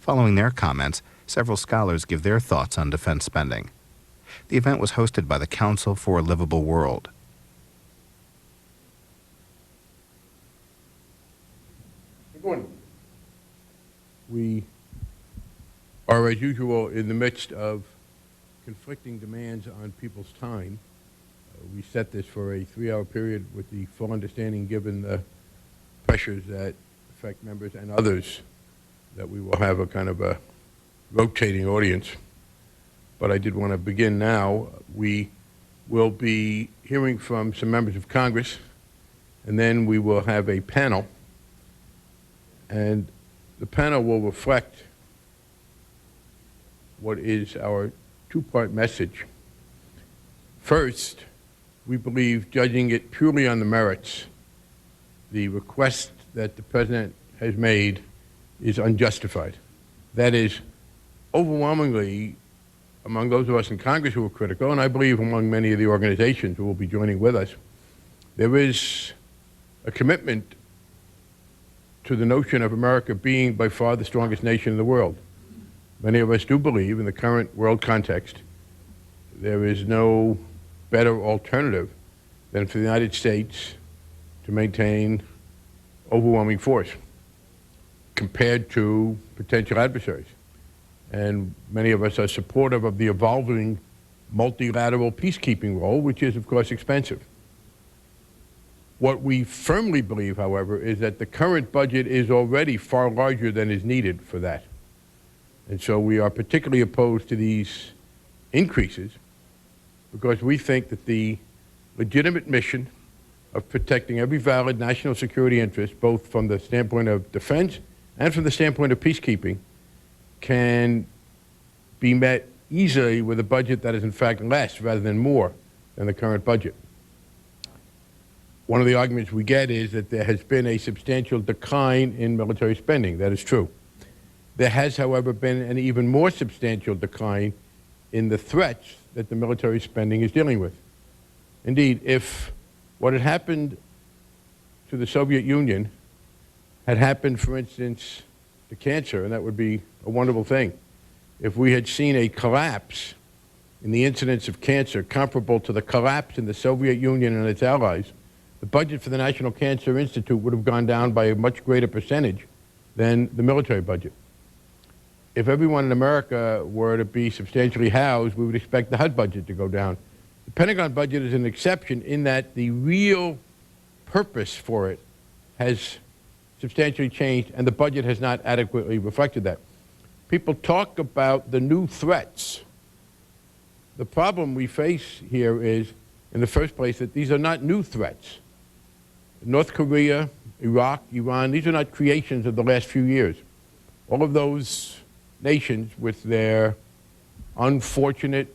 Following their comments, several scholars give their thoughts on defense spending. The event was hosted by the Council for a Livable World. Good morning. We are, as usual, in the midst of conflicting demands on people's time. We set this for a 3-hour period with the full understanding, given the pressures that affect members and others, that we will have a kind of a rotating audience. But I did want to begin now. We will be hearing from some members of Congress, and then we will have a panel. And the panel will reflect what is our two-part message. First, we believe, judging it purely on the merits, the request that the President has made is unjustified. That is, overwhelmingly, among those of us in Congress who are critical, and I believe among many of the organizations who will be joining with us, there is a commitment to the notion of America being by far the strongest nation in the world. Many of us do believe, in the current world context, there is no better alternative than for the United States to maintain overwhelming force compared to potential adversaries. And many of us are supportive of the evolving multilateral peacekeeping role, which is, of course, expensive. What we firmly believe, however, is that the current budget is already far larger than is needed for that. And so we are particularly opposed to these increases because we think that the legitimate mission of protecting every valid national security interest, both from the standpoint of defense and from the standpoint of peacekeeping, can be met easily with a budget that is in fact less rather than more than the current budget. One of the arguments we get is that there has been a substantial decline in military spending. That is true. There has, however, been an even more substantial decline in the threats that the military spending is dealing with. Indeed, if what had happened to the Soviet Union had happened, for instance, to cancer, and that would be a wonderful thing, if we had seen a collapse in the incidence of cancer comparable to the collapse in the Soviet Union and its allies, the budget for the National Cancer Institute would have gone down by a much greater percentage than the military budget. If everyone in America were to be substantially housed, we would expect the HUD budget to go down. The Pentagon budget is an exception in that the real purpose for it has substantially changed, and the budget has not adequately reflected that. People talk about the new threats. The problem we face here is, in the first place, that these are not new threats. North Korea, Iraq, Iran, these are not creations of the last few years. All of those nations, with their unfortunate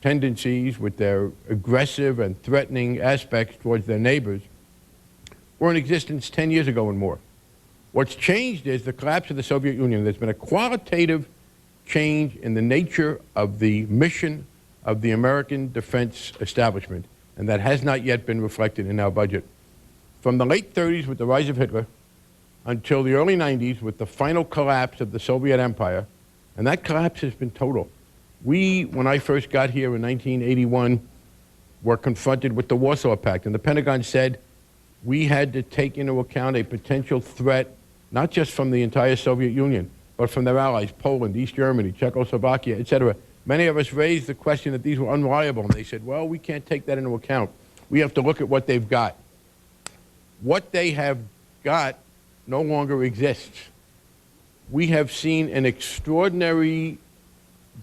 tendencies, with their aggressive and threatening aspects towards their neighbors, were in existence 10 years ago and more. What's changed is the collapse of the Soviet Union. There's been a qualitative change in the nature of the mission of the American defense establishment, and that has not yet been reflected in our budget. From the late 30s with the rise of Hitler until the early 90s with the final collapse of the Soviet Empire, and that collapse has been total. We, when I first got here in 1981, were confronted with the Warsaw Pact, and the Pentagon said we had to take into account a potential threat, not just from the entire Soviet Union, but from their allies, Poland, East Germany, Czechoslovakia, etc. Many of us raised the question that these were unreliable, and they said, well, we can't take that into account. We have to look at what they've got. What they have got no longer exists. We have seen an extraordinary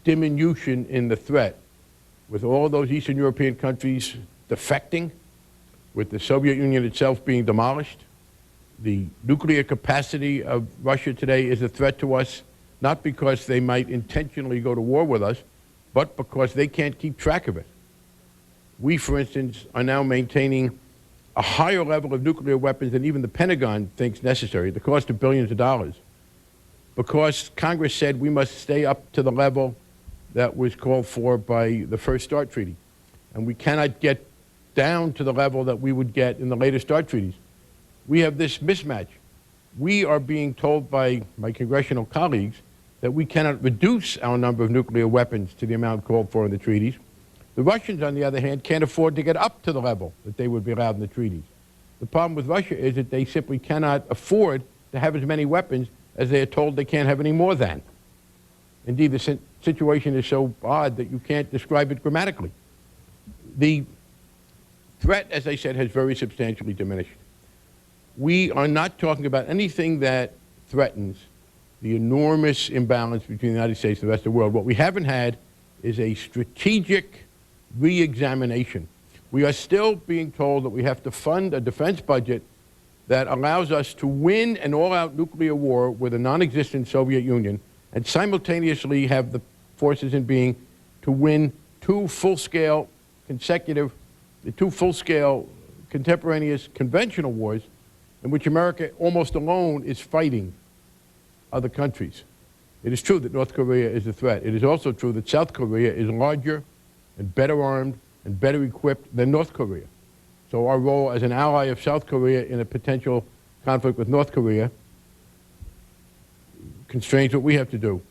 diminution in the threat, with all those Eastern European countries defecting, with the Soviet Union itself being demolished. The nuclear capacity of Russia today is a threat to us, not because they might intentionally go to war with us, but because they can't keep track of it. We, for instance, are now maintaining a higher level of nuclear weapons than even the Pentagon thinks necessary, at the cost of billions of dollars, because Congress said we must stay up to the level that was called for by the First START Treaty. And we cannot get down to the level that we would get in the later START treaties. We have this mismatch. we are being told by my congressional colleagues that we cannot reduce our number of nuclear weapons to the amount called for in the treaties. The Russians, on the other hand, can't afford to get up to the level that they would be allowed in the treaties. The problem with Russia is that they simply cannot afford to have as many weapons as they are told they can't have any more than. Indeed, the situation is so odd that you can't describe it grammatically. The threat, as I said, has very substantially diminished. We are not talking about anything that threatens the enormous imbalance between the United States and the rest of the world. What we haven't had is a strategic re-examination. We are still being told that we have to fund a defense budget that allows us to win an all-out nuclear war with a non-existent Soviet Union and simultaneously have the forces in being to win two full-scale contemporaneous conventional wars in which America almost alone is fighting other countries. It is true that North Korea is a threat. It is also true that South Korea is larger and better armed and better equipped than North Korea. So our role as an ally of South Korea in a potential conflict with North Korea constrains what we have to do.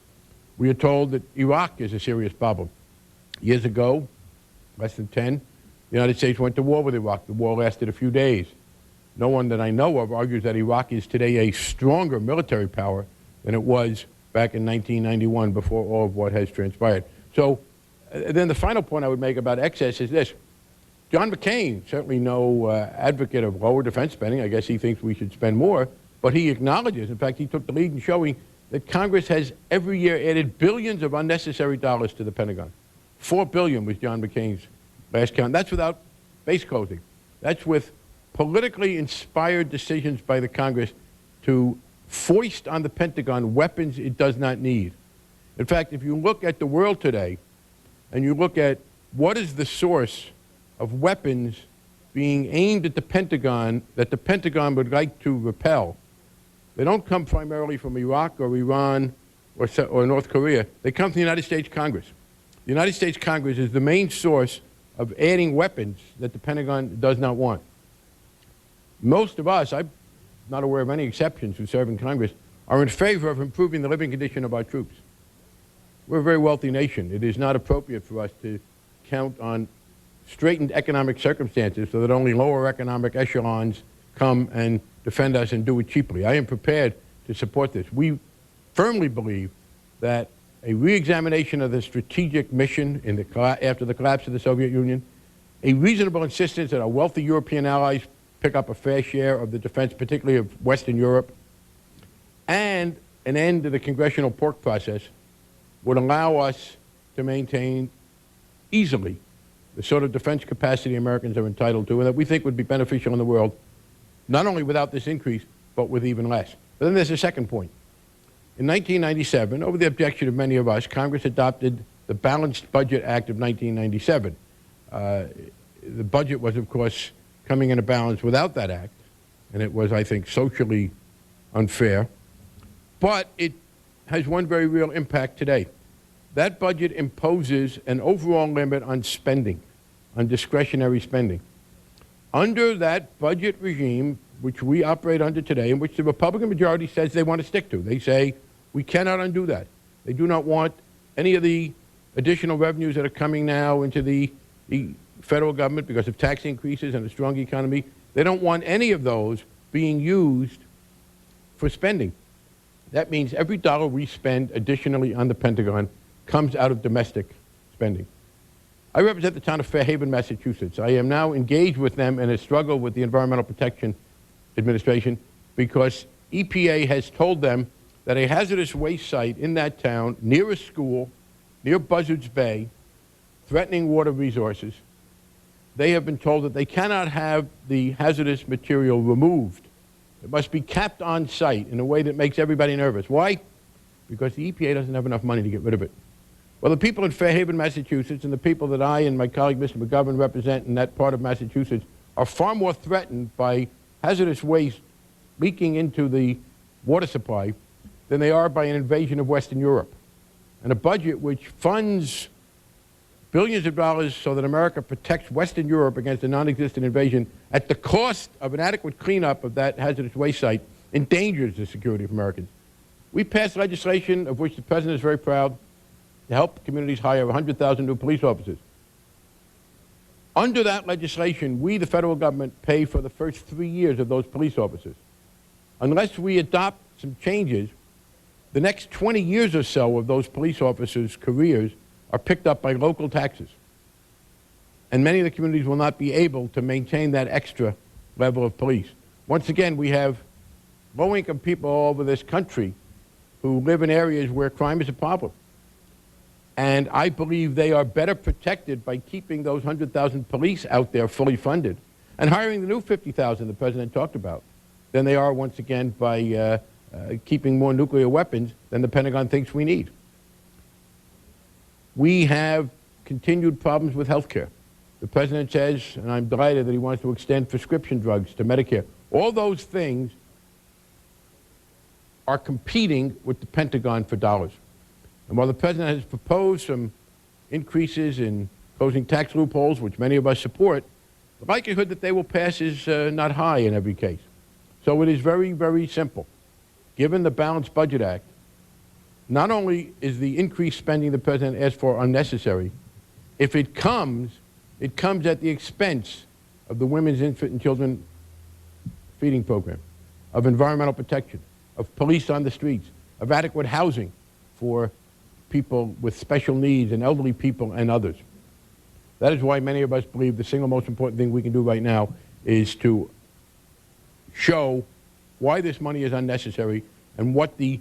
We are told that Iraq is a serious problem. Years ago, less than 10, the United States went to war with Iraq. The war lasted a few days. No one that I know of argues that Iraq is today a stronger military power than it was back in 1991 before all of what has transpired. So then the final point I would make about excess is this. John McCain, certainly no advocate of lower defense spending. I guess he thinks we should spend more, but he acknowledges, in fact, he took the lead in showing that Congress has every year added billions of unnecessary dollars to the Pentagon. $4 billion was John McCain's last count. That's without base closing. That's with politically inspired decisions by the Congress to foist on the Pentagon weapons it does not need. In fact, if you look at the world today and you look at what is the source of weapons being aimed at the Pentagon that the Pentagon would like to repel, they don't come primarily from Iraq or Iran or North Korea. They come from the United States Congress. The United States Congress is the main source of adding weapons that the Pentagon does not want. Most of us, I'm not aware of any exceptions who serve in Congress, are in favor of improving the living condition of our troops. We're a very wealthy nation. It is not appropriate for us to count on straightened economic circumstances so that only lower economic echelons come and defend us and do it cheaply. I am prepared to support this. We firmly believe that a re-examination of the strategic mission after the collapse of the Soviet Union, a reasonable insistence that our wealthy European allies pick up a fair share of the defense, particularly of Western Europe, and an end to the congressional pork process would allow us to maintain easily the sort of defense capacity Americans are entitled to and that we think would be beneficial in the world, not only without this increase, but with even less. But then there's a second point. In 1997, over the objection of many of us, Congress adopted the Balanced Budget Act of 1997. The budget was, of course, coming into balance without that act, and it was, I think, socially unfair. But it has one very real impact today. That budget imposes an overall limit on spending, on discretionary spending. Under that budget regime, which we operate under today, and which the Republican majority says they want to stick to, they say, we cannot undo that. They do not want any of the additional revenues that are coming now into the federal government because of tax increases and a strong economy. They don't want any of those being used for spending. That means every dollar we spend additionally on the Pentagon comes out of domestic spending. I represent the town of Fairhaven, Massachusetts. I am now engaged with them in a struggle with the Environmental Protection Administration because EPA has told them that a hazardous waste site in that town, near a school, near Buzzards Bay, threatening water resources, they have been told that they cannot have the hazardous material removed. It must be kept on site in a way that makes everybody nervous. Why? Because the EPA doesn't have enough money to get rid of it. Well, the people in Fairhaven, Massachusetts, and the people that I and my colleague, Mr. McGovern, represent in that part of Massachusetts are far more threatened by hazardous waste leaking into the water supply than they are by an invasion of Western Europe. And a budget which funds billions of dollars so that America protects Western Europe against a non-existent invasion at the cost of an adequate cleanup of that hazardous waste site endangers the security of Americans. We passed legislation of which the President is very proud to help communities hire 100,000 new police officers. Under that legislation, we, the federal government, pay for the first 3 years of those police officers. Unless we adopt some changes, the next 20 years or so of those police officers' careers are picked up by local taxes. And many of the communities will not be able to maintain that extra level of police. Once again, we have low-income people all over this country who live in areas where crime is a problem. And I believe they are better protected by keeping those 100,000 police out there fully funded and hiring the new 50,000 the President talked about than they are, once again, by keeping more nuclear weapons than the Pentagon thinks we need. We have continued problems with health care. The President says, and I'm delighted that he wants to extend prescription drugs to Medicare. All those things are competing with the Pentagon for dollars. And while the President has proposed some increases in closing tax loopholes, which many of us support, the likelihood that they will pass is not high in every case. So it is very, very simple. Given the Balanced Budget Act, not only is the increased spending the President asked for unnecessary, if it comes at the expense of the Women's, Infant, and Children Feeding Program, of environmental protection, of police on the streets, of adequate housing for people with special needs and elderly people and others. That is why many of us believe the single most important thing we can do right now is to show why this money is unnecessary and what the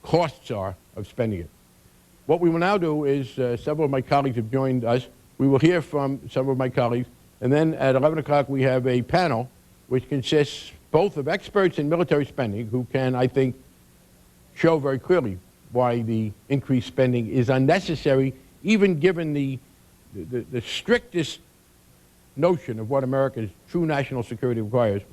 costs are of spending it. What we will now do is, several of my colleagues have joined us. We will hear from some of my colleagues, and then at 11 o'clock we have a panel which consists both of experts in military spending who can, I think, show very clearly why the increased spending is unnecessary, even given the strictest notion of what America's true national security requires.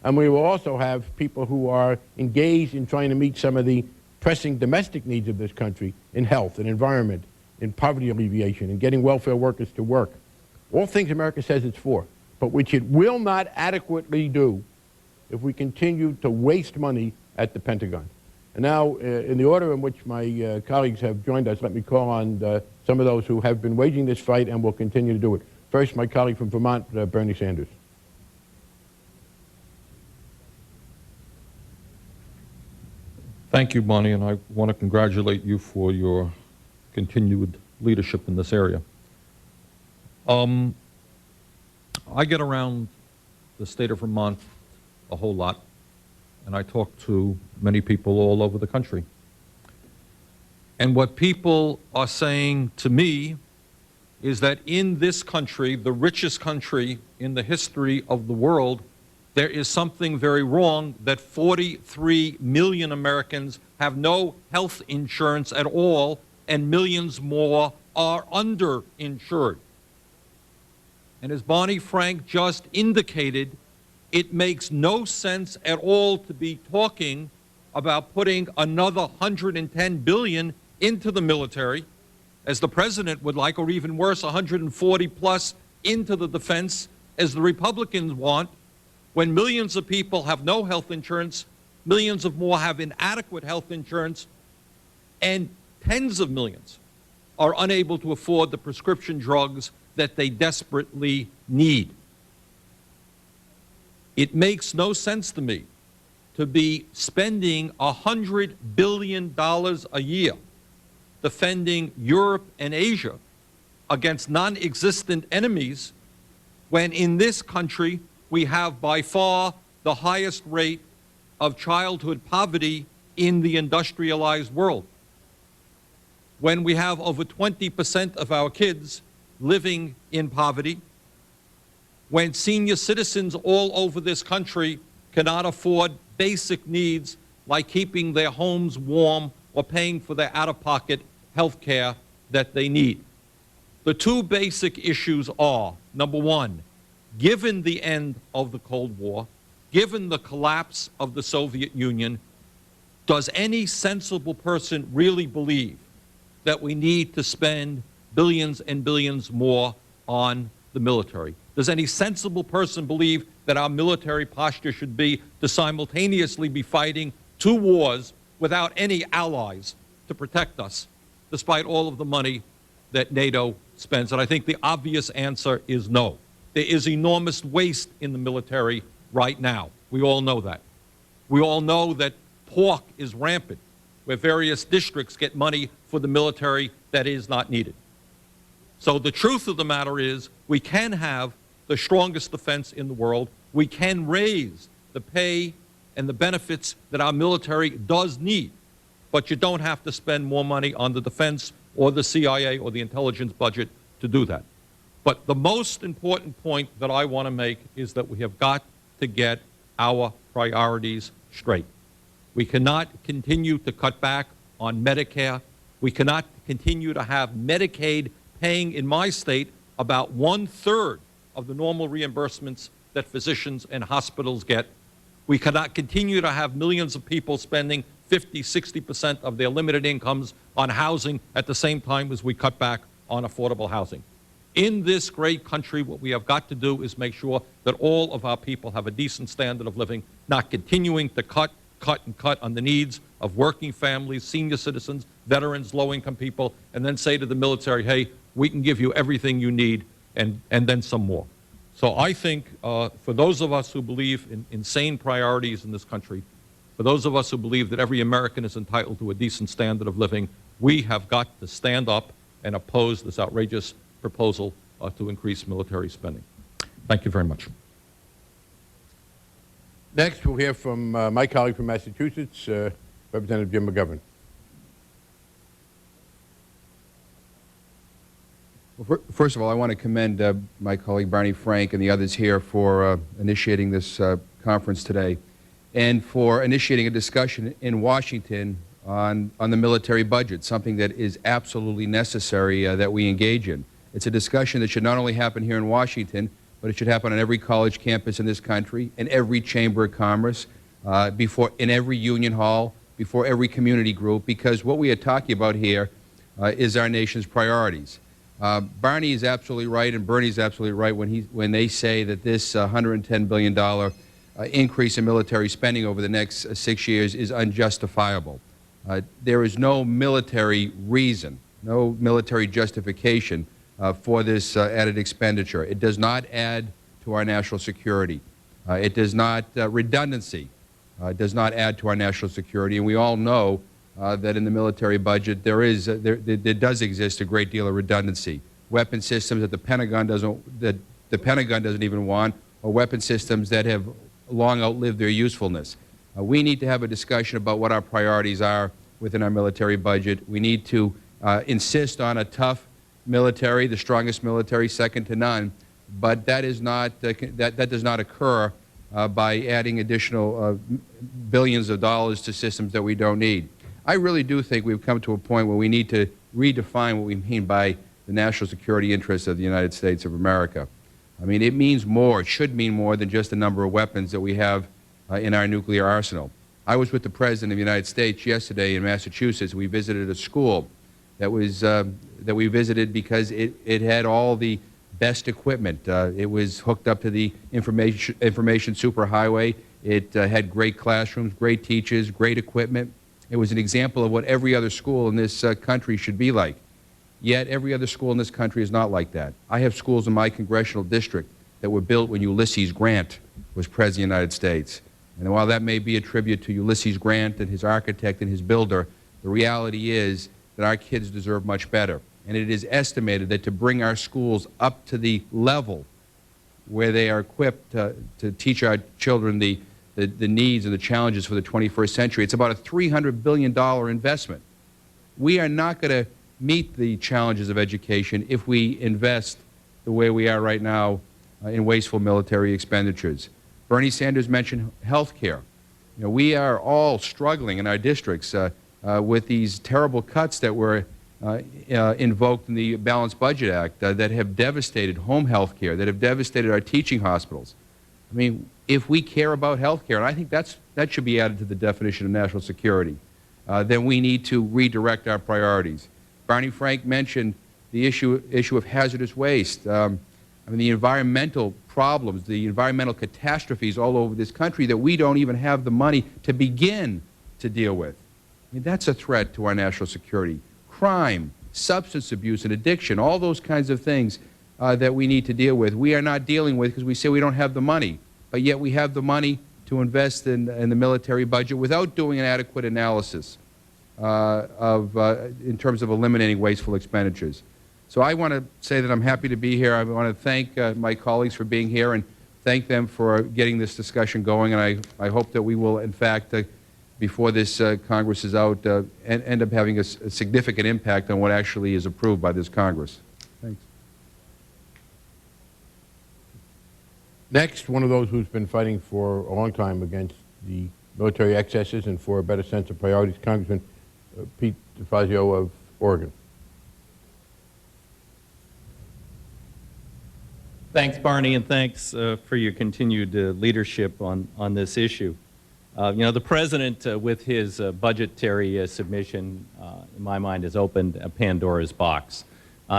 And we will also have people who are engaged in trying to meet some of the pressing domestic needs of this country in health and environment, in poverty alleviation, in getting welfare workers to work. All things America says it's for, but which it will not adequately do if we continue to waste money at the Pentagon. And now, in the order in which my colleagues have joined us, let me call on some of those who have been waging this fight and will continue to do it. First, my colleague from Vermont, Bernie Sanders. Thank you, Barney, and I want to congratulate you for your continued leadership in this area. I get around the state of Vermont a whole lot, and I talk to many people all over the country. And what people are saying to me is that in this country, the richest country in the history of the world, there is something very wrong that 43 million Americans have no health insurance at all, and millions more are underinsured. And as Barney Frank just indicated, it makes no sense at all to be talking about putting another $110 billion into the military, as the President would like, or even worse, 140 plus into the defense, as the Republicans want, when millions of people have no health insurance, millions of more have inadequate health insurance, and tens of millions are unable to afford the prescription drugs that they desperately need. It makes no sense to me to be spending $100 billion a year defending Europe and Asia against non-existent enemies when in this country we have by far the highest rate of childhood poverty in the industrialized world. When we have over 20% of our kids living in poverty, when senior citizens all over this country cannot afford basic needs like keeping their homes warm or paying for their out-of-pocket health care that they need. The two basic issues are, number one, given the end of the Cold War, given the collapse of the Soviet Union, does any sensible person really believe that we need to spend billions and billions more on the military? Does any sensible person believe that our military posture should be to simultaneously be fighting two wars without any allies to protect us, despite all of the money that NATO spends? And I think the obvious answer is no. There is enormous waste in the military right now. We all know that. We all know that pork is rampant, where various districts get money for the military that is not needed. So the truth of the matter is we can have the strongest defense in the world. We can raise the pay and the benefits that our military does need, but you don't have to spend more money on the defense or the CIA or the intelligence budget to do that. But the most important point that I want to make is that we have got to get our priorities straight. We cannot continue to cut back on Medicare. We cannot continue to have Medicaid paying, in my state, about 1/3 of the normal reimbursements that physicians and hospitals get. We cannot continue to have millions of people spending 50, 60% of their limited incomes on housing at the same time as we cut back on affordable housing. In this great country, what we have got to do is make sure that all of our people have a decent standard of living, not continuing to cut on the needs of working families, senior citizens, veterans, low-income people, and then say to the military, hey, we can give you everything you need and then some more. So I think for those of us who believe in insane priorities in this country, for those of us who believe that every American is entitled to a decent standard of living, we have got to stand up and oppose this outrageous proposal to increase military spending. Thank you very much. Next, we'll hear from my colleague from Massachusetts, Representative Jim McGovern. Well, first of all, I want to commend my colleague Barney Frank and the others here for initiating this conference today and for initiating a discussion in Washington on the military budget, something that is absolutely necessary that we engage in. It's a discussion that should not only happen here in Washington, but it should happen on every college campus in this country, in every chamber of commerce, in every union hall, before every community group, because what we are talking about here is our nation's priorities. Barney is absolutely right, and Bernie is absolutely right when they say that this $110 billion increase in military spending over the next 6 years is unjustifiable. There is no military reason, no military justification for this added expenditure. It does not add to our national security. It does not, redundancy does not add to our national security, and we all know that in the military budget there does exist a great deal of redundancy. Weapon systems that the Pentagon doesn't even want, or weapon systems that have long outlived their usefulness. We need to have a discussion about what our priorities are within our military budget. We need to insist on a tough military, the strongest military, second to none, but that is not that does not occur by adding additional billions of dollars to systems that we don't need. I really do think we've come to a point where we need to redefine what we mean by the national security interests of the United States of America. I mean, it means more, it should mean more than just the number of weapons that we have in our nuclear arsenal. I was with the President of the United States yesterday in Massachusetts. We visited a school that we visited because it had all the best equipment. It was hooked up to the information superhighway. It had great classrooms, great teachers, great equipment. It was an example of what every other school in this country should be like. Yet every other school in this country is not like that. I have schools in my congressional district that were built when Ulysses Grant was President of the United States. And while that may be a tribute to Ulysses Grant and his architect and his builder, the reality is that our kids deserve much better. And it is estimated that to bring our schools up to the level where they are equipped to teach our children the needs and the challenges for the 21st century, it's about a $300 billion investment. We are not going to meet the challenges of education if we invest the way we are right now in wasteful military expenditures. Bernie Sanders mentioned health care. You know, we are all struggling in our districts with these terrible cuts that were invoked in the Balanced Budget Act that have devastated home health care, that have devastated our teaching hospitals. I mean, if we care about health care, and I think that should be added to the definition of national security, then we need to redirect our priorities. Barney Frank mentioned the issue of hazardous waste. I mean, the environmental problems, the environmental catastrophes all over this country that we don't even have the money to begin to deal with. I mean, that's a threat to our national security. Crime, substance abuse and addiction, all those kinds of things that we need to deal with. We are not dealing with because we say we don't have the money, but yet we have the money to invest in the military budget without doing an adequate analysis in terms of eliminating wasteful expenditures. So I want to say that I'm happy to be here. I want to thank my colleagues for being here and thank them for getting this discussion going. And I hope that we will, in fact, before this Congress is out, end up having a significant impact on what actually is approved by this Congress. Thanks. Next, one of those who's been fighting for a long time against the military excesses and for a better sense of priorities, Congressman Pete DeFazio of Oregon. Thanks, Barney, and thanks for your continued leadership on this issue. You know, the President, with his budgetary submission, in my mind, has opened a Pandora's box.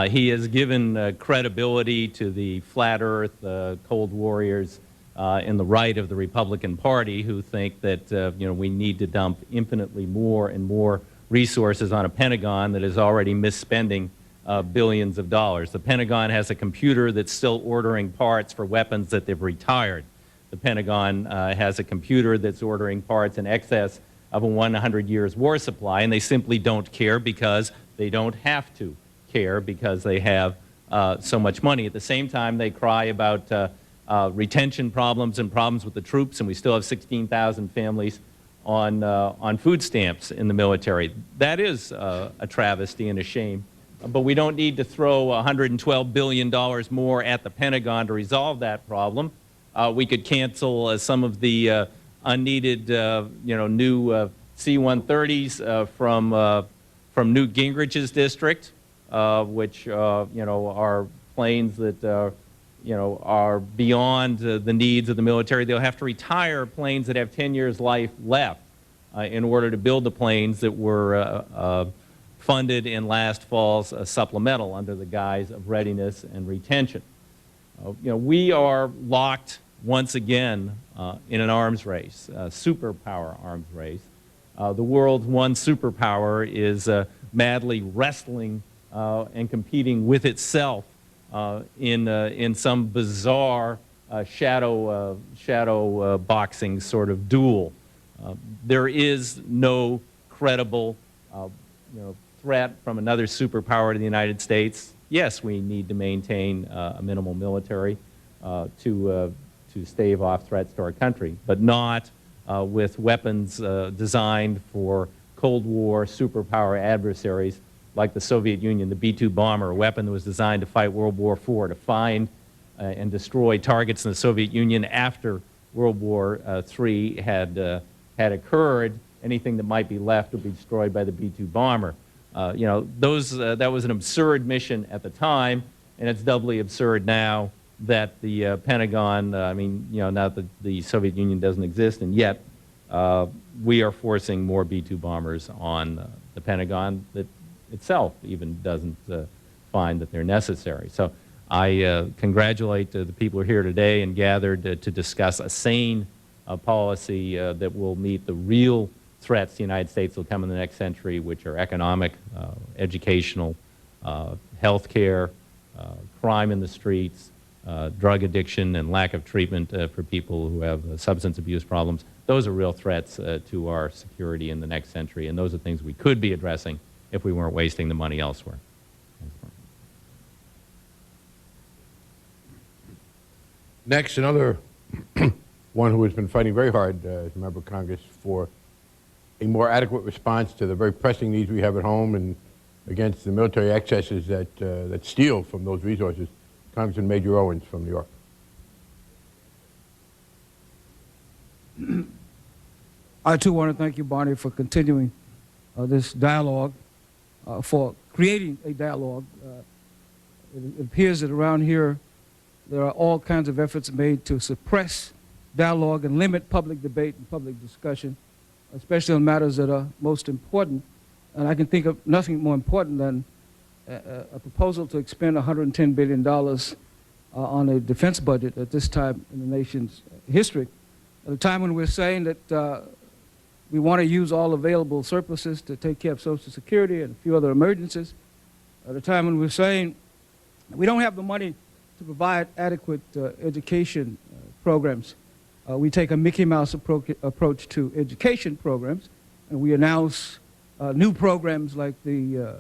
He has given credibility to the flat earth, cold warriors in the right of the Republican Party who think that, you know, we need to dump infinitely more and more resources on a Pentagon that is already misspending billions of dollars. The Pentagon has a computer that's still ordering parts for weapons that they've retired. The Pentagon has a computer that's ordering parts in excess of a 100 years war supply, and they simply don't care because they don't have to care because they have so much money. At the same time, they cry about retention problems and problems with the troops, and we still have 16,000 families on food stamps in the military. That is a travesty and a shame. But we don't need to throw $112 billion more at the Pentagon to resolve that problem. We could cancel some of the unneeded, you know, new C-130s from Newt Gingrich's district, which you know, are planes that you know, are beyond the needs of the military. They'll have to retire planes that have 10 years life left in order to build the planes that were funded in last fall's supplemental under the guise of readiness and retention. You know, we are locked once again in an arms race, a superpower arms race. The world's one superpower is madly wrestling and competing with itself in some bizarre shadow boxing sort of duel. There is no credible you know, threat from another superpower to the United States. Yes, we need to maintain a minimal military to stave off threats to our country, but not with weapons designed for Cold War superpower adversaries like the Soviet Union, the B-2 bomber, a weapon that was designed to fight World War IV, to find and destroy targets in the Soviet Union after World War III had occurred. Anything that might be left would be destroyed by the B-2 bomber. You know, that was an absurd mission at the time, and it's doubly absurd now that the Pentagon, I mean, you know, now that the Soviet Union doesn't exist, and yet we are forcing more B-2 bombers on the Pentagon that itself even doesn't find that they're necessary. So I congratulate the people who are here today and gathered to discuss a sane policy that will meet the real threats the United States will come in the next century, which are economic, educational, health care, crime in the streets, drug addiction and lack of treatment for people who have substance abuse problems. Those are real threats to our security in the next century, and those are things we could be addressing if we weren't wasting the money elsewhere. Next, another one who has been fighting very hard as a member of Congress for a more adequate response to the very pressing needs we have at home and against the military excesses that steal from those resources, Congressman Major Owens from New York. I, too, want to thank you, Barney, for continuing this dialogue, for creating a dialogue. It appears that around here there are all kinds of efforts made to suppress dialogue and limit public debate and public discussion, especially on matters that are most important. And I can think of nothing more important than a proposal to expend $110 billion on a defense budget at this time in the nation's history. At a time when we're saying that we want to use all available surpluses to take care of Social Security and a few other emergencies. At a time when we're saying we don't have the money to provide adequate education programs. We take a Mickey Mouse approach to education programs, and we announce new programs like the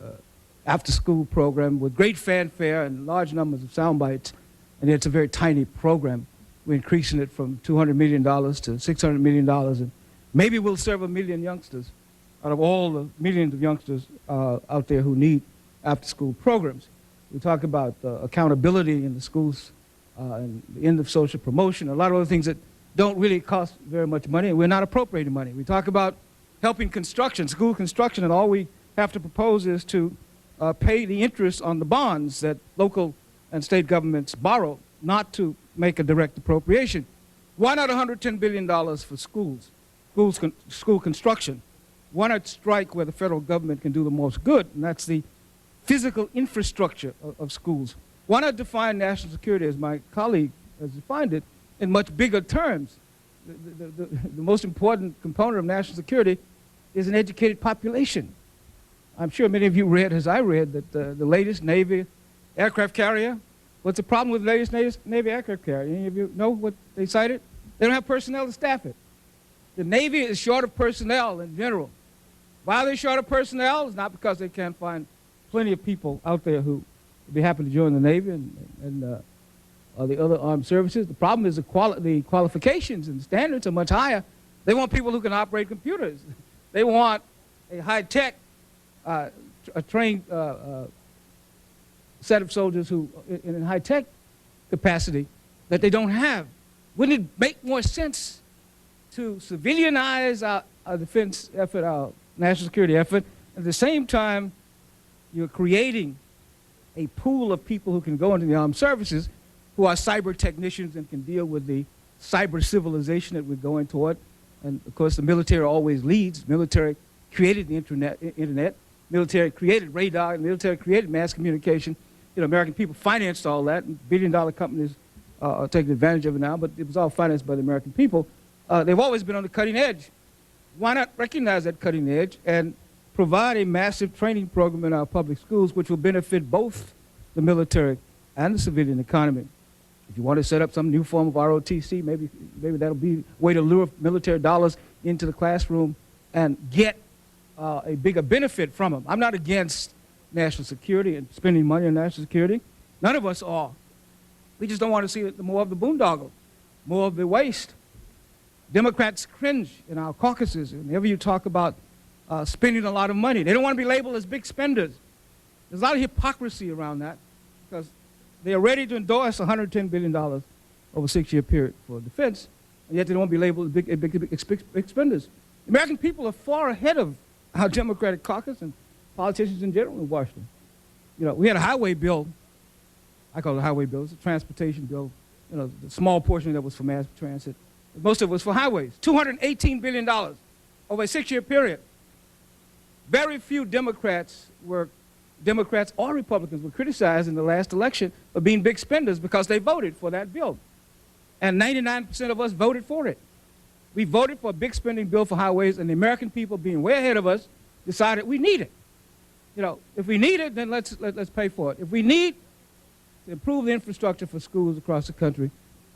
after-school program with great fanfare and large numbers of sound bites, and it's a very tiny program. We're increasing it from $200 million to $600 million, and maybe we'll serve 1 million youngsters out of all the millions of youngsters out there who need after-school programs. We talk about accountability in the schools and the end of social promotion, a lot of other things that don't really cost very much money, and we're not appropriating money. We talk about helping construction, school construction, and all we have to propose is to pay the interest on the bonds that local and state governments borrow, not to make a direct appropriation. Why not $110 billion for schools, school construction? Why not strike where the federal government can do the most good, and that's the physical infrastructure of schools? Why not define national security, as my colleague has defined it, in much bigger terms? The most important component of national security is an educated population. I'm sure many of you read, as I read, that the latest Navy aircraft carrier, what's the problem with the latest Navy aircraft carrier? Any of you know what they cited? They don't have personnel to staff it. The Navy is short of personnel in general. Why are they short of personnel? It's not because they can't find plenty of people out there who would be happy to join the Navy and the other armed services. The problem is the qualifications and standards are much higher. They want people who can operate computers. They want a high-tech, trained set of soldiers who, in high-tech capacity, that they don't have. Wouldn't it make more sense to civilianize our defense effort, our national security effort, at the same time you're creating a pool of people who can go into the armed services who are cyber technicians and can deal with the cyber civilization that we're going toward? And of course the military always leads. Military created the internet, military created radar, and military created mass communication. You know, American people financed all that, and billion-dollar companies are taking advantage of it now, but it was all financed by the American people. They've always been on the cutting edge. Why not recognize that cutting edge and provide a massive training program in our public schools which will benefit both the military and the civilian economy? If you want to set up some new form of ROTC, maybe that'll be a way to lure military dollars into the classroom and get a bigger benefit from them. I'm not against national security and spending money on national security. None of us are. We just don't want to see more of the boondoggle, more of the waste. Democrats cringe in our caucuses whenever you talk about spending a lot of money. They don't want to be labeled as big spenders. There's a lot of hypocrisy around that because they are ready to endorse $110 billion over a 6-year period for defense, and yet they don't want to be labeled as big spenders. The American people are far ahead of our Democratic caucus and politicians in general in Washington. You know, we had a highway bill. I call it a highway bill. It's a transportation bill. You know, the small portion that was for mass transit. Most of it was for highways. $218 billion over a 6-year period. Very few Democrats or Republicans were criticized in the last election for being big spenders because they voted for that bill. And 99% of us voted for it. We voted for a big spending bill for highways, and the American people, being way ahead of us, decided we need it. You know, if we need it, then let's pay for it. If we need to improve the infrastructure for schools across the country,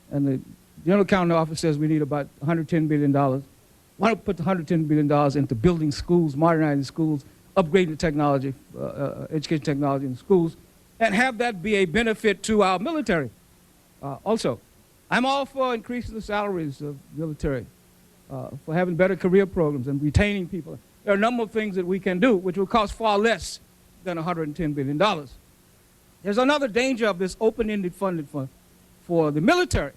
and the General Accounting Office says we need about $110 billion, why don't we put the $110 billion into building schools, modernizing schools, upgrading the technology, education technology in schools, and have that be a benefit to our military. Also, I'm all for increasing the salaries of military, for having better career programs and retaining people. There are a number of things that we can do which will cost far less than $110 billion. There's another danger of this open-ended funding for the military.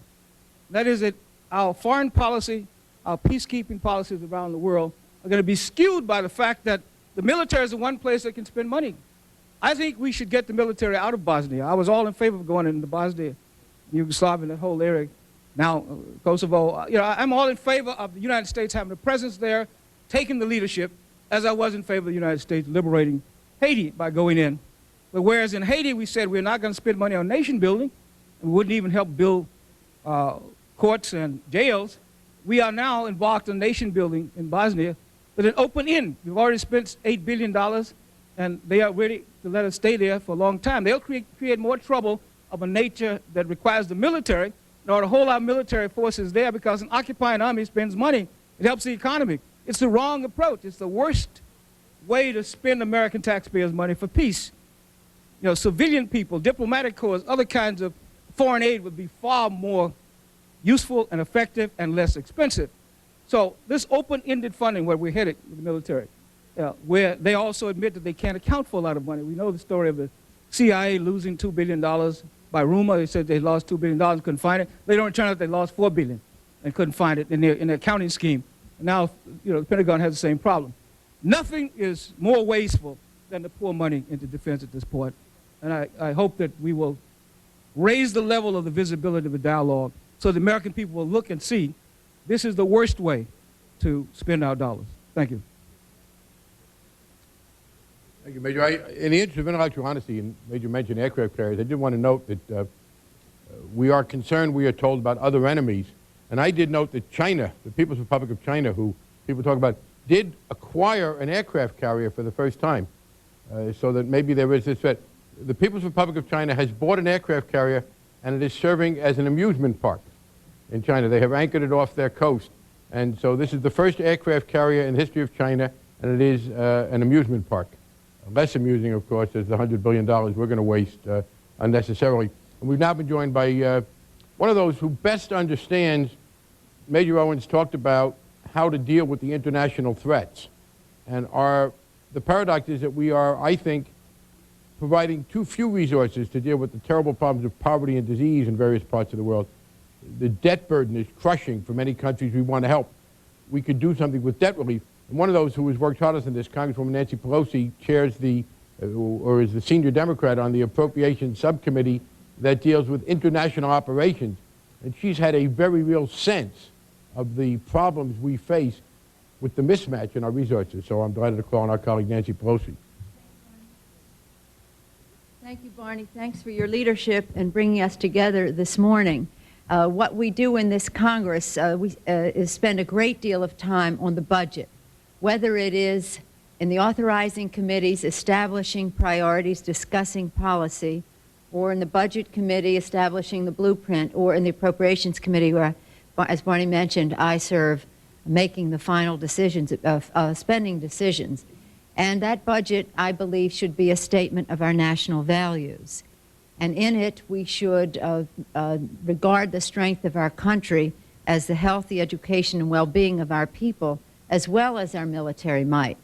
That is that our foreign policy, our peacekeeping policies around the world are going to be skewed by the fact that the military is the one place that can spend money. I think we should get the military out of Bosnia. I was all in favor of going into Bosnia, Yugoslavia, that whole area. Now, Kosovo, you know, I'm all in favor of the United States having a presence there, taking the leadership, as I was in favor of the United States liberating Haiti by going in. But whereas in Haiti we said we're not going to spend money on nation building, We wouldn't even help build courts and jails. We are now embarked on nation building in Bosnia with an open end. We've already spent $8 billion, and they are ready to let us stay there for a long time. They'll create more trouble of a nature that requires the military in order to hold our military forces there, because an occupying army spends money. It helps the economy. It's the wrong approach. It's the worst way to spend American taxpayers' money for peace. You know, civilian people, diplomatic corps, other kinds of foreign aid would be far more useful and effective and less expensive. So this open-ended funding, where we're headed with the military, where they also admit that they can't account for a lot of money. We know the story of the CIA losing $2 billion by rumor. They said they lost $2 billion and couldn't find it. Later on, it turned out they lost $4 billion and couldn't find it in their accounting scheme. And now, the Pentagon has the same problem. Nothing is more wasteful than to pour money into defense at this point. And I hope that we will raise the level of the visibility of the dialogue so the American people will look and see this is the worst way to spend our dollars. Thank you. Thank you, Major. In the interest of intellectual honesty, and Major mentioned aircraft carriers, I did want to note that we are concerned, we are told, about other enemies. And I did note that China, the People's Republic of China, who people talk about, did acquire an aircraft carrier for the first time, so that maybe there is this threat. The People's Republic of China has bought an aircraft carrier, and it is serving as an amusement park in China. They have anchored it off their coast. And so this is the first aircraft carrier in the history of China, and it is an amusement park. Less amusing, of course, is the $100 billion we're going to waste unnecessarily. And we've now been joined by one of those who best understands. Major Owens talked about how to deal with the international threats. And the paradox is that we are, I think, providing too few resources to deal with the terrible problems of poverty and disease in various parts of the world. The debt burden is crushing for many countries we want to help. We could do something with debt relief. And one of those who has worked hardest in this, Congresswoman Nancy Pelosi, chairs or is the senior Democrat on the Appropriations Subcommittee that deals with international operations. And she's had a very real sense of the problems we face with the mismatch in our resources. So I'm delighted to call on our colleague Nancy Pelosi. Thank you, Barney. Thanks for your leadership in bringing us together this morning. What we do in this Congress is spend a great deal of time on the budget, whether it is in the authorizing committees establishing priorities, discussing policy, or in the Budget Committee establishing the blueprint, or in the Appropriations Committee where, as Barney mentioned, I serve making the final decisions, spending decisions. And that budget, I believe, should be a statement of our national values. And in it, we should regard the strength of our country as the health, the education, and well-being of our people, as well as our military might.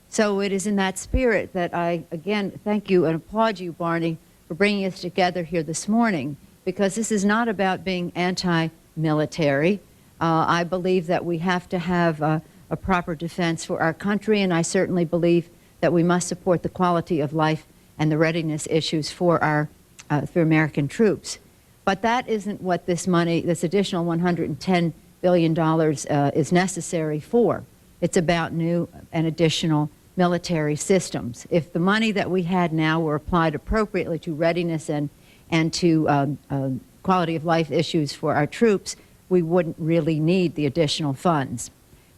So it is in that spirit that I, again, thank you and applaud you, Barney, for bringing us together here this morning, because this is not about being anti-military. I believe that we have to have a proper defense for our country, and I certainly believe that we must support the quality of life and the readiness issues for American troops. But that isn't what this money, this additional $110 billion is necessary for. It's about new and additional military systems. If the money that we had now were applied appropriately to readiness and to quality of life issues for our troops, we wouldn't really need the additional funds.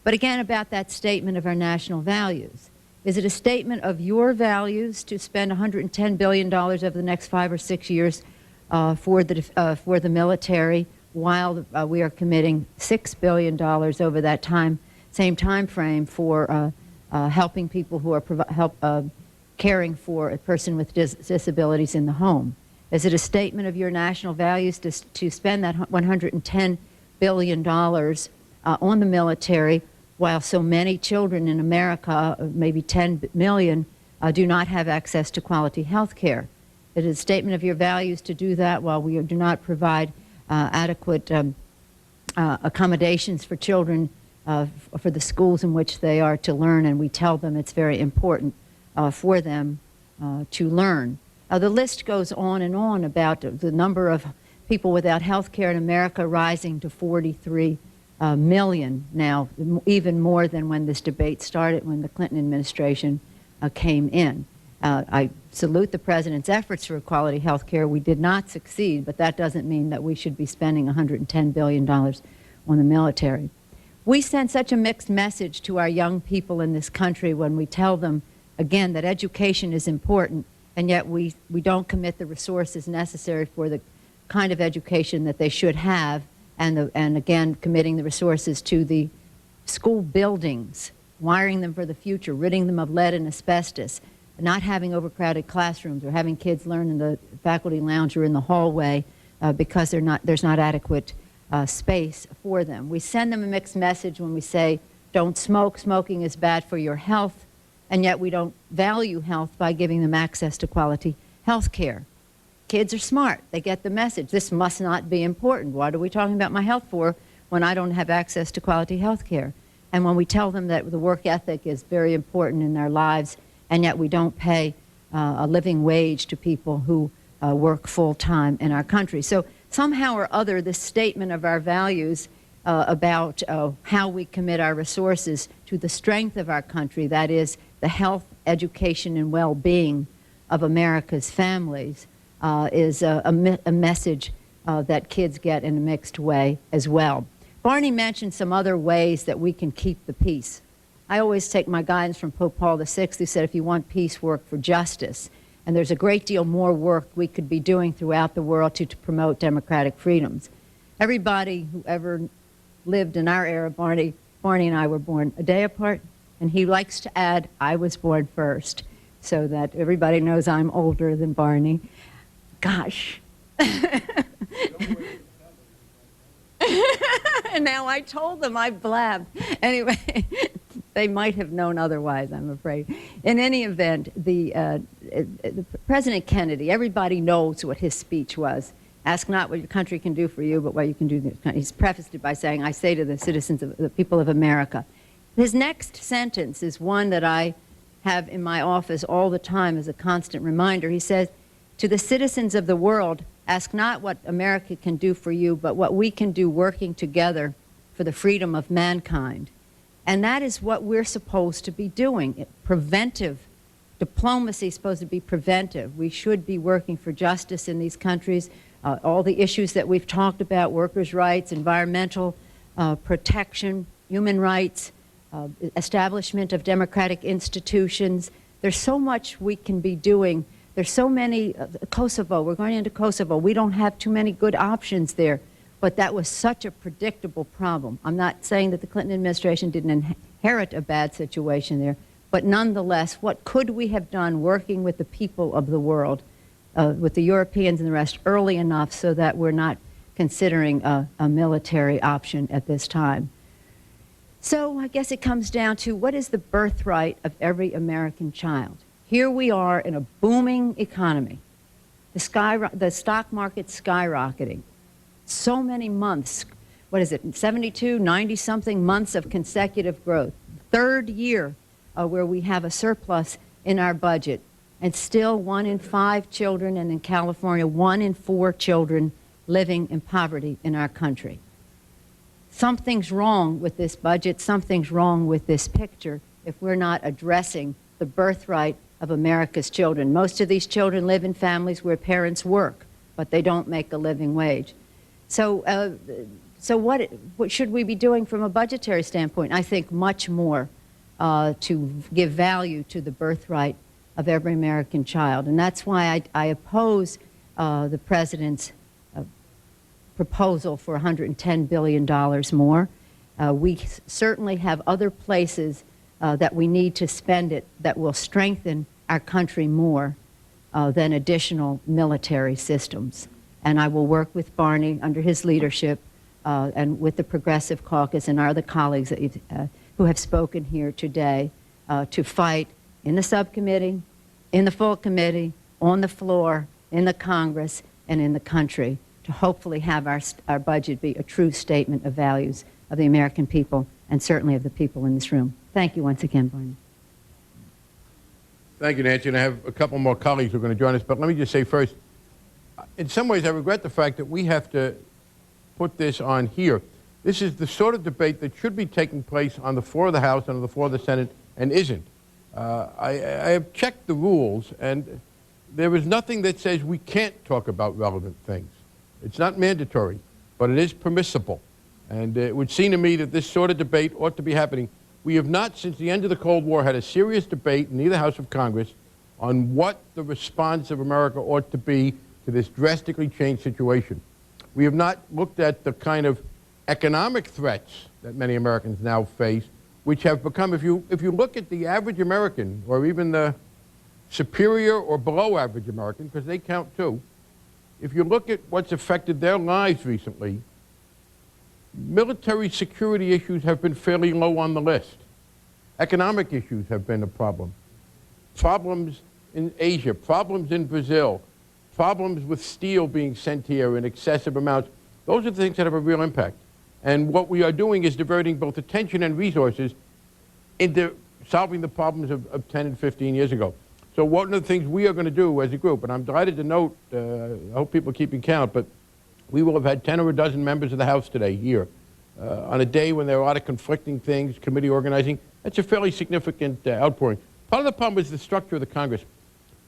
But again, about that statement of our national values. Is it a statement of your values to spend $110 billion over the next 5 or 6 years for the military, while we are committing $6 billion over that same time frame for helping people who are caring for a person with disabilities in the home? Is it a statement of your national values to spend that $110 billion on the military, while so many children in America, maybe 10 million, do not have access to quality health care? It is a statement of your values to do that while we do not provide adequate accommodations for children for the schools in which they are to learn, and we tell them it's very important for them to learn. The list goes on and on about the number of people without health care in America rising to 43 million now, even more than when this debate started, when the Clinton administration came in. I salute the President's efforts for quality health care. We did not succeed, but that doesn't mean that we should be spending $110 billion on the military. We send such a mixed message to our young people in this country when we tell them, again, that education is important, and yet we don't commit the resources necessary for the kind of education that they should have, and again, committing the resources to the school buildings, wiring them for the future, ridding them of lead and asbestos, not having overcrowded classrooms or having kids learn in the faculty lounge or in the hallway because there's not adequate space for them. We send them a mixed message when we say, don't smoke, smoking is bad for your health, and yet we don't value health by giving them access to quality health care. Kids are smart. They get the message. This must not be important. What are we talking about my health for when I don't have access to quality health care? And when we tell them that the work ethic is very important in their lives, and yet we don't pay a living wage to people who work full-time in our country. So somehow or other, this statement of our values about how we commit our resources to the strength of our country, that is, the health, education, and well-being of America's families, is a message that kids get in a mixed way as well. Barney mentioned some other ways that we can keep the peace. I always take my guidance from Pope Paul VI, who said, if you want peace, work for justice. And there's a great deal more work we could be doing throughout the world to promote democratic freedoms. Everybody who ever lived in our era, Barney and I were born a day apart, and he likes to add, I was born first, so that everybody knows I'm older than Barney. Gosh. And now I told them I blabbed. Anyway, they might have known otherwise, I'm afraid. In any event, the President Kennedy, everybody knows what his speech was. Ask not what your country can do for you, but what you can do. He's prefaced it by saying, I say to the citizens of the people of America. His next sentence is one that I have in my office all the time as a constant reminder. He says, to the citizens of the world, ask not what America can do for you, but what we can do working together for the freedom of mankind. And that is what we're supposed to be doing. Preventive diplomacy is supposed to be preventive. We should be working for justice in these countries. All the issues that we've talked about, workers' rights, environmental protection, human rights, establishment of democratic institutions. There's so much we can be doing. There's so many, Kosovo, we're going into Kosovo. We don't have too many good options there, but that was such a predictable problem. I'm not saying that the Clinton administration didn't inherit a bad situation there, but nonetheless, what could we have done working with the people of the world, with the Europeans and the rest, early enough so that we're not considering a military option at this time? So I guess it comes down to, what is the birthright of every American child? Here we are in a booming economy, the stock market skyrocketing. So many months, what is it, 72, 90-something months of consecutive growth. Third year where we have a surplus in our budget. And still 1 in 5 children, and in California, 1 in 4 children living in poverty in our country. Something's wrong with this budget, something's wrong with this picture if we're not addressing the birthright of America's children. Most of these children live in families where parents work, but they don't make a living wage. So what should we be doing from a budgetary standpoint? I think much more to give value to the birthright of every American child. And that's why I oppose the President's proposal for $110 billion more. We certainly have other places that we need to spend it that will strengthen our country more than additional military systems. And I will work with Barney under his leadership and with the Progressive Caucus and our other colleagues that who have spoken here today to fight in the subcommittee, in the full committee, on the floor, in the Congress, and in the country to hopefully have our budget be a true statement of values of the American people and certainly of the people in this room. Thank you once again, Barney. Thank you, Nancy. And I have a couple more colleagues who are going to join us. But let me just say first, in some ways, I regret the fact that we have to put this on here. This is the sort of debate that should be taking place on the floor of the House and on the floor of the Senate and isn't. I have checked the rules, and there is nothing that says we can't talk about relevant things. It's not mandatory, but it is permissible. And it would seem to me that this sort of debate ought to be happening. We have not, since the end of the Cold War, had a serious debate in either House of Congress on what the response of America ought to be to this drastically changed situation. We have not looked at the kind of economic threats that many Americans now face, which have become, if you look at the average American, or even the superior or below average American, because they count too, if you look at what's affected their lives recently, military security issues have been fairly low on the list. Economic issues have been a problem. Problems in Asia, problems in Brazil, problems with steel being sent here in excessive amounts. Those are the things that have a real impact. And what we are doing is diverting both attention and resources into solving the problems of 10 and 15 years ago. So one of the things we are going to do as a group, and I'm delighted to note, I hope people are keeping count, but we will have had 10 or a dozen members of the House today here on a day when there are a lot of conflicting things, committee organizing. That's a fairly significant outpouring. Part of the problem is the structure of the Congress.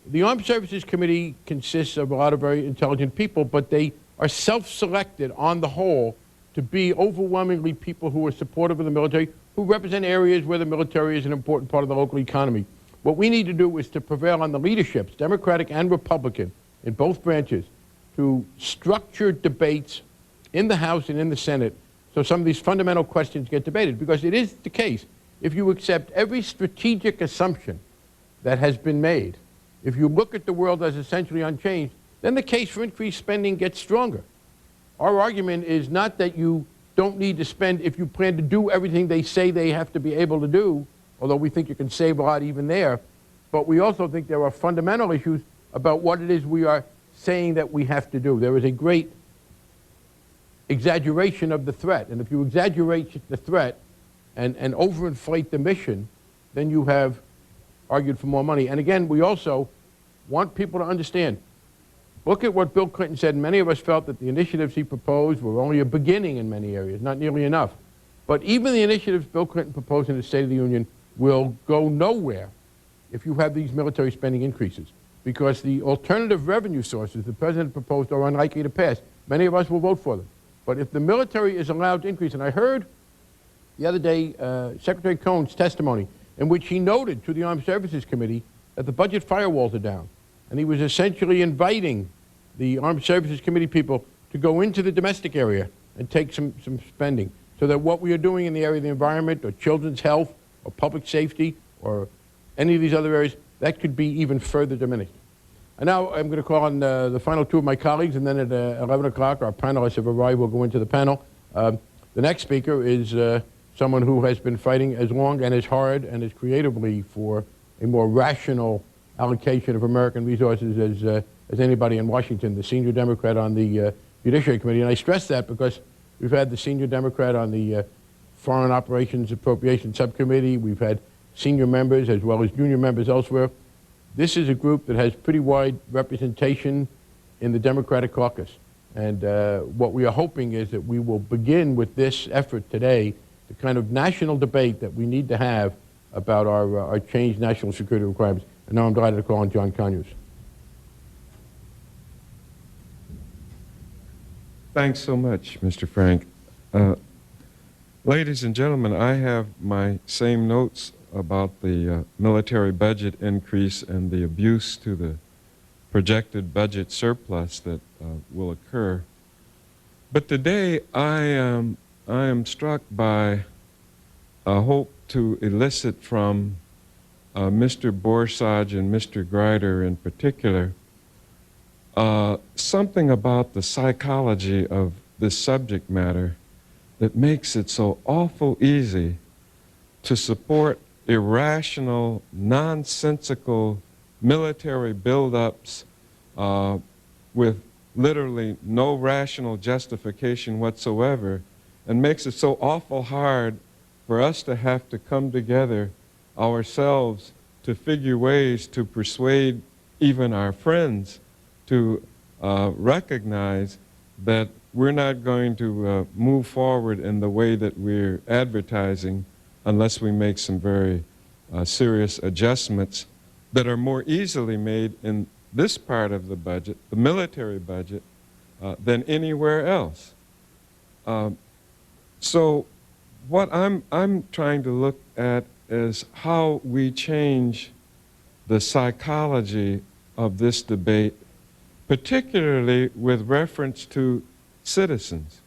The Armed Services Committee consists of a lot of very intelligent people, but they are self-selected on the whole to be overwhelmingly people who are supportive of the military, who represent areas where the military is an important part of the local economy. What we need to do is to prevail on the leaderships, Democratic and Republican, in both branches, to structure debates in the House and in the Senate so some of these fundamental questions get debated. Because it is the case, if you accept every strategic assumption that has been made, if you look at the world as essentially unchanged, then the case for increased spending gets stronger. Our argument is not that you don't need to spend if you plan to do everything they say they have to be able to do, although we think you can save a lot even there, but we also think there are fundamental issues about what it is we are saying that we have to do. There is a great exaggeration of the threat, and if you exaggerate the threat and overinflate the mission, then you have argued for more money. And again, we also want people to understand, look at what Bill Clinton said, and many of us felt that the initiatives he proposed were only a beginning in many areas, not nearly enough. But even the initiatives Bill Clinton proposed in the State of the Union will go nowhere if you have these military spending increases, because the alternative revenue sources the President proposed are unlikely to pass. Many of us will vote for them. But if the military is allowed to increase, and I heard the other day Secretary Cohn's testimony in which he noted to the Armed Services Committee that the budget firewalls are down. And he was essentially inviting the Armed Services Committee people to go into the domestic area and take some spending, so that what we are doing in the area of the environment or children's health or public safety or any of these other areas, that could be even further diminished. And now I'm going to call on the final two of my colleagues, and then at 11 o'clock our panelists have arrived. We'll go into the panel. The next speaker is someone who has been fighting as long and as hard and as creatively for a more rational allocation of American resources as anybody in Washington, the senior Democrat on the Judiciary Committee. And I stress that because we've had the senior Democrat on the Foreign Operations Appropriation Subcommittee. We've had senior members as well as junior members elsewhere. This is a group that has pretty wide representation in the Democratic caucus. And what we are hoping is that we will begin with this effort today, the kind of national debate that we need to have about our changed national security requirements. And now I'm delighted to call on John Conyers. Thanks so much, Mr. Frank. Ladies and gentlemen, I have my same notes about the military budget increase and the abuse to the projected budget surplus that will occur. But today I am struck by a hope to elicit from Mr. Borsaj and Mr. Greider in particular something about the psychology of this subject matter that makes it so awful easy to support irrational, nonsensical military buildups with literally no rational justification whatsoever, and makes it so awful hard for us to have to come together ourselves to figure ways to persuade even our friends to recognize that we're not going to move forward in the way that we're advertising unless we make some very serious adjustments that are more easily made in this part of the budget, the military budget, than anywhere else. So what I'm trying to look at is how we change the psychology of this debate, particularly with reference to citizens.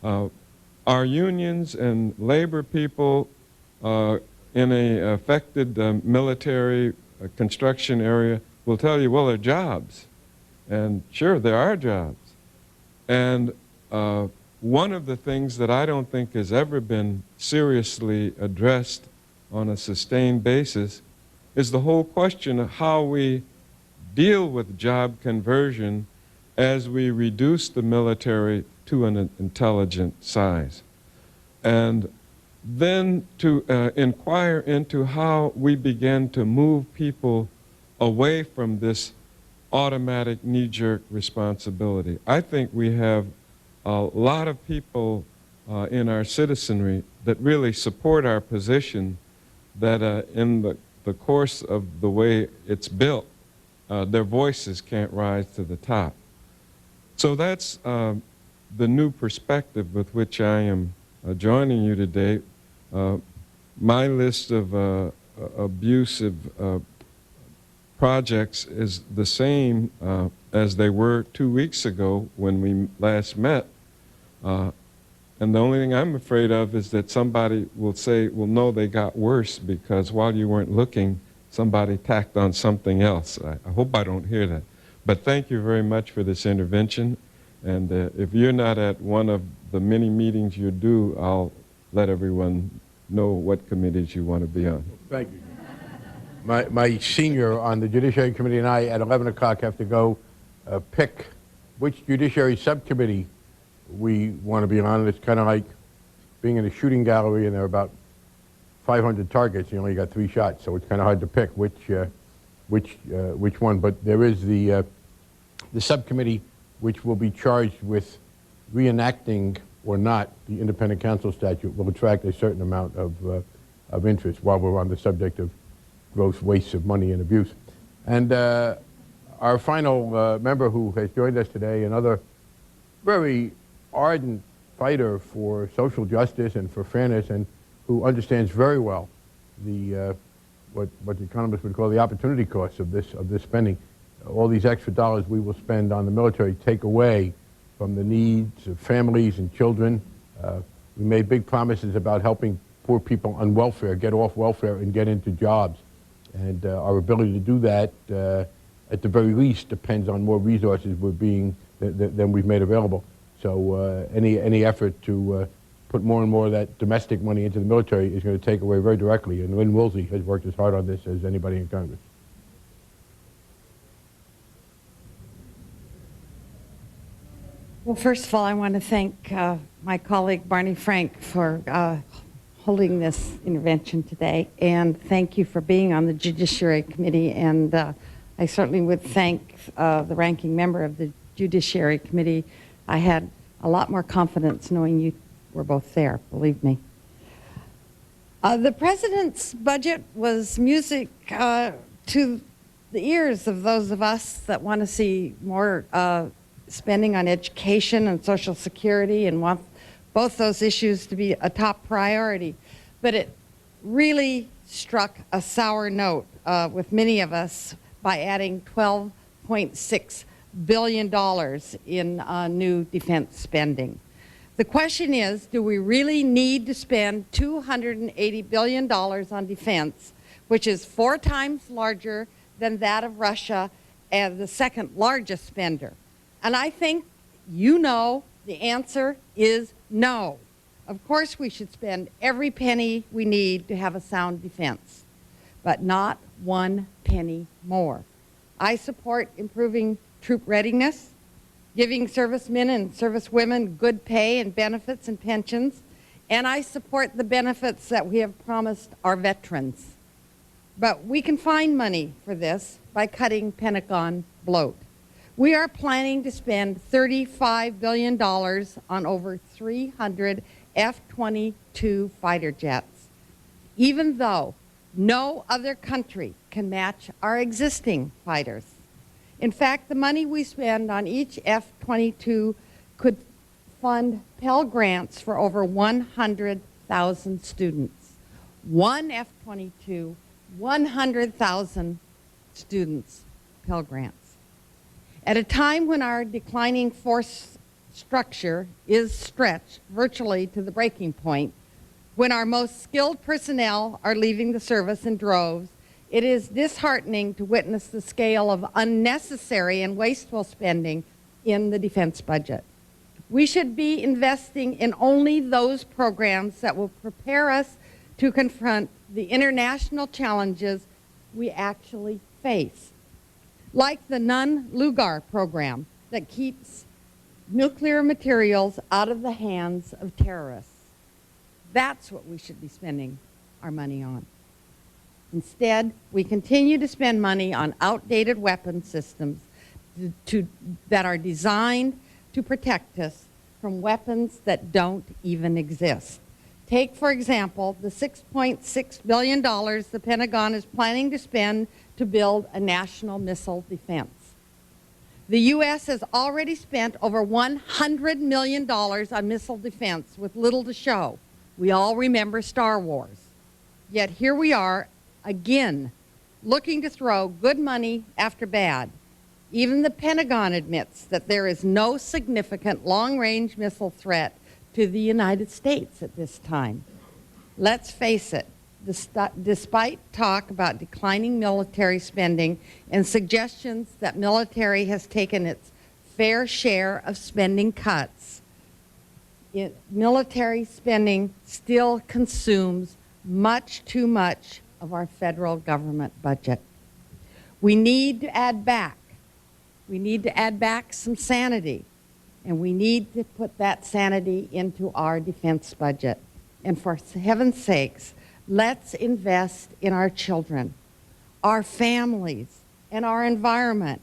Our unions and labor people in a affected military construction area will tell you, well, there are jobs. And sure, there are jobs. And one of the things that I don't think has ever been seriously addressed on a sustained basis is the whole question of how we deal with job conversion as we reduce the military to an intelligent size. And then to inquire into how we begin to move people away from this automatic knee-jerk responsibility. I think we have a lot of people in our citizenry that really support our position that in the course of the way it's built, their voices can't rise to the top. So that's the new perspective with which I am joining you today. My list of abusive projects is the same as they were 2 weeks ago when we last met. And the only thing I'm afraid of is that somebody will say, well, no, they got worse because while you weren't looking, somebody tacked on something else. I hope I don't hear that. But thank you very much for this intervention. And if you're not at one of the many meetings you do, I'll let everyone know what committees you want to be on. Thank you. My senior on the Judiciary Committee and I at 11 o'clock have to go pick which Judiciary Subcommittee we want to be on. It's kind of like being in a shooting gallery and there are about 500 targets. You only got 3 shots, so it's kind of hard to pick which one. But there is the subcommittee which will be charged with reenacting or not the independent counsel statute will attract a certain amount of interest while we're on the subject of gross wastes of money and abuse. And our final member who has joined us today, another very ardent fighter for social justice and for fairness and who understands very well the what the economists would call the opportunity costs of this spending. All these extra dollars we will spend on the military take away from the needs of families and children. We made big promises about helping poor people on welfare get off welfare and get into jobs. And our ability to do that, at the very least, depends on more resources than we've made available. So any effort to put more and more of that domestic money into the military is going to take away very directly. And Lynn Woolsey has worked as hard on this as anybody in Congress. Well, first of all, I want to thank my colleague Barney Frank for holding this intervention today, and thank you for being on the Judiciary Committee. And I certainly would thank the ranking member of the Judiciary Committee. I had a lot more confidence knowing you were both there, believe me. The President's budget was music to the ears of those of us that want to see more spending on education and Social Security and want both those issues to be a top priority. But it really struck a sour note with many of us by adding $12.6 billion in new defense spending. The question is, do we really need to spend $280 billion on defense, which is 4 times larger than that of Russia and the second largest spender? And I think you know the answer is no. Of course we should spend every penny we need to have a sound defense, but not 1 penny more. I support improving troop readiness, giving servicemen and servicewomen good pay and benefits and pensions, and I support the benefits that we have promised our veterans. But we can find money for this by cutting Pentagon bloat. We are planning to spend $35 billion on over 300 F-22 fighter jets, even though No other country can match our existing fighters. In fact, the money we spend on each F-22 could fund Pell Grants for over 100,000 students. One F-22, 100,000 students, Pell Grants. At a time when our declining force structure is stretched virtually to the breaking point, when our most skilled personnel are leaving the service in droves, it is disheartening to witness the scale of unnecessary and wasteful spending in the defense budget. We should be investing in only those programs that will prepare us to confront the international challenges we actually face, like the Nunn-Lugar program that keeps nuclear materials out of the hands of terrorists. That's what we should be spending our money on. Instead, we continue to spend money on outdated weapon systems that are designed to protect us from weapons that don't even exist. Take, for example, the $6.6 billion the Pentagon is planning to spend to build a national missile defense. The U.S. has already spent over $100 million on missile defense with little to show. We all remember Star Wars. Yet here we are, again, looking to throw good money after bad. Even the Pentagon admits that there is no significant long-range missile threat to the United States at this time. Let's face it, despite talk about declining military spending and suggestions that military has taken its fair share of spending cuts, military spending still consumes much too much of our federal government budget. We need to add back. We need to add back some sanity, and we need to put that sanity into our defense budget. And for heaven's sakes, let's invest in our children, our families, and our environment.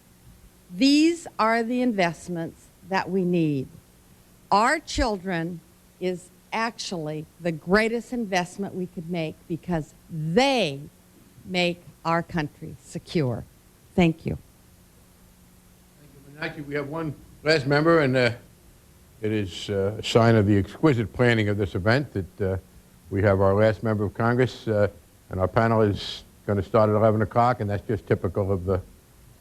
These are the investments that we need. Our children is actually the greatest investment we could make because they make our country secure. Thank you. Actually, we have one last member, and it is a sign of the exquisite planning of this event that we have our last member of Congress, and our panel is going to start at 11 o'clock, and that's just typical of the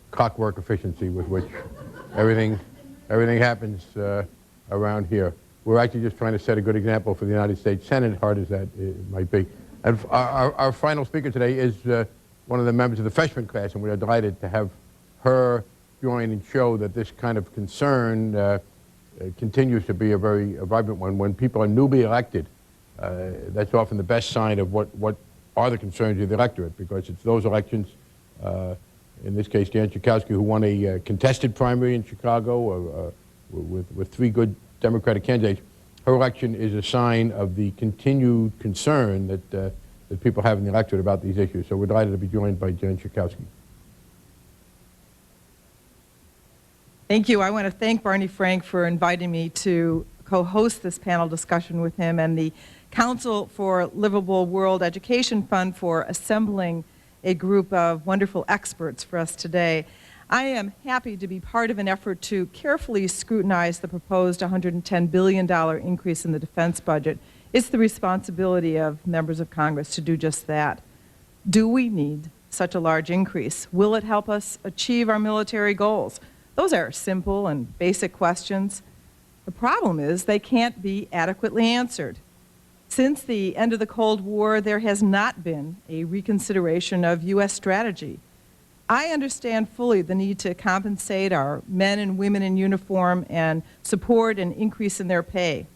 clockwork efficiency with which everything happens around here. We're actually just trying to set a good example for the United States Senate, hard as that might be. And our final speaker today is one of the members of the freshman class, and we are delighted to have her join and show that this kind of concern continues to be a very vibrant one. When people are newly elected, that's often the best sign of what are the concerns of the electorate, because it's those elections, in this case Jan Schakowsky, who won a contested primary in Chicago with three good Democratic candidates. Her election is a sign of the continued concern that people have in the electorate about these issues. So we're delighted to be joined by Jan Schakowsky. Thank you. I want to thank Barney Frank for inviting me to co-host this panel discussion with him, and the Council for Livable World Education Fund for assembling a group of wonderful experts for us today. I am happy to be part of an effort to carefully scrutinize the proposed $110 billion increase in the defense budget. It's the responsibility of members of Congress to do just that. Do we need such a large increase? Will it help us achieve our military goals? Those are simple and basic questions. The problem is they can't be adequately answered. Since the end of the Cold War, there has not been a reconsideration of U.S. strategy. I understand fully the need to compensate our men and women in uniform and support an increase in their pay.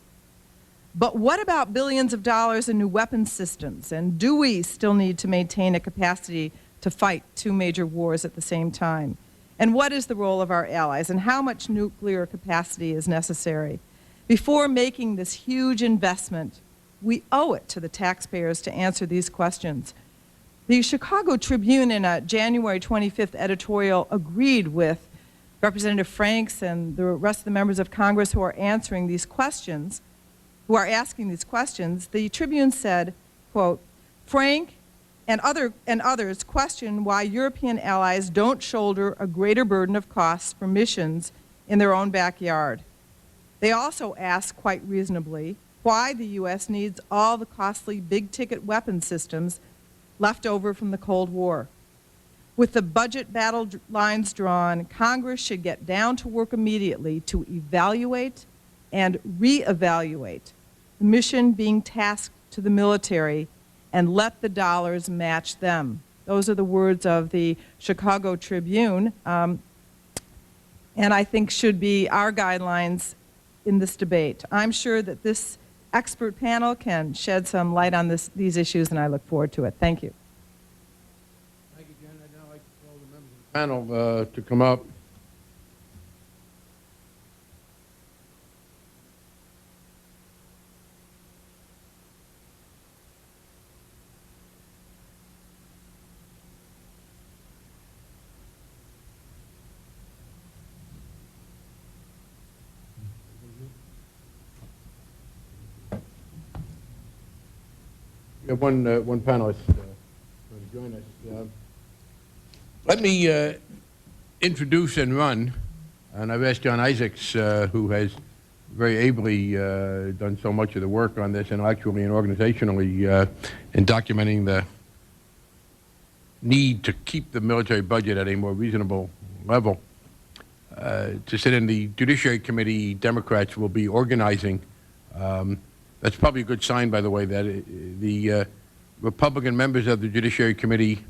But what about billions of dollars in new weapons systems? And do we still need to maintain a capacity to fight two major wars at the same time? And what is the role of our allies? And how much nuclear capacity is necessary? Before making this huge investment, we owe it to the taxpayers to answer these questions. The Chicago Tribune, in a January 25th editorial, agreed with Representative Franks and the rest of the members of Congress who are answering these questions, who are asking these questions. The Tribune said, quote, "Frank and others question why European allies don't shoulder a greater burden of costs for missions in their own backyard. They also ask, quite reasonably, why the U.S. needs all the costly big-ticket weapon systems left over from the Cold War. With the budget battle lines drawn, Congress should get down to work immediately to evaluate and reevaluate the mission being tasked to the military and let the dollars match them. Those are the words of the Chicago Tribune, and I think should be our guidelines in this debate. I'm sure that this expert panel can shed some light on these issues, and I look forward to it. Thank you. Thank you, Jen. I'd now like to call the members of the panel to come up. We have one panelist going to join us. Let me introduce and run, and I've asked John Isaacs, who has very ably done so much of the work on this intellectually and organizationally in documenting the need to keep the military budget at a more reasonable level. To sit in the Judiciary Committee, Democrats will be organizing. That's probably a good sign, by the way, that the Republican members of the Judiciary Committee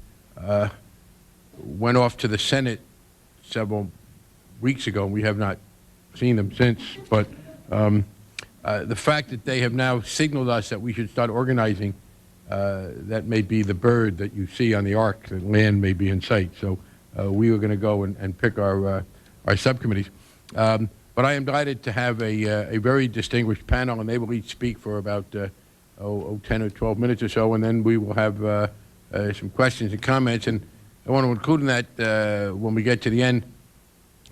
went off to the Senate several weeks ago, and we have not seen them since. But the fact that they have now signaled us that we should start organizing, that may be the bird that you see on the ark, that land may be in sight. So we are going to go and pick our subcommittees. But I am delighted to have a very distinguished panel, and they will each speak for about 10 or 12 minutes or so, and then we will have some questions and comments. And I want to include in that, when we get to the end,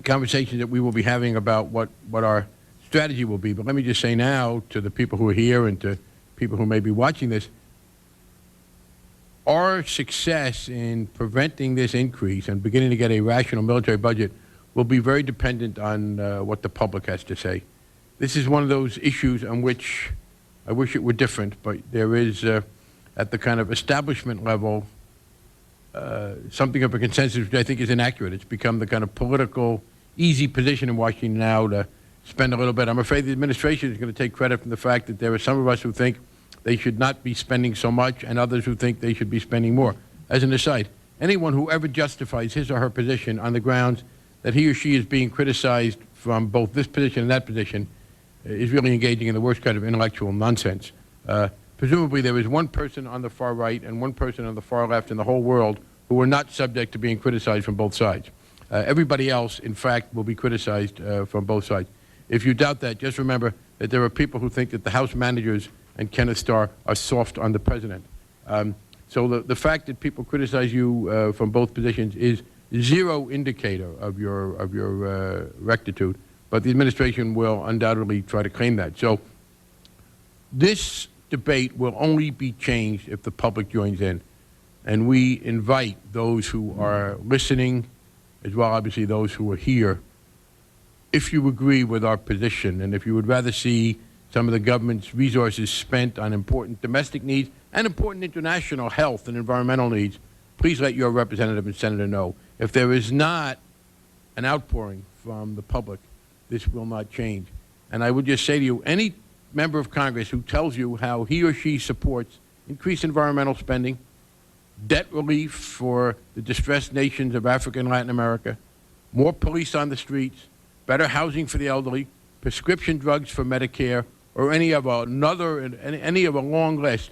conversations that we will be having about what our strategy will be. But let me just say now to the people who are here and to people who may be watching this, our success in preventing this increase and beginning to get a rational military budget will be very dependent on what the public has to say. This is one of those issues on which I wish it were different, but there is, at the kind of establishment level, something of a consensus which I think is inaccurate. It's become the kind of political, easy position in Washington now to spend a little bit. I'm afraid the administration is going to take credit from the fact that there are some of us who think they should not be spending so much and others who think they should be spending more. As an aside, anyone who ever justifies his or her position on the grounds that he or she is being criticized from both this position and that position is really engaging in the worst kind of intellectual nonsense. Presumably there is one person on the far right and one person on the far left in the whole world who are not subject to being criticized from both sides. Everybody else, in fact, will be criticized from both sides. If you doubt that, just remember that there are people who think that the House managers and Kenneth Starr are soft on the president. So the fact that people criticize you from both positions is zero indicator of your rectitude, but the administration will undoubtedly try to claim that. So this debate will only be changed if the public joins in, and we invite those who are listening, as well obviously those who are here, if you agree with our position and if you would rather see some of the government's resources spent on important domestic needs and important international health and environmental needs, please let your representative and senator know. If there is not an outpouring from the public, this will not change. And I would just say to you, any member of Congress who tells you how he or she supports increased environmental spending, debt relief for the distressed nations of Africa and Latin America, more police on the streets, better housing for the elderly, prescription drugs for Medicare, or any of a long list,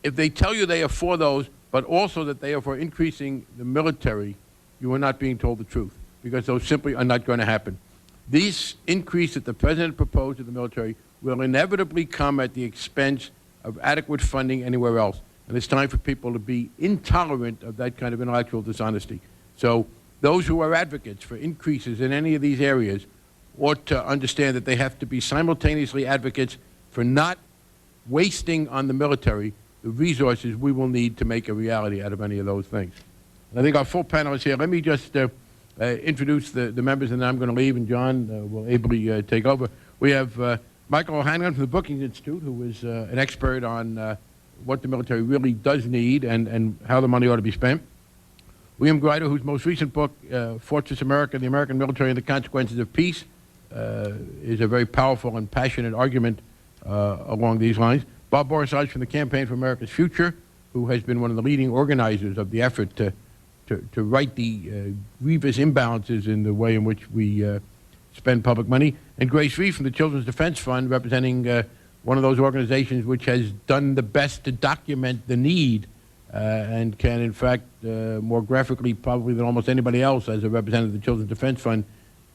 if they tell you they are for those, but also that they are for increasing the military, you are not being told the truth, because those simply are not going to happen. This increase that the President proposed to the military will inevitably come at the expense of adequate funding anywhere else. And it's time for people to be intolerant of that kind of intellectual dishonesty. So those who are advocates for increases in any of these areas ought to understand that they have to be simultaneously advocates for not wasting on the military the resources we will need to make a reality out of any of those things. And I think our full panel is here. Let me just introduce the members, and then I'm going to leave, and John will ably take over. We have Michael O'Hanlon from the Brookings Institute, who is an expert on what the military really does need and how the money ought to be spent. William Grider, whose most recent book, Fortress America, The American Military and the Consequences of Peace, is a very powerful and passionate argument along these lines. Bob Borisage from the Campaign for America's Future, who has been one of the leading organizers of the effort to right the grievous imbalances in the way in which we spend public money. And Grace Reed from the Children's Defense Fund, representing one of those organizations which has done the best to document the need and can, in fact, more graphically probably than almost anybody else as a representative of the Children's Defense Fund,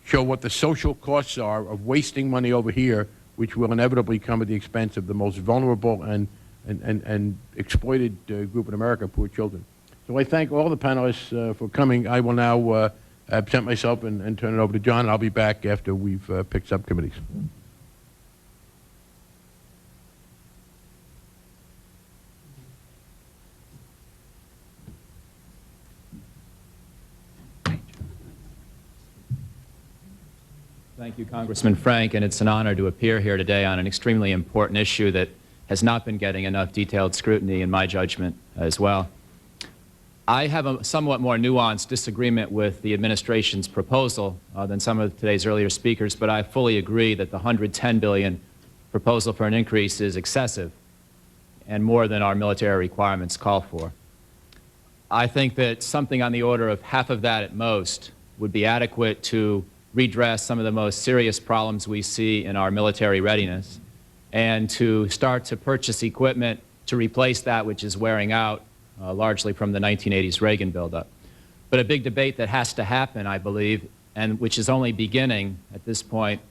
show what the social costs are of wasting money over here, which will inevitably come at the expense of the most vulnerable and exploited group in America, poor children. So I thank all the panelists for coming. I will now absent myself and turn it over to John, and I'll be back after we've picked subcommittees. Thank you, Congressman Frank, and it's an honor to appear here today on an extremely important issue that has not been getting enough detailed scrutiny, in my judgment, as well. I have a somewhat more nuanced disagreement with the administration's proposal than some of today's earlier speakers, but I fully agree that the $110 billion proposal for an increase is excessive and more than our military requirements call for. I think that something on the order of half of that at most would be adequate to redress some of the most serious problems we see in our military readiness and to start to purchase equipment to replace that which is wearing out, largely from the 1980s Reagan buildup. But a big debate that has to happen, I believe, and which is only beginning at this point,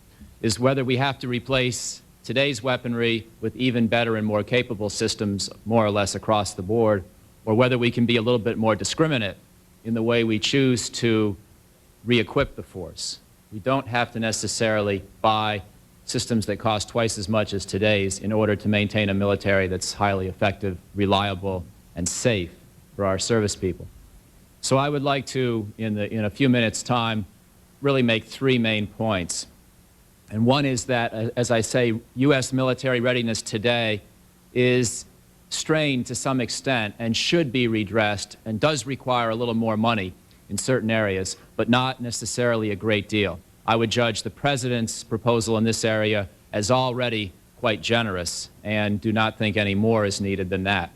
is whether we have to replace today's weaponry with even better and more capable systems more or less across the board, or whether we can be a little bit more discriminate in the way we choose to re-equip the force. We don't have to necessarily buy systems that cost twice as much as today's in order to maintain a military that's highly effective, reliable, and safe for our service people. So I would like to, in a few minutes' time, really make three main points. And one is that, as I say, U.S. military readiness today is strained to some extent and should be redressed and does require a little more money in certain areas, but not necessarily a great deal. I would judge the President's proposal in this area as already quite generous and do not think any more is needed than that.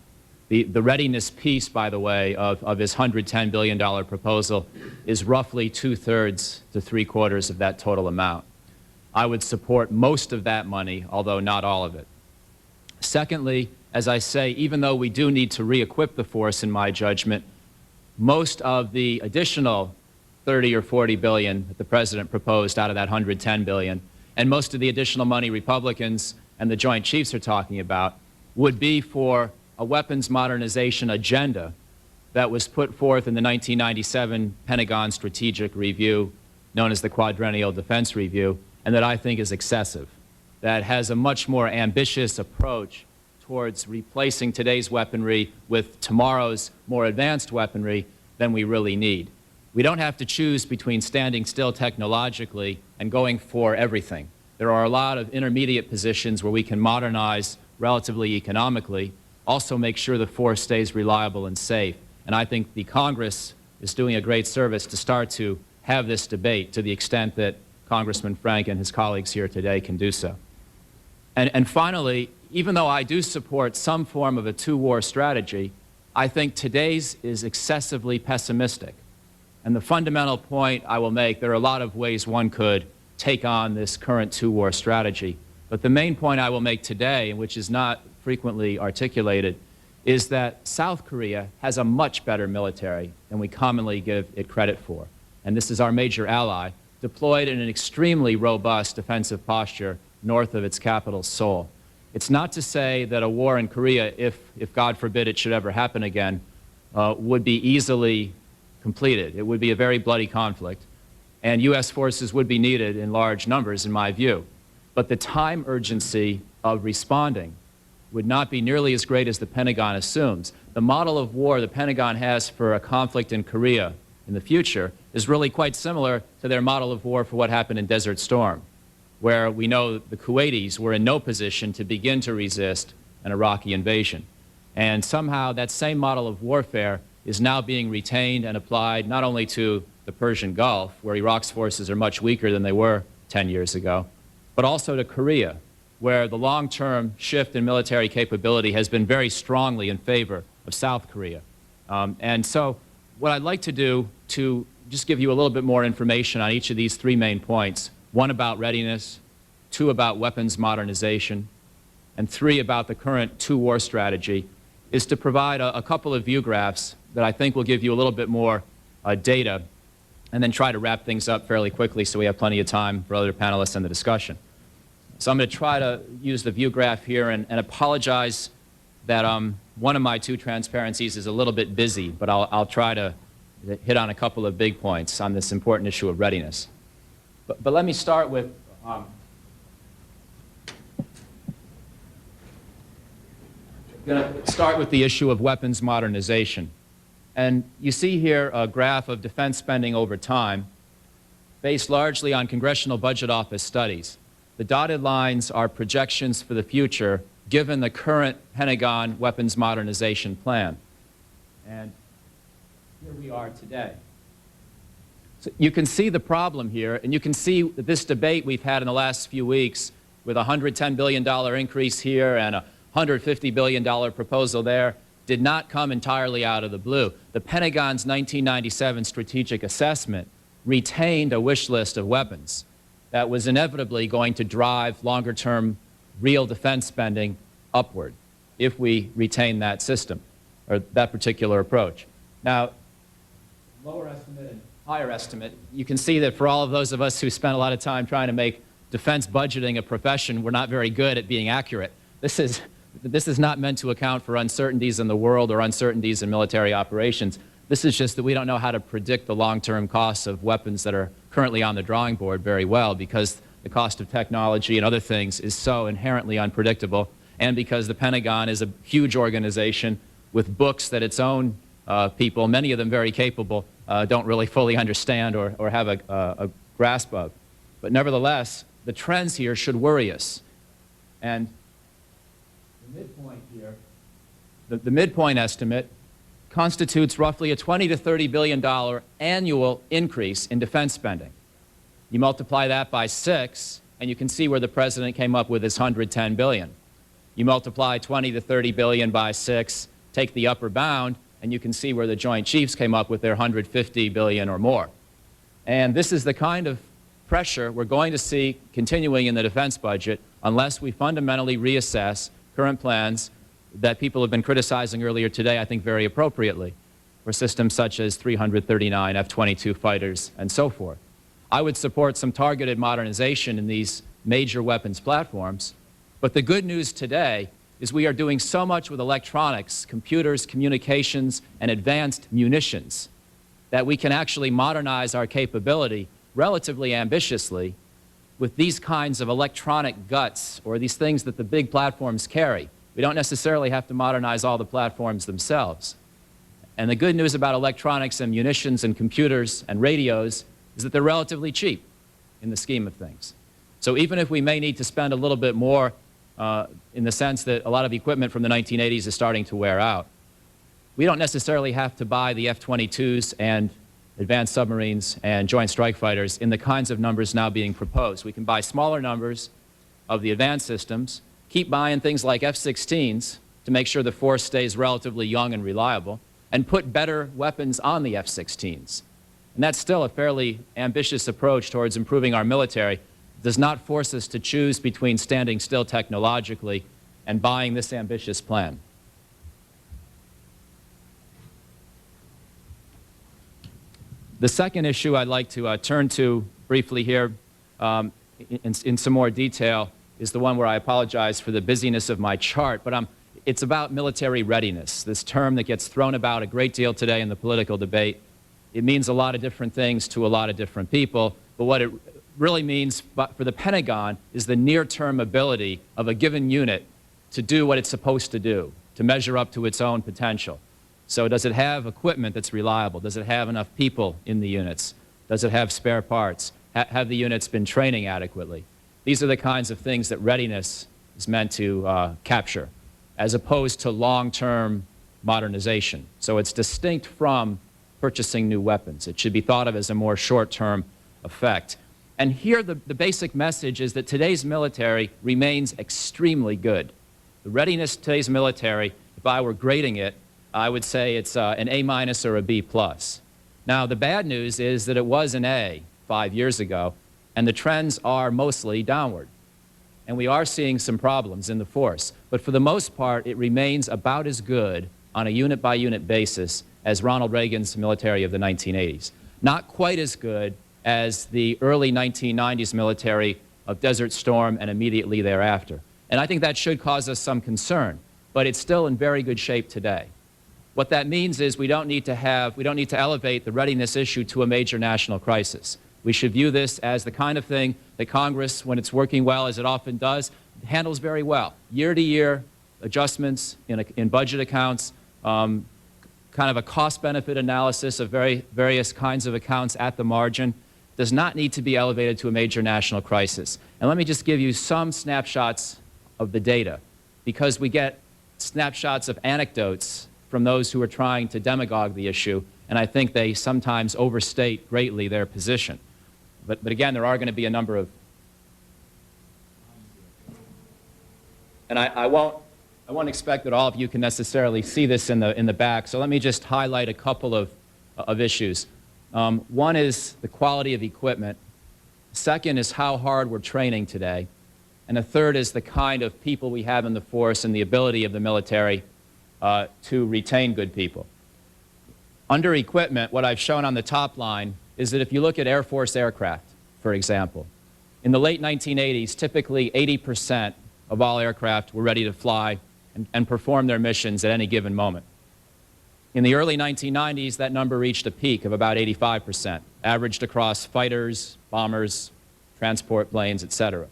The readiness piece, by the way, of his $110 billion proposal is roughly 2/3 to 3/4 of that total amount. I would support most of that money, although not all of it. Secondly, as I say, even though we do need to re-equip the force, in my judgment, most of the additional 30 or 40 billion that the President proposed out of that 110 billion, and most of the additional money Republicans and the Joint Chiefs are talking about, would be for a weapons modernization agenda that was put forth in the 1997 Pentagon Strategic Review, known as the Quadrennial Defense Review, and that I think is excessive, that has a much more ambitious approach towards replacing today's weaponry with tomorrow's more advanced weaponry than we really need. We don't have to choose between standing still technologically and going for everything. There are a lot of intermediate positions where we can modernize relatively economically, also make sure the force stays reliable and safe. And I think the Congress is doing a great service to start to have this debate to the extent that Congressman Frank and his colleagues here today can do so. And finally, even though I do support some form of a two-war strategy, I think today's is excessively pessimistic. And the fundamental point I will make, there are a lot of ways one could take on this current two-war strategy. But the main point I will make today, and which is not frequently articulated, is that South Korea has a much better military than we commonly give it credit for. And this is our major ally, deployed in an extremely robust defensive posture north of its capital, Seoul. It's not to say that a war in Korea, if God forbid it should ever happen again, would be easily completed. It would be a very bloody conflict, and U.S. forces would be needed in large numbers, in my view. But the time urgency of responding would not be nearly as great as the Pentagon assumes. The model of war the Pentagon has for a conflict in Korea in the future is really quite similar to their model of war for what happened in Desert Storm, where we know the Kuwaitis were in no position to begin to resist an Iraqi invasion. And somehow that same model of warfare is now being retained and applied not only to the Persian Gulf, where Iraq's forces are much weaker than they were 10 years ago, but also to Korea, where the long-term shift in military capability has been very strongly in favor of South Korea. And so what I'd like to do to just give you a little bit more information on each of these three main points, one about readiness, two about weapons modernization, and three about the current two-war strategy, is to provide a couple of view graphs that I think will give you a little bit more data, and then try to wrap things up fairly quickly so we have plenty of time for other panelists in the discussion. So I'm going to try to use the view graph here and apologize that one of my two transparencies is a little bit busy, but I'll try to hit on a couple of big points on this important issue of readiness. But let me start with the issue of weapons modernization. And you see here a graph of defense spending over time based largely on Congressional Budget Office studies. The dotted lines are projections for the future given the current Pentagon weapons modernization plan. And here we are today. So you can see the problem here, and you can see this debate we've had in the last few weeks with a $110 billion increase here and a $150 billion proposal there did not come entirely out of the blue. The Pentagon's 1997 strategic assessment retained a wish list of weapons that was inevitably going to drive longer-term real defense spending upward if we retain that system, or that particular approach. Now, lower estimate and higher estimate, you can see that for all of those of us who spent a lot of time trying to make defense budgeting a profession, we're not very good at being accurate. This is not meant to account for uncertainties in the world or uncertainties in military operations. This is just that we don't know how to predict the long-term costs of weapons that are currently on the drawing board very well, because the cost of technology and other things is so inherently unpredictable, and because the Pentagon is a huge organization with books that its own people, many of them very capable, don't really fully understand or have a grasp of. But nevertheless, the trends here should worry us. And the midpoint here, the midpoint estimate constitutes roughly a $20 to $30 billion annual increase in defense spending. You multiply that by 6, and you can see where the president came up with his $110 billion. You multiply 20 to 30 billion by 6, take the upper bound, and you can see where the Joint Chiefs came up with their 150 billion or more. And this is the kind of pressure we're going to see continuing in the defense budget unless we fundamentally reassess current plans that people have been criticizing earlier today, I think very appropriately, for systems such as 339 F-22 fighters and so forth. I would support some targeted modernization in these major weapons platforms, but the good news today is we are doing so much with electronics, computers, communications, and advanced munitions that we can actually modernize our capability relatively ambitiously with these kinds of electronic guts, or these things that the big platforms carry. We don't necessarily have to modernize all the platforms themselves. And the good news about electronics and munitions and computers and radios is that they're relatively cheap in the scheme of things. So even if we may need to spend a little bit more in the sense that a lot of equipment from the 1980s is starting to wear out, we don't necessarily have to buy the F-22s and advanced submarines and joint strike fighters in the kinds of numbers now being proposed. We can buy smaller numbers of the advanced systems, keep buying things like F-16s to make sure the force stays relatively young and reliable, and put better weapons on the F-16s. And that's still a fairly ambitious approach towards improving our military. It does not force us to choose between standing still technologically and buying this ambitious plan. The second issue I'd like to turn to briefly here in some more detail is the one where I apologize for the busyness of my chart, but it's about military readiness, this term that gets thrown about a great deal today in the political debate. It means a lot of different things to a lot of different people, but what it really means for the Pentagon is the near-term ability of a given unit to do what it's supposed to do, to measure up to its own potential. So does it have equipment that's reliable? Does it have enough people in the units? Does it have spare parts? Have the units been training adequately? These are the kinds of things that readiness is meant to capture, as opposed to long-term modernization. So it's distinct from purchasing new weapons. It should be thought of as a more short-term effect. And here the basic message is that today's military remains extremely good. The readiness of today's military, if I were grading it, I would say it's an A- or a B+. Now, the bad news is that it was an A 5 years ago, and the trends are mostly downward. And we are seeing some problems in the force. But for the most part, it remains about as good on a unit-by-unit basis as Ronald Reagan's military of the 1980s. Not quite as good as the early 1990s military of Desert Storm and immediately thereafter. And I think that should cause us some concern, but it's still in very good shape today. What that means is we don't need to elevate the readiness issue to a major national crisis. We should view this as the kind of thing that Congress, when it's working well, as it often does, handles very well. Year-to-year adjustments in budget accounts, kind of a cost-benefit analysis of various kinds of accounts at the margin, does not need to be elevated to a major national crisis. And let me just give you some snapshots of the data, because we get snapshots of anecdotes from those who are trying to demagogue the issue, and I think they sometimes overstate greatly their position. But again, there are going to be a number of... And I won't expect that all of you can necessarily see this in the back, so let me just highlight a couple of issues. One is the quality of equipment. Second is how hard we're training today. And the third is the kind of people we have in the force and the ability of the military to retain good people. Under equipment, what I've shown on the top line is that if you look at Air Force aircraft, for example, in the late 1980s, typically 80% of all aircraft were ready to fly and perform their missions at any given moment. In the early 1990s, that number reached a peak of about 85%, averaged across fighters, bombers, transport planes, etc.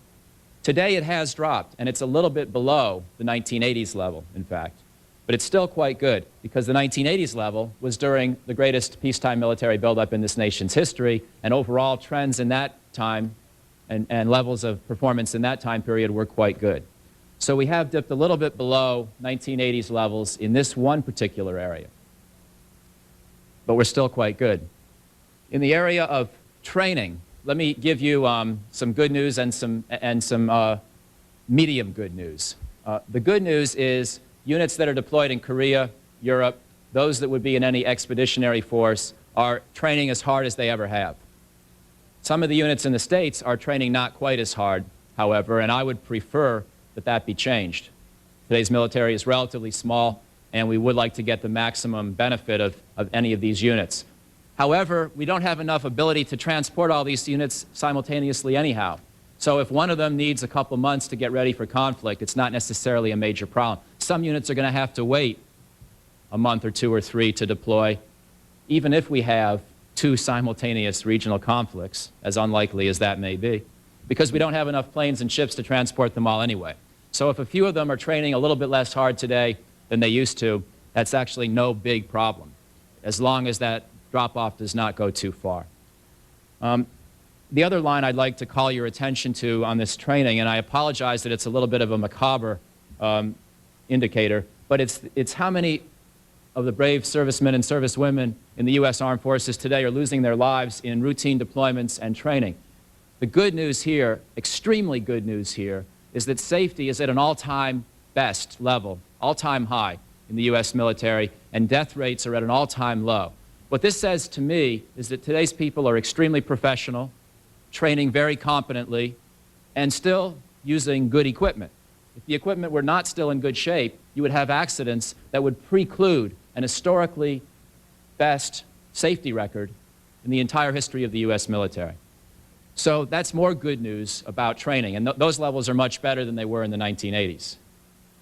Today it has dropped, and it's a little bit below the 1980s level, in fact. But it's still quite good, because the 1980s level was during the greatest peacetime military buildup in this nation's history, and overall trends in that time and levels of performance in that time period were quite good. So we have dipped a little bit below 1980s levels in this one particular area. But we're still quite good. In the area of training, let me give you some good news and some medium good news. The good news is units that are deployed in Korea, Europe, those that would be in any expeditionary force, are training as hard as they ever have. Some of the units in the States are training not quite as hard, however, and I would prefer that that be changed. Today's military is relatively small, and we would like to get the maximum benefit of any of these units. However, we don't have enough ability to transport all these units simultaneously anyhow. So if one of them needs a couple months to get ready for conflict, it's not necessarily a major problem. Some units are going to have to wait a month or two or three to deploy, even if we have 2 simultaneous regional conflicts, as unlikely as that may be, because we don't have enough planes and ships to transport them all anyway. So if a few of them are training a little bit less hard today than they used to, that's actually no big problem, as long as that drop-off does not go too far. The other line I'd like to call your attention to on this training, and I apologize that it's a little bit of a macabre indicator, but it's how many of the brave servicemen and servicewomen in the U.S. Armed Forces today are losing their lives in routine deployments and training. The good news here, extremely good news here, is that safety is at an all-time best level, all-time high in the U.S. military, and death rates are at an all-time low. What this says to me is that today's people are extremely professional, training very competently, and still using good equipment. If the equipment were not still in good shape, you would have accidents that would preclude an historically best safety record in the entire history of the U.S. military. So that's more good news about training, and those levels are much better than they were in the 1980s.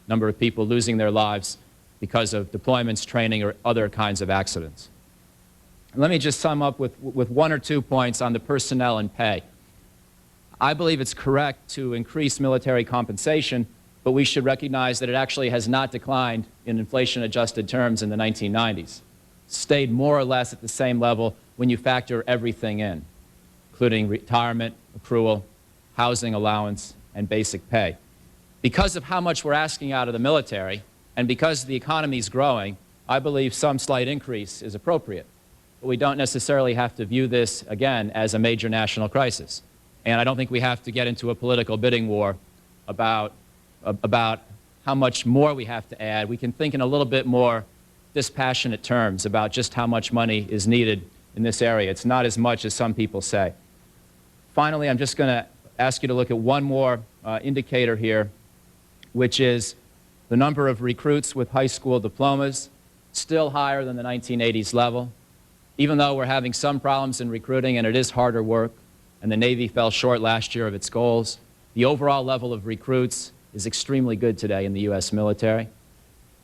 Number of people losing their lives because of deployments, training, or other kinds of accidents. Let me just sum up with 1 or 2 points on the personnel and pay. I believe it's correct to increase military compensation but we should recognize that it actually has not declined in inflation-adjusted terms in the 1990s. Stayed more or less at the same level when you factor everything in, including retirement, accrual, housing allowance, and basic pay. Because of how much we're asking out of the military, and because the economy is growing, I believe some slight increase is appropriate. But we don't necessarily have to view this, again, as a major national crisis. And I don't think we have to get into a political bidding war about how much more we have to add. We can think in a little bit more dispassionate terms about just how much money is needed in this area. It's not as much as some people say. Finally, I'm just going to ask you to look at one more indicator here, which is the number of recruits with high school diplomas, still higher than the 1980s level. Even though we're having some problems in recruiting and it is harder work, and the Navy fell short last year of its goals, the overall level of recruits is extremely good today in the U.S. military.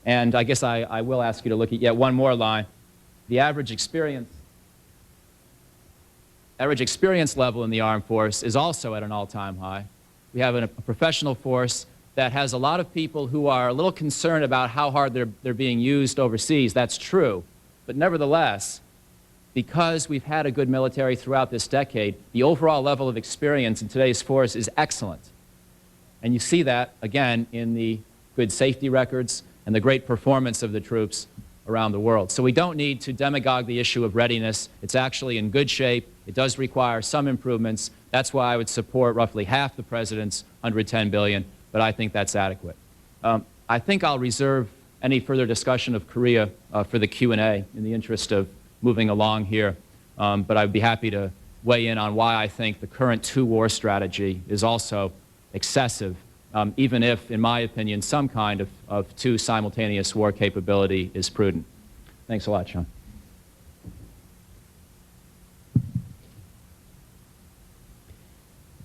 And I guess I will ask you to look at yet one more line. The average experience level in the Armed Force is also at an all-time high. We have a professional force that has a lot of people who are a little concerned about how hard they're being used overseas. That's true. But nevertheless, because we've had a good military throughout this decade, the overall level of experience in today's force is excellent. And you see that, again, in the good safety records and the great performance of the troops around the world. So we don't need to demagogue the issue of readiness. It's actually in good shape. It does require some improvements. That's why I would support roughly half the President's $110 billion, but I think that's adequate. I think I'll reserve any further discussion of Korea for the Q&A in the interest of moving along here, but I'd be happy to weigh in on why I think the current two-war strategy is also excessive, even if, in my opinion, some kind of two simultaneous war capability is prudent. Thanks a lot, Sean.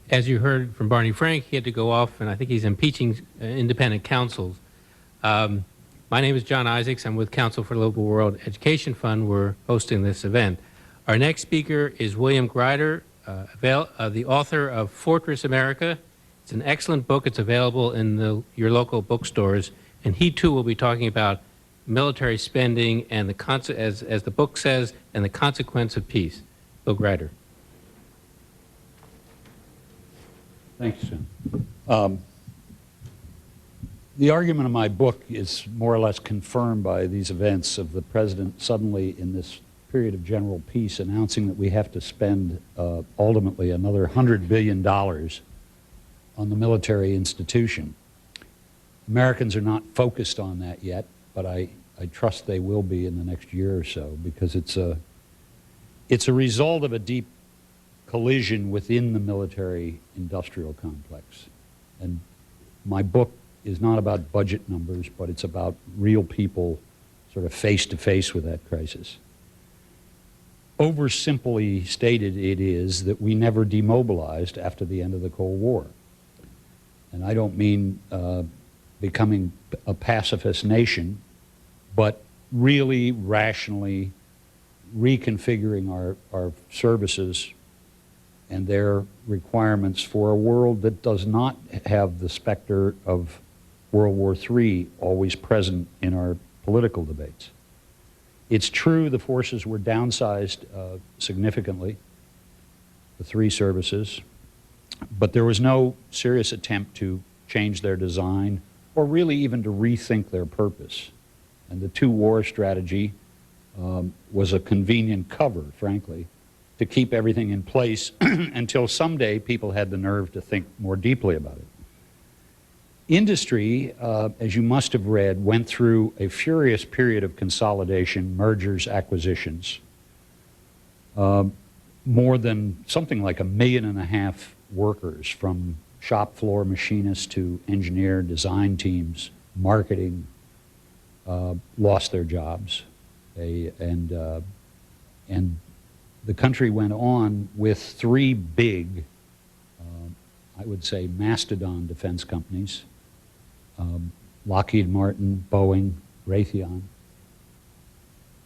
As you heard from Barney Frank, he had to go off, and I think he's impeaching independent counsels. My name is John Isaacs. I'm with Council for the Livable World Education Fund. We're hosting this event. Our next speaker is William Greider, the author of Fortress America. It's an excellent book. It's available in your local bookstores. And he, too, will be talking about military spending and, as the book says, and the consequence of peace. Bill Greider. Thanks, Jim. The argument of my book is more or less confirmed by these events of the President suddenly, in this period of general peace, announcing that we have to spend ultimately another $100 billion on the military institution. Americans are not focused on that yet, but I trust they will be in the next year or so, because it's a result of a deep collision within the military-industrial complex. And my book is not about budget numbers, but it's about real people sort of face-to-face with that crisis. Oversimply stated, it is that we never demobilized after the end of the Cold War. And I don't mean becoming a pacifist nation, but really rationally reconfiguring our services and their requirements for a world that does not have the specter of World War III always present in our political debates. It's true the forces were downsized significantly, the three services, but there was no serious attempt to change their design or really even to rethink their purpose. And the two-war strategy was a convenient cover, frankly, to keep everything in place until someday people had the nerve to think more deeply about it. Industry, as you must have read, went through a furious period of consolidation, mergers, acquisitions. More than something like 1.5 million workers, from shop floor machinists to engineer, design teams, marketing, lost their jobs. And the country went on with three big, I would say, mastodon defense companies, Lockheed Martin, Boeing, Raytheon,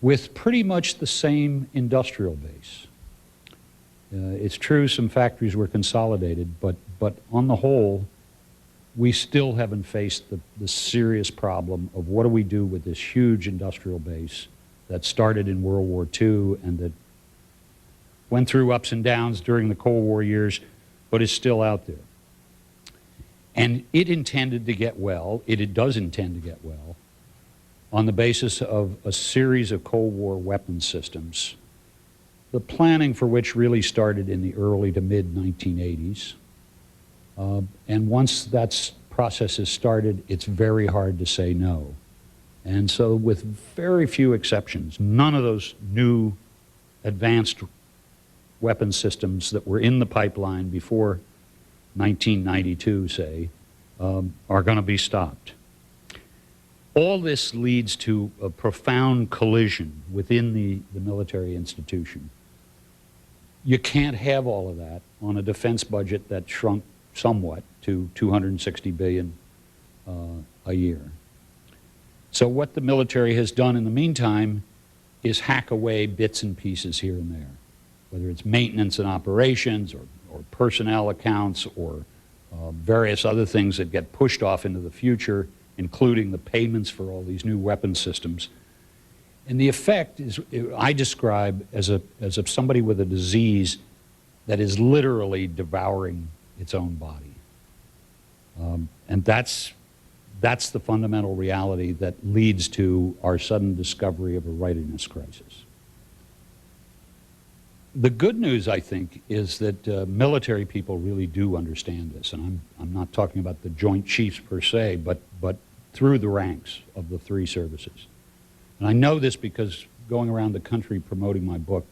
with pretty much the same industrial base. It's true some factories were consolidated, but on the whole, we still haven't faced the serious problem of what do we do with this huge industrial base that started in World War II and that went through ups and downs during the Cold War years, but is still out there. And it intended to get well, it does intend to get well, on the basis of a series of Cold War weapons systems, the planning for which really started in the early to mid-1980s. And once that process is started, it's very hard to say no. And so with very few exceptions, none of those new advanced weapons systems that were in the pipeline before 1992, say, are going to be stopped. All this leads to a profound collision within the military institution. You can't have all of that on a defense budget that shrunk somewhat to $260 billion a year. So what the military has done in the meantime is hack away bits and pieces here and there, whether it's maintenance and operations or personnel accounts or various other things that get pushed off into the future, including the payments for all these new weapon systems. And the effect is, I describe as of somebody with a disease that is literally devouring its own body. And that's the fundamental reality that leads to our sudden discovery of a readiness crisis. The good news, I think, is that military people really do understand this, and I'm not talking about the Joint Chiefs per se, but through the ranks of the three services. And I know this because going around the country promoting my book,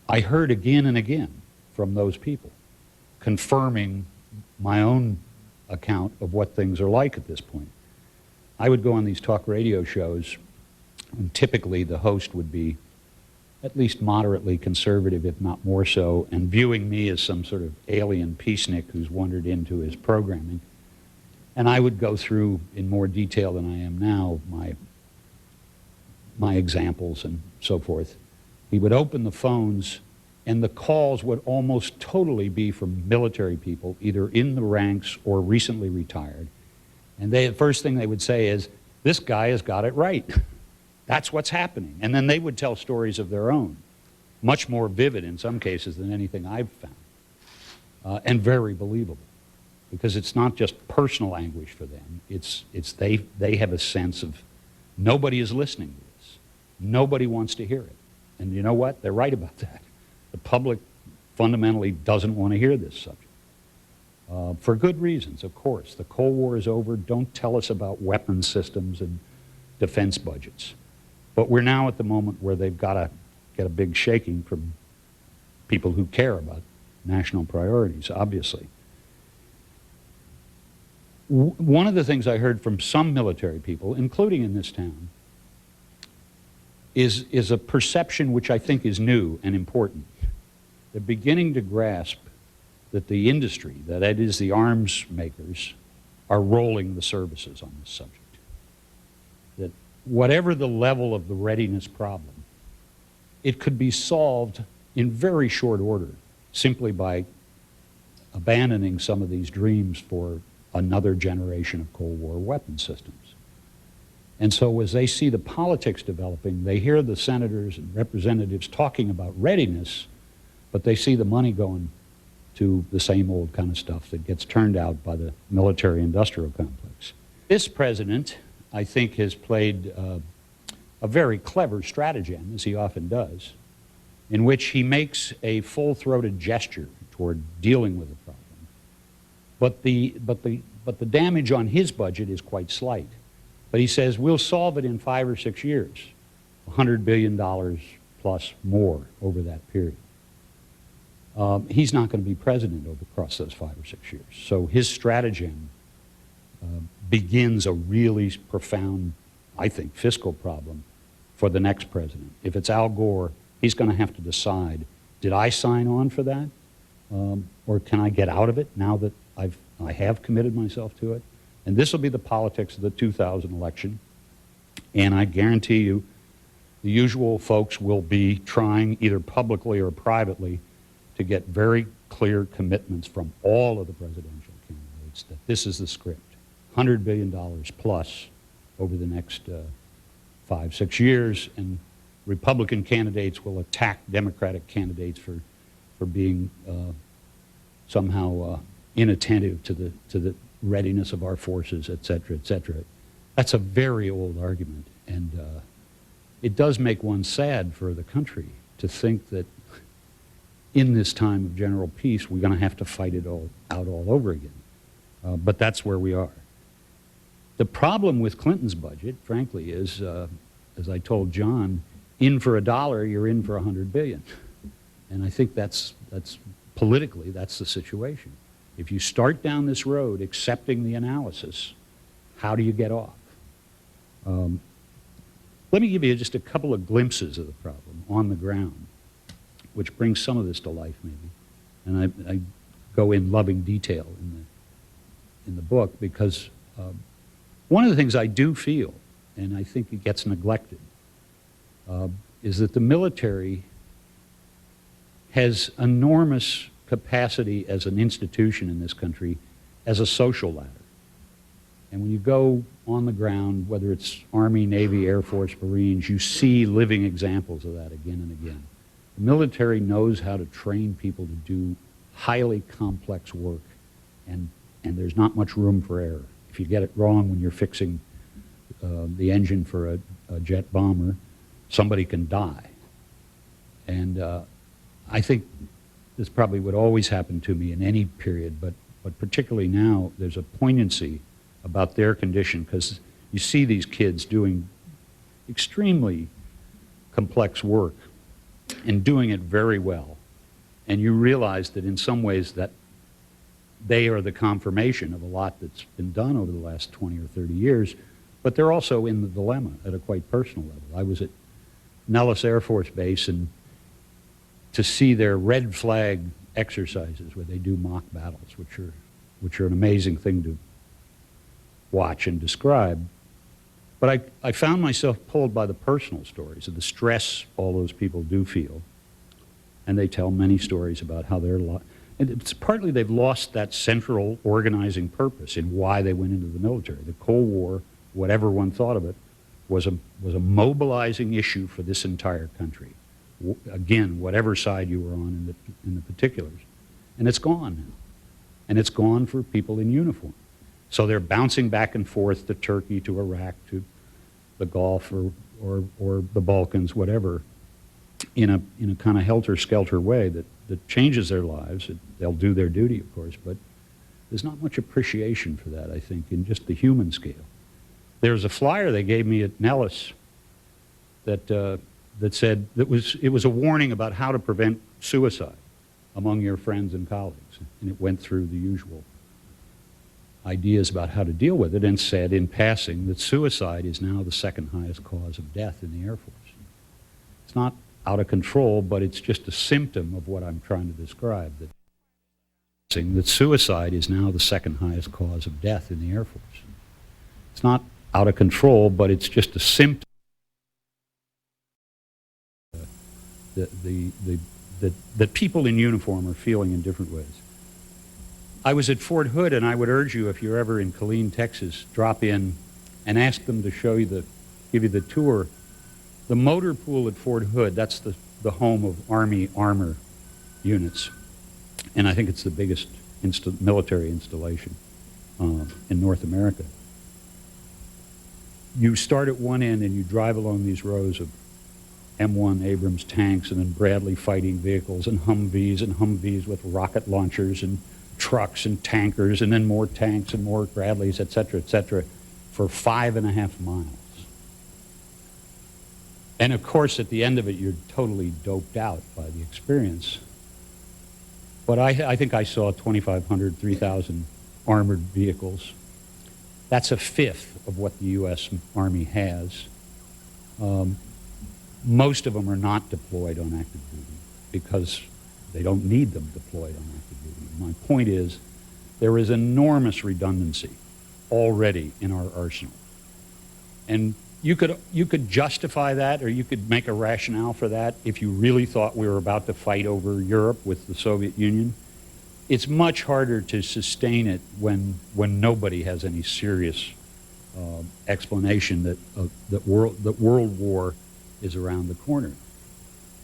I heard again and again from those people, confirming my own account of what things are like at this point. I would go on these talk radio shows, and typically the host would be at least moderately conservative, if not more so, and viewing me as some sort of alien peacenik who's wandered into his programming. And I would go through in more detail than I am now my examples and so forth. He would open the phones, and the calls would almost totally be from military people, either in the ranks or recently retired. And the first thing they would say is, this guy has got it right. That's what's happening. And then they would tell stories of their own, much more vivid in some cases than anything I've found, and very believable. Because it's not just personal anguish for them, they have a sense of nobody is listening to this. Nobody wants to hear it. And you know what? They're right about that. The public fundamentally doesn't want to hear this subject. For good reasons, of course. The Cold War is over. Don't tell us about weapons systems and defense budgets. But we're now at the moment where they've got to get a big shaking from people who care about national priorities, obviously. One of the things I heard from some military people, including in this town, is a perception which I think is new and important. They're beginning to grasp that the industry, that is the arms makers, are rolling the services on this subject. That whatever the level of the readiness problem, it could be solved in very short order simply by abandoning some of these dreams for another generation of Cold War weapon systems. And so as they see the politics developing, they hear the senators and representatives talking about readiness, but they see the money going to the same old kind of stuff that gets turned out by the military-industrial complex. This president, I think, has played a very clever stratagem, as he often does, in which he makes a full-throated gesture toward dealing with the problem. But the damage on his budget is quite slight. But he says, we'll solve it in 5 or 6 years, $100 billion plus more over that period. He's not going to be president across those 5 or 6 years. So his stratagem begins a really profound, I think, fiscal problem for the next president. If it's Al Gore, he's going to have to decide, did I sign on for that? Or can I get out of it now that I have committed myself to it? And this will be the politics of the 2000 election. And I guarantee you, the usual folks will be trying, either publicly or privately, to get very clear commitments from all of the presidential candidates announced that this is the script, $100 billion plus over the next 5, 6 years, and Republican candidates will attack Democratic candidates for being somehow inattentive to the readiness of our forces, et cetera, et cetera. That's a very old argument, and it does make one sad for the country to think that in this time of general peace, we're going to have to fight it all out all over again. But that's where we are. The problem with Clinton's budget, frankly, is, as I told John, in for $1, you're in for $100 billion. And I think that's politically, that's the situation. If you start down this road accepting the analysis, how do you get off? Let me give you just a couple of glimpses of the problem on the ground, which brings some of this to life, maybe. And I go in loving detail in the book, because one of the things I do feel, and I think it gets neglected, is that the military has enormous capacity as an institution in this country as a social ladder. And when you go on the ground, whether it's Army, Navy, Air Force, Marines, you see living examples of that again and again. The military knows how to train people to do highly complex work, and there's not much room for error. If you get it wrong when you're fixing the engine for a jet bomber, somebody can die. And I think this probably would always happen to me in any period, but particularly now, there's a poignancy about their condition, because you see these kids doing extremely complex work and doing it very well. And you realize that in some ways that they are the confirmation of a lot that's been done over the last 20 or 30 years, but they're also in the dilemma at a quite personal level. I was at Nellis Air Force Base, and to see their red flag exercises where they do mock battles, which are an amazing thing to watch and describe. But I found myself pulled by the personal stories of the stress all those people do feel. And they tell many stories about how they're and it's partly they've lost that central organizing purpose in why they went into the military. The Cold War, whatever one thought of it, was a mobilizing issue for this entire country. Again, whatever side you were on in the particulars. And it's gone now. And it's gone for people in uniform. So they're bouncing back and forth to Turkey, to Iraq, to the Gulf, or the Balkans, whatever, in a kind of helter-skelter way that changes their lives. They'll do their duty, of course, but there's not much appreciation for that, I think, in just the human scale. There's a flyer they gave me at Nellis that said it was a warning about how to prevent suicide among your friends and colleagues, and it went through the usual ideas about how to deal with it, and said in passing that suicide is now the second highest cause of death in the Air Force. It's not out of control, but it's just a symptom of what I'm trying to describe, that suicide is now the second highest cause of death in the Air Force. It's not out of control, but it's just a symptom that people in uniform are feeling in different ways. I was at Fort Hood, and I would urge you, if you're ever in Killeen, Texas, drop in and ask them to show you give you the tour. The motor pool at Fort Hood, that's the home of Army armor units. And I think it's the biggest military installation in North America. You start at one end and you drive along these rows of M1 Abrams tanks, and then Bradley fighting vehicles, and Humvees with rocket launchers, and trucks and tankers, and then more tanks and more Bradleys, et cetera, for 5.5 miles. And of course, at the end of it, you're totally doped out by the experience. But I think I saw 2,500, 3,000 armored vehicles. That's a fifth of what the U.S. Army has. Most of them are not deployed on active duty because they don't need them deployed on active duty. My point is, there is enormous redundancy already in our arsenal. And you could justify that, or you could make a rationale for that if you really thought we were about to fight over Europe with the Soviet Union. it's much harder to sustain it when nobody has any serious explanation that world war is around the corner.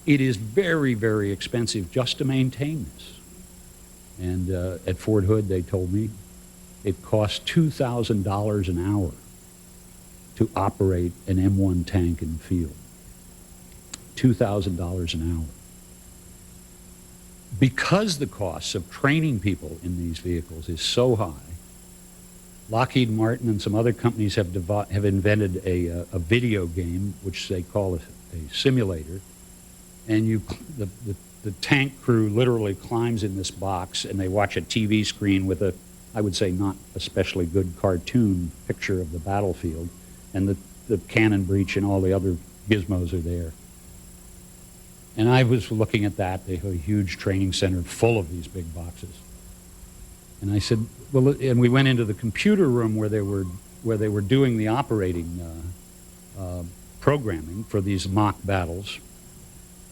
It is very, very expensive just to maintain this. And at Fort Hood, they told me it costs $2,000 an hour to operate an M1 tank in the field. $2,000 an hour. Because the costs of training people in these vehicles is so high, Lockheed Martin and some other companies have invented a video game, which they call a simulator, and the tank crew literally climbs in this box and they watch a TV screen with a, I would say, not especially good cartoon picture of the battlefield, and the cannon breech and all the other gizmos are there. And I was looking at that. They have a huge training center full of these big boxes. And I said, well, and we went into the computer room where they were doing the operating programming for these mock battles.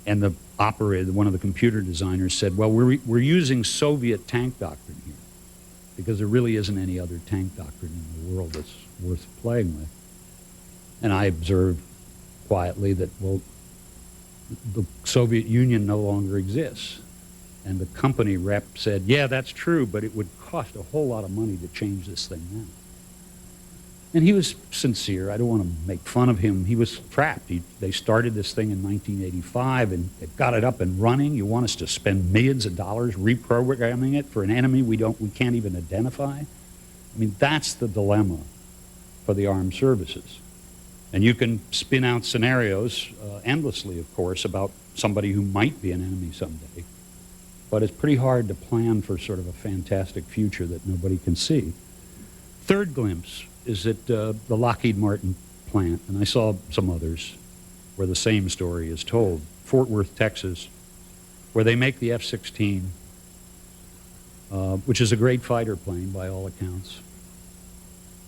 And the operator, one of the computer designers, said, well, we're using Soviet tank doctrine here because there really isn't any other tank doctrine in the world that's worth playing with. And I observed quietly that, well, the Soviet Union no longer exists. And the company rep said, yeah, that's true, but it would cost a whole lot of money to change this thing now. And he was sincere. I don't want to make fun of him. He was trapped. They started this thing in 1985 and it got it up and running. You want us to spend millions of dollars reprogramming it for an enemy we can't even identify? I mean, that's the dilemma for the armed services. And you can spin out scenarios endlessly, of course, about somebody who might be an enemy someday. But it's pretty hard to plan for sort of a fantastic future that nobody can see. Third glimpse is at the Lockheed Martin plant, and I saw some others where the same story is told. Fort Worth, Texas, where they make the F-16, which is a great fighter plane by all accounts.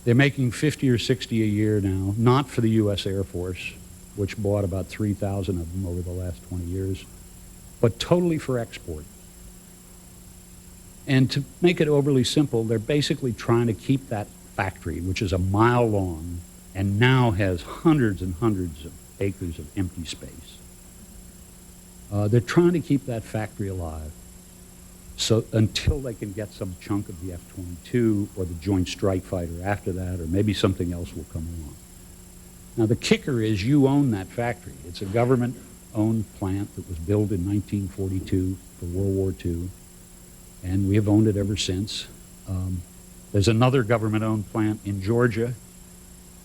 They're making 50 or 60 a year now, not for the U.S. Air Force, which bought about 3,000 of them over the last 20 years, but totally for export. And to make it overly simple, they're basically trying to keep that factory, which is a mile long and now has hundreds and hundreds of acres of empty space. They're trying to keep that factory alive. So until they can get some chunk of the F-22 or the Joint Strike Fighter after that, or maybe something else will come along. Now the kicker is you own that factory. It's a government-owned plant that was built in 1942 for World War II, and we have owned it ever since. There's another government-owned plant in Georgia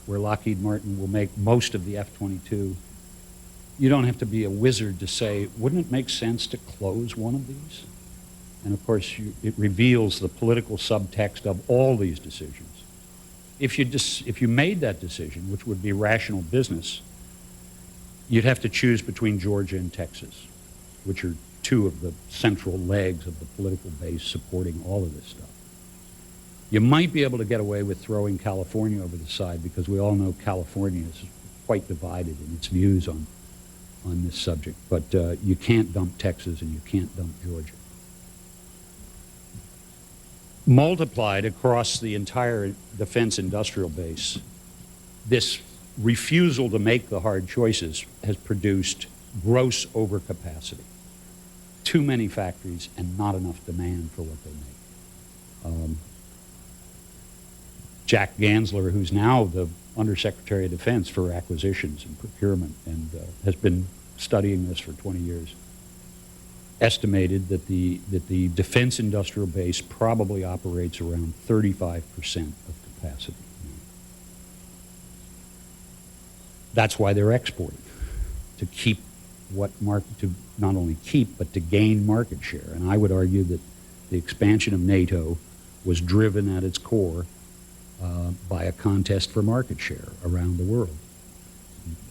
where Lockheed Martin will make most of the F-22. You don't have to be a wizard to say, wouldn't it make sense to close one of these? And of course, it reveals the political subtext of all these decisions. If you made that decision, which would be rational business, you'd have to choose between Georgia and Texas, which are two of the central legs of the political base supporting all of this stuff. You might be able to get away with throwing California over the side because we all know California is quite divided in its views on this subject. But you can't dump Texas and you can't dump Georgia. Multiplied across the entire defense industrial base, this refusal to make the hard choices has produced gross overcapacity. Too many factories and not enough demand for what they make. Jack Gansler, who's now the Undersecretary of Defense for Acquisitions and Procurement and has been studying this for 20 years, estimated that the defense industrial base probably operates around 35% of capacity. That's why they're exporting, to keep to not only keep, but to gain market share. And I would argue that the expansion of NATO was driven at its core by a contest for market share around the world.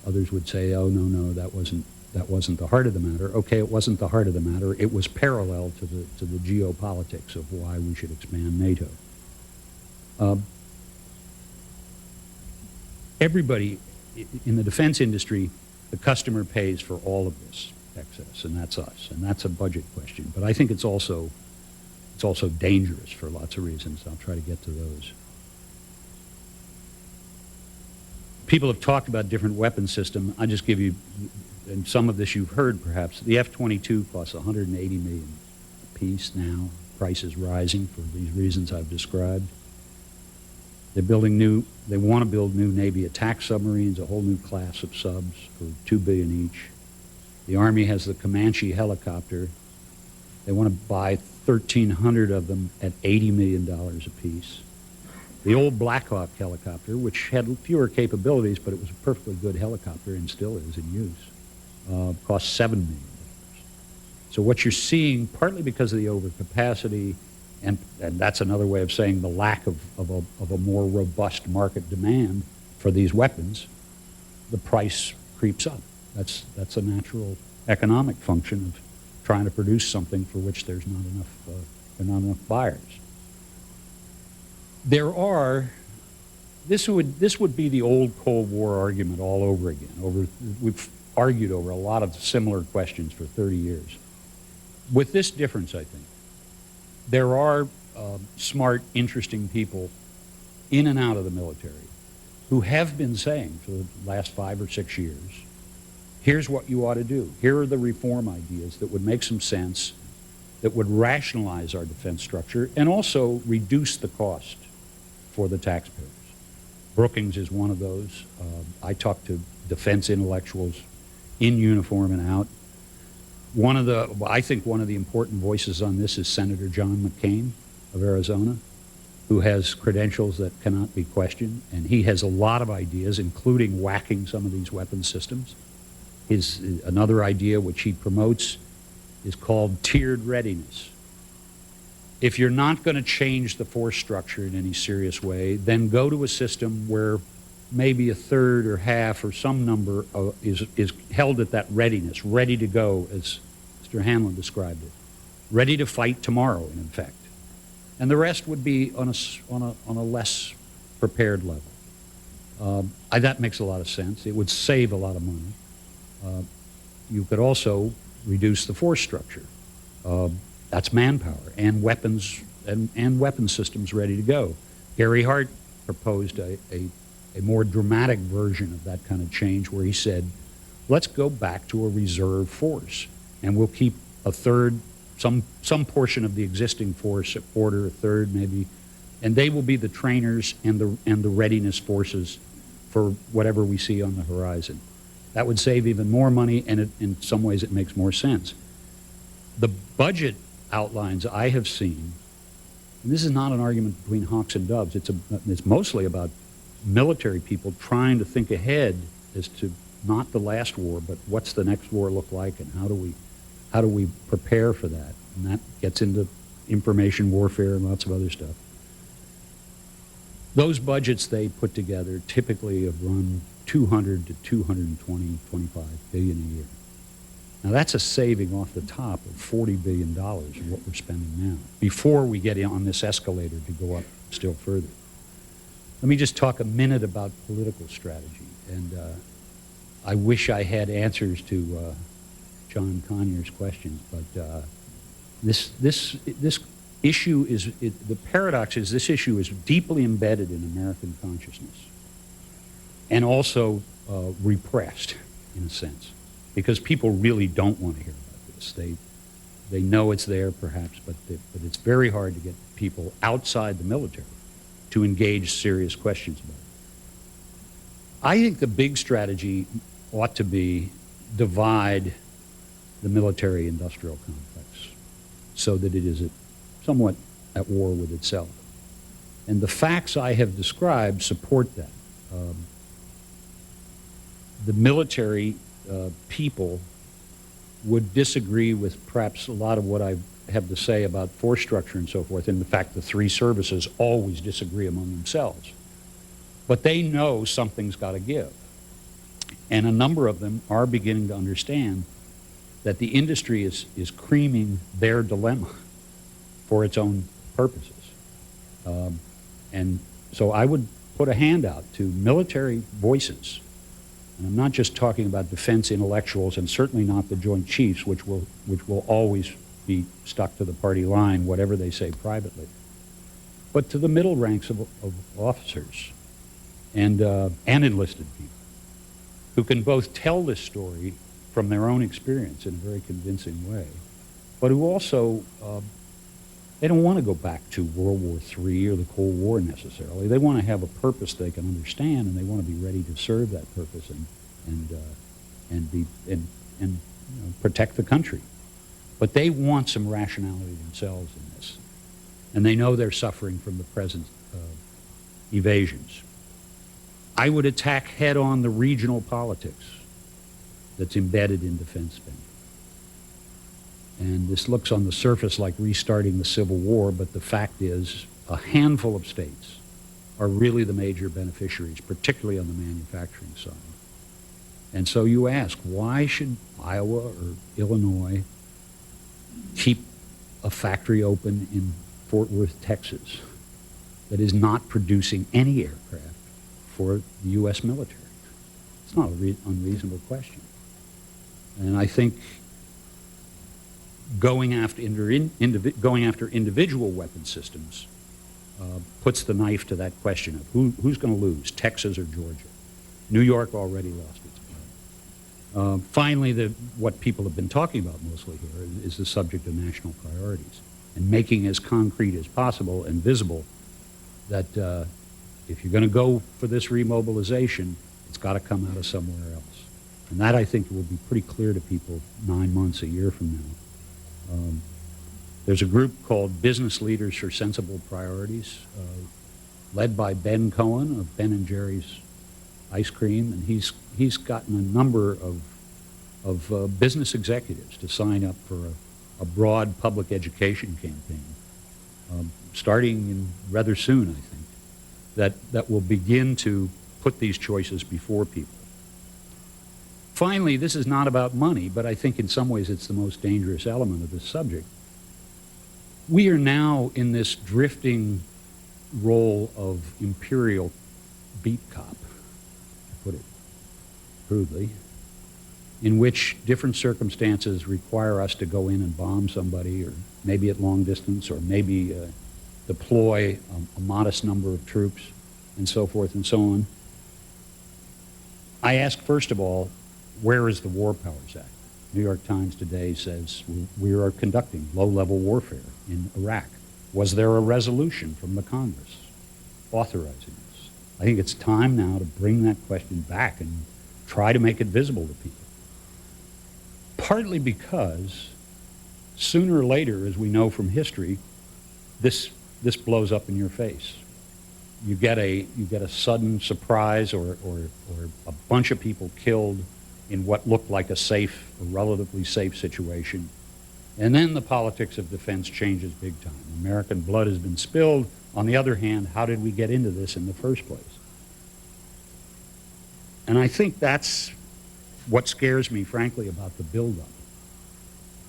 Others would say, oh, no, that wasn't the heart of the matter. Okay, it wasn't the heart of the matter. It was parallel to the geopolitics of why we should expand NATO. Everybody in the defense industry, the customer pays for all of this excess, and that's us, and that's a budget question. But I think it's also It's also dangerous for lots of reasons. I'll try to get to those. People have talked about different weapon systems. I'll just give you, and some of this you've heard perhaps. The F-22 costs $180 million a piece now. Price is rising for these reasons I've described. They're building they want to build new Navy attack submarines, a whole new class of subs for $2 billion each. The Army has the Comanche helicopter. They want to buy 1,300 of them at $80 million apiece. The old Black Hawk helicopter, which had fewer capabilities, but it was a perfectly good helicopter and still is in use, cost $7 million. So what you're seeing, partly because of the overcapacity, and that's another way of saying the lack of a more robust market demand for these weapons, the price creeps up. That's a natural economic function of trying to produce something for which there's not enough buyers. This would be the old Cold War argument all over again. We've argued over a lot of similar questions for 30 years. With this difference, I think, there are smart, interesting people in and out of the military who have been saying for the last 5 or 6 years, here's what you ought to do. Here are the reform ideas that would make some sense, that would rationalize our defense structure, and also reduce the cost for the taxpayers. Brookings is one of those. I talk to defense intellectuals in uniform and out. I think one of the important voices on this is Senator John McCain of Arizona, who has credentials that cannot be questioned, and he has a lot of ideas, including whacking some of these weapon systems. Another idea which he promotes is called tiered readiness. If you're not going to change the force structure in any serious way, then go to a system where maybe a third or half or some number is held at that readiness, ready to go, as Mr. Hanlon described it, ready to fight tomorrow, in effect. And the rest would be on a less prepared level. That makes a lot of sense. It would save a lot of money. You could also reduce the force structure. That's manpower and weapons and weapon systems ready to go. Gary Hart proposed a more dramatic version of that kind of change where he said, let's go back to a reserve force, and we'll keep a third, some portion of the existing force, a quarter, a third maybe, and they will be the trainers and the readiness forces for whatever we see on the horizon. That would save even more money, and in some ways it makes more sense. The budget outlines I have seen, and this is not an argument between hawks and doves, it's mostly about military people trying to think ahead as to not the last war, but what's the next war look like, and how do we prepare for that? And that gets into information warfare and lots of other stuff. Those budgets they put together typically have run 200 to 220, 25 billion a year. Now that's a saving off the top of $40 billion of what we're spending now, before we get on this escalator to go up still further. Let me just talk a minute about political strategy. And I wish I had answers to John Conyers' questions, but this issue is, the paradox is this issue is deeply embedded in American consciousness and also repressed in a sense, because people really don't want to hear about this. They know it's there perhaps, but it's very hard to get people outside the military to engage serious questions about it. I think the big strategy ought to be divide the military-industrial complex so that it is somewhat at war with itself. And the facts I have described support that. The military people would disagree with perhaps a lot of what I have to say about force structure and so forth. In fact, the three services always disagree among themselves. But they know something's got to give. And a number of them are beginning to understand that the industry is creaming their dilemma for its own purposes. And so I would put a hand out to military voices. And I'm not just talking about defense intellectuals, and certainly not the Joint Chiefs, which will always be stuck to the party line, whatever they say privately, but to the middle ranks of officers and enlisted people who can both tell this story from their own experience in a very convincing way, but who also, they don't want to go back to World War III or the Cold War necessarily. They want to have a purpose they can understand, and they want to be ready to serve that purpose and protect the country. But they want some rationality themselves in this, and they know they're suffering from the present evasions. I would attack head-on the regional politics that's embedded in defense spending. And this looks on the surface like restarting the Civil War, but the fact is a handful of states are really the major beneficiaries, particularly on the manufacturing side. And so you ask, why should Iowa or Illinois keep a factory open in Fort Worth, Texas, that is not producing any aircraft for the U.S. military? It's not an unreasonable question. And I think going after individual weapon systems puts the knife to that question of who's going to lose, Texas or Georgia. New York already lost its plan. Finally, what people have been talking about mostly here is the subject of national priorities and making as concrete as possible and visible that if you're going to go for this remobilization, it's got to come out of somewhere else. And that, I think, will be pretty clear to people 9 months, a year from now. There's a group called Business Leaders for Sensible Priorities, led by Ben Cohen of Ben & Jerry's Ice Cream, and he's gotten a number of business executives to sign up for a broad public education campaign, starting in rather soon, I think, that will begin to put these choices before people. Finally, this is not about money, but I think in some ways it's the most dangerous element of this subject. We are now in this drifting role of imperial beat cop, to put it crudely, in which different circumstances require us to go in and bomb somebody, or maybe at long distance, or maybe deploy a modest number of troops, and so forth and so on. I ask, first of all, where is the War Powers Act? New York Times today says we are conducting low-level warfare in Iraq. Was there a resolution from the Congress authorizing this? I think it's time now to bring that question back and try to make it visible to people. Partly because sooner or later, as we know from history, this blows up in your face. You get a sudden surprise or a bunch of people killed in what looked like a relatively safe situation. And then the politics of defense changes big time. American blood has been spilled. On the other hand, how did we get into this in the first place? And I think that's what scares me, frankly, about the buildup,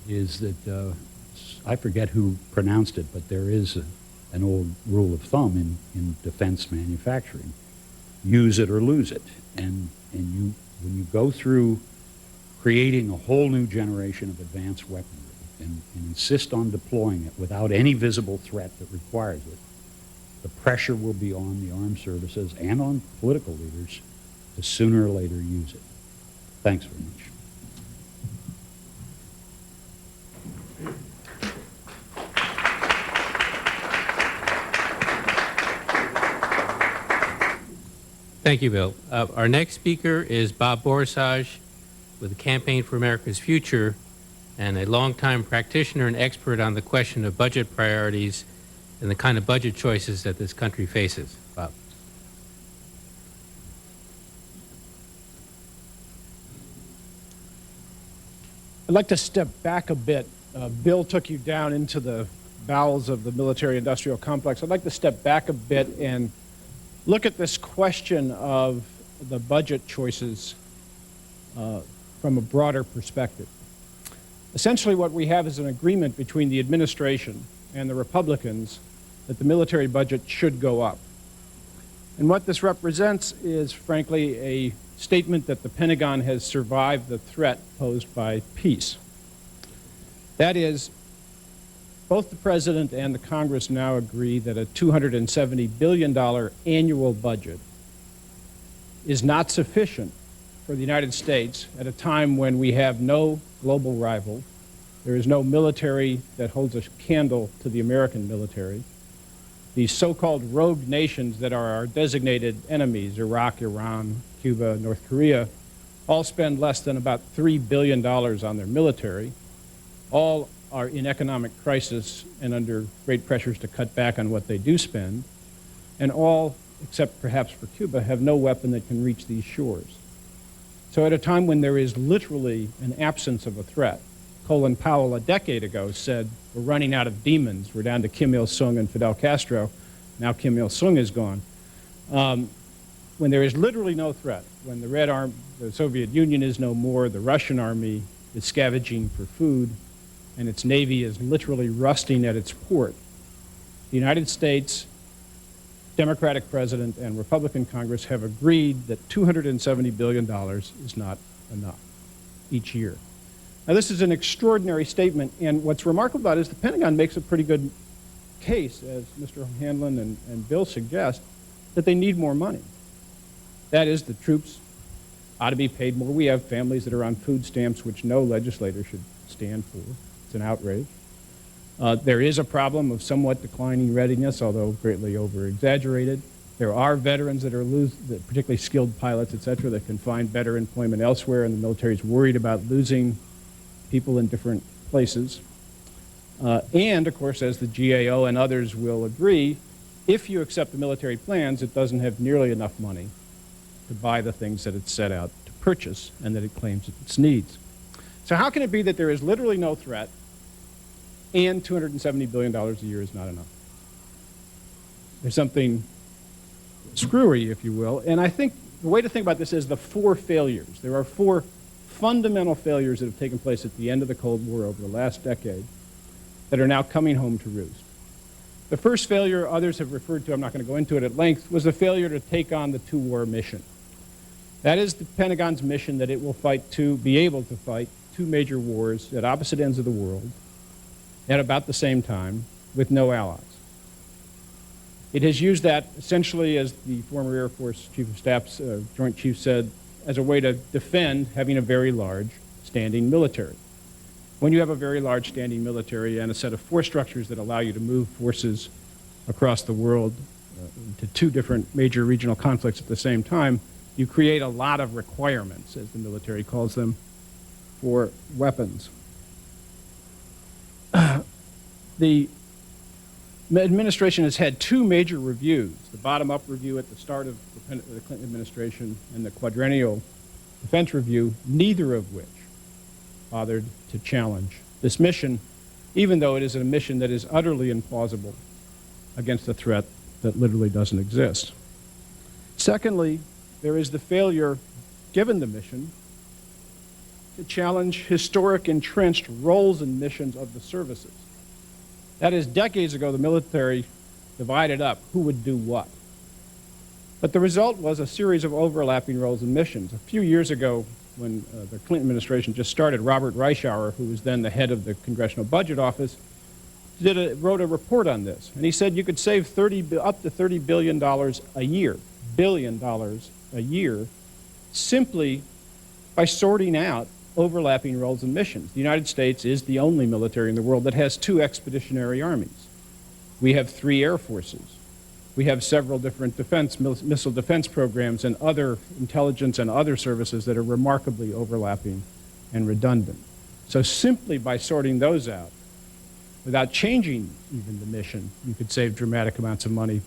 is that, I forget who pronounced it, but there is an old rule of thumb in defense manufacturing. Use it or lose it. And when you go through creating a whole new generation of advanced weaponry and insist on deploying it without any visible threat that requires it, the pressure will be on the armed services and on political leaders to sooner or later use it. Thanks very much. Thank you, Bill. Our next speaker is Bob Borsaj with the Campaign for America's Future and a longtime practitioner and expert on the question of budget priorities and the kind of budget choices that this country faces. Bob. I'd like to step back a bit. Bill took you down into the bowels of the military-industrial complex. I'd like to step back a bit and look at this question of the budget choices from a broader perspective. Essentially, what we have is an agreement between the administration and the Republicans that the military budget should go up. And what this represents is, frankly, a statement that the Pentagon has survived the threat posed by peace. That is, both the President and the Congress now agree that a $270 billion annual budget is not sufficient for the United States at a time when we have no global rival. There is no military that holds a candle to the American military. These so-called rogue nations that are our designated enemies, Iraq, Iran, Cuba, North Korea, all spend less than about $3 billion on their military. All are in economic crisis and under great pressures to cut back on what they do spend. And all, except perhaps for Cuba, have no weapon that can reach these shores. So at a time when there is literally an absence of a threat, Colin Powell a decade ago said, we're running out of demons. We're down to Kim Il-sung and Fidel Castro. Now Kim Il-sung is gone. When there is literally no threat, when the Soviet Union is no more, the Russian army is scavenging for food, and its navy is literally rusting at its port, the United States Democratic President and Republican Congress have agreed that $270 billion is not enough each year. Now, this is an extraordinary statement, and what's remarkable about it is the Pentagon makes a pretty good case, as Mr. Hanlon and Bill suggest, that they need more money. That is, the troops ought to be paid more. We have families that are on food stamps, which no legislator should stand for. It's an outrage. There is a problem of somewhat declining readiness, although greatly over-exaggerated. There are veterans that are particularly skilled pilots, et cetera, that can find better employment elsewhere, and the military is worried about losing people in different places. And, of course, as the GAO and others will agree, if you accept the military plans, it doesn't have nearly enough money to buy the things that it's set out to purchase and that it claims it needs. So how can it be that there is literally no threat and $270 billion a year is not enough? There's something screwy, if you will, and I think the way to think about this is the four failures. There are four fundamental failures that have taken place at the end of the Cold War over the last decade that are now coming home to roost. The first failure others have referred to, I'm not going to go into it at length, was the failure to take on the two-war mission. That is the Pentagon's mission that it will be able to fight two major wars at opposite ends of the world at about the same time with no allies. It has used that essentially, as the former Air Force Chief of Staff's Joint Chief said, as a way to defend having a very large standing military. When you have a very large standing military and a set of force structures that allow you to move forces across the world to two different major regional conflicts at the same time, you create a lot of requirements, as the military calls them, for weapons. The administration has had two major reviews, the bottom-up review at the start of the Clinton administration and the quadrennial defense review, neither of which bothered to challenge this mission, even though it is a mission that is utterly implausible against a threat that literally doesn't exist. Secondly, there is the failure, given the mission, to challenge historic entrenched roles and missions of the services. That is, decades ago, the military divided up who would do what. But the result was a series of overlapping roles and missions. A few years ago, when the Clinton administration just started, Robert Reischauer, who was then the head of the Congressional Budget Office, wrote a report on this. And he said you could save up to $30 billion a year, simply by sorting out overlapping roles and missions. The United States is the only military in the world that has two expeditionary armies. We have 3 air forces. We have several different missile defense programs and other intelligence and other services that are remarkably overlapping and redundant. So simply by sorting those out, without changing even the mission, you could save dramatic amounts of money.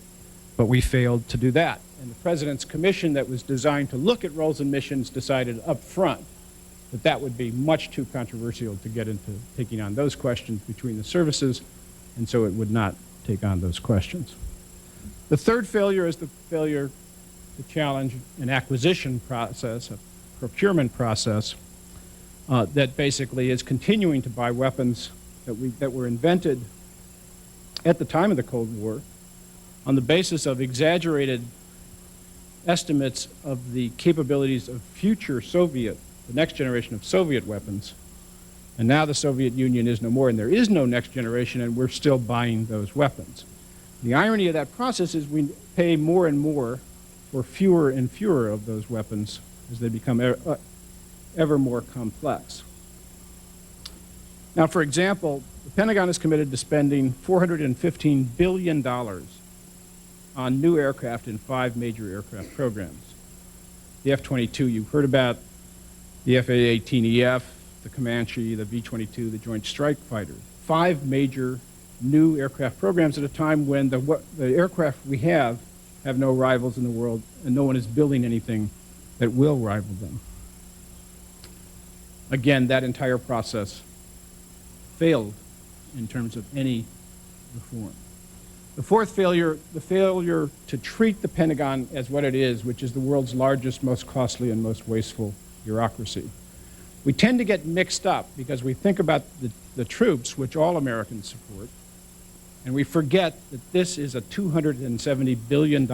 But we failed to do that. And the President's commission that was designed to look at roles and missions decided up front that that would be much too controversial to get into taking on those questions between the services, and so it would not take on those questions. The third failure is the failure to challenge an acquisition process, a procurement process that basically is continuing to buy weapons that were invented at the time of the Cold War on the basis of exaggerated estimates of the capabilities of future the next generation of Soviet weapons, And now the Soviet Union is no more, and there is no next generation, and we're still buying those weapons. The irony of that process is we pay more and more for fewer and fewer of those weapons as they become ever more complex. Now, for example, the Pentagon is committed to spending $415 billion on new aircraft in 5 major aircraft programs. The F-22 you've heard about, the F-A-18EF, the Comanche, the V-22, the Joint Strike Fighter. 5 major new aircraft programs at a time when the aircraft we have no rivals in the world, and no one is building anything that will rival them. Again, that entire process failed in terms of any reform. The fourth failure, the failure to treat the Pentagon as what it is, which is the world's largest, most costly, and most wasteful bureaucracy. We tend to get mixed up because we think about the troops, which all Americans support, and we forget that this is a $270 billion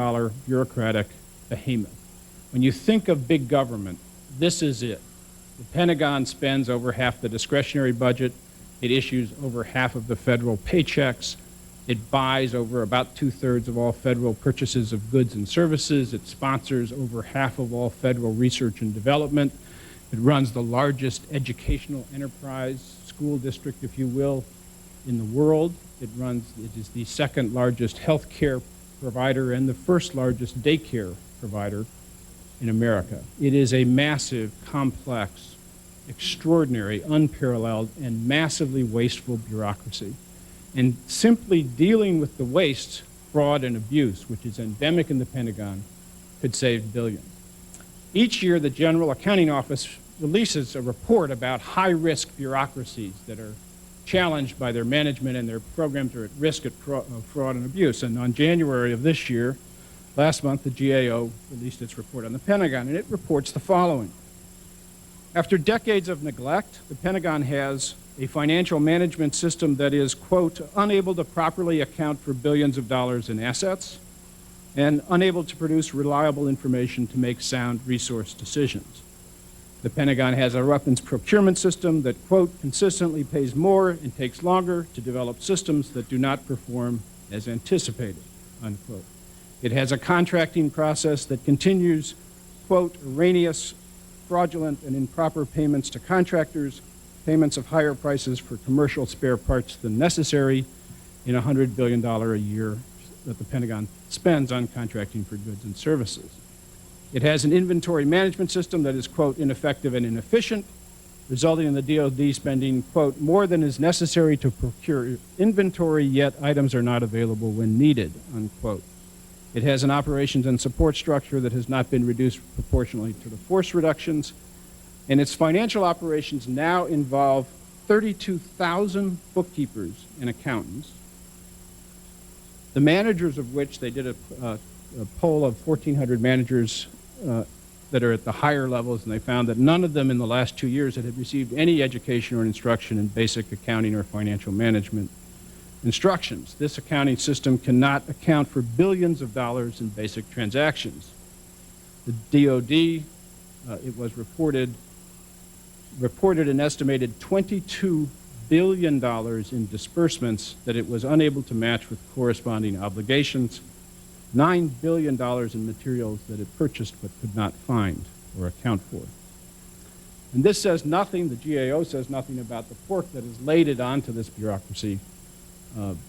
bureaucratic behemoth. When you think of big government, this is it. The Pentagon spends over half the discretionary budget. It issues over half of the federal paychecks. It buys over about 2/3 of all federal purchases of goods and services. It sponsors over half of all federal research and development. It runs the largest educational enterprise, school district, if you will, in the world. It is the second largest health care provider and the first largest daycare provider in America. It is a massive, complex, extraordinary, unparalleled, and massively wasteful bureaucracy. And simply dealing with the waste, fraud, and abuse, which is endemic in the Pentagon, could save billions. Each year, the General Accounting Office releases a report about high-risk bureaucracies that are challenged by their management, and their programs are at risk of fraud and abuse. And on January of this year, last month, the GAO released its report on the Pentagon, and it reports the following. After decades of neglect, the Pentagon has a financial management system that is, quote, unable to properly account for billions of dollars in assets and unable to produce reliable information to make sound resource decisions. The Pentagon has a weapons procurement system that, quote, consistently pays more and takes longer to develop systems that do not perform as anticipated, unquote. It has a contracting process that continues, quote, erroneous, fraudulent, and improper payments to contractors, payments of higher prices for commercial spare parts than necessary in $100 billion a year that the Pentagon spends on contracting for goods and services. It has an inventory management system that is, quote, ineffective and inefficient, resulting in the DoD spending, quote, more than is necessary to procure inventory, yet items are not available when needed, unquote. It has an operations and support structure that has not been reduced proportionally to the force reductions, and its financial operations now involve 32,000 bookkeepers and accountants, the managers of which they did a poll of 1,400 managers that are at the higher levels, and they found that none of them in the last 2 years had received any education or instruction in basic accounting or financial management instructions. This accounting system cannot account for billions of dollars in basic transactions. The DoD, it was reported an estimated $22 billion in disbursements that it was unable to match with corresponding obligations, $9 billion in materials that it purchased but could not find or account for. And this says nothing, the GAO says nothing about the pork that is laded onto this bureaucracy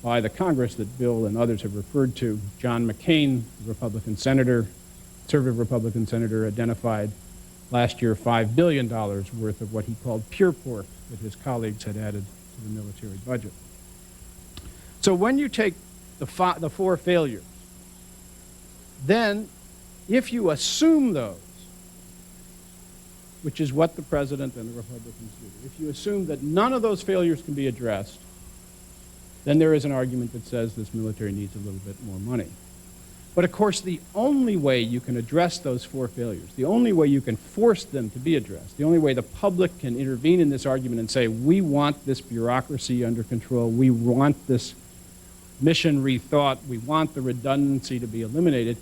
by the Congress that Bill and others have referred to. John McCain, Republican senator, conservative Republican senator, identified last year $5 billion worth of what he called pure pork that his colleagues had added to the military budget. So when you take the 4 failures, then if you assume those, which is what the president and the Republicans do, if you assume that none of those failures can be addressed, then there is an argument that says this military needs a little bit more money. But of course, the only way you can address those 4 failures, the only way you can force them to be addressed, the only way the public can intervene in this argument and say, we want this bureaucracy under control, we want this mission rethought, we want the redundancy to be eliminated,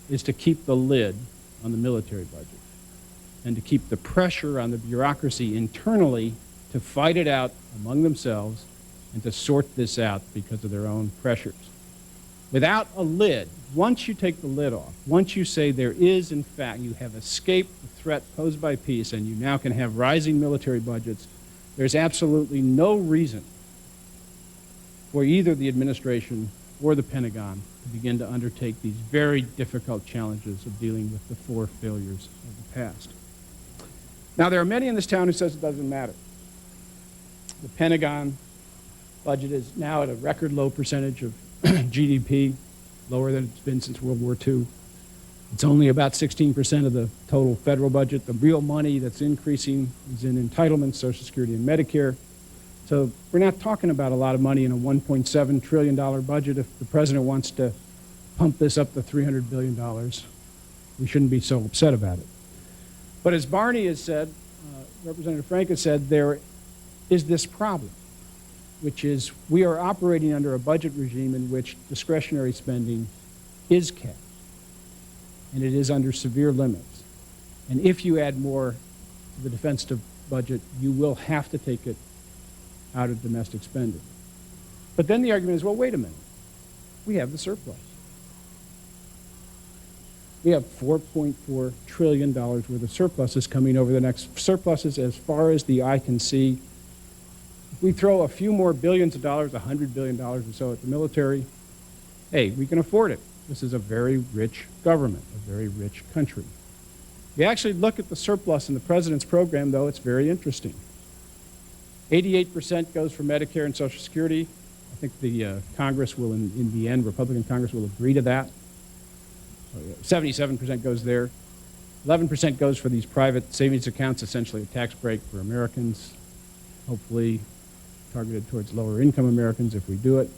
is to keep the lid on the military budget and to keep the pressure on the bureaucracy internally to fight it out among themselves and to sort this out because of their own pressures. Without a lid, once you take the lid off, once you say there is, in fact, you have escaped the threat posed by peace and you now can have rising military budgets, there's absolutely no reason for either the administration or the Pentagon to begin to undertake these very difficult challenges of dealing with the 4 failures of the past. Now, there are many in this town who says it doesn't matter. The Pentagon budget is now at a record low percentage of GDP, lower than it's been since World War II. It's only about 16% of the total federal budget. The real money that's increasing is in entitlements, Social Security and Medicare. So we're not talking about a lot of money in a $1.7 trillion budget. If the president wants to pump this up to $300 billion, we shouldn't be so upset about it. But as Barney has said, Representative Frank has said, there is this problem, which is we are operating under a budget regime in which discretionary spending is capped, and it is under severe limits. And if you add more to the defense budget, you will have to take it out of domestic spending. But then the argument is, well, wait a minute. We have the surplus. We have $4.4 trillion worth of surpluses coming over the next surpluses as far as the eye can see. If we throw a few more billions of dollars, $100 billion or so at the military, hey, we can afford it. This is a very rich government, a very rich country. If you actually look at the surplus in the president's program, though, it's very interesting. 88% goes for Medicare and Social Security. I think the Congress will, in the end, Republican Congress will agree to that. 77% goes there. 11% goes for these private savings accounts, essentially a tax break for Americans, hopefully targeted towards lower income Americans if we do it.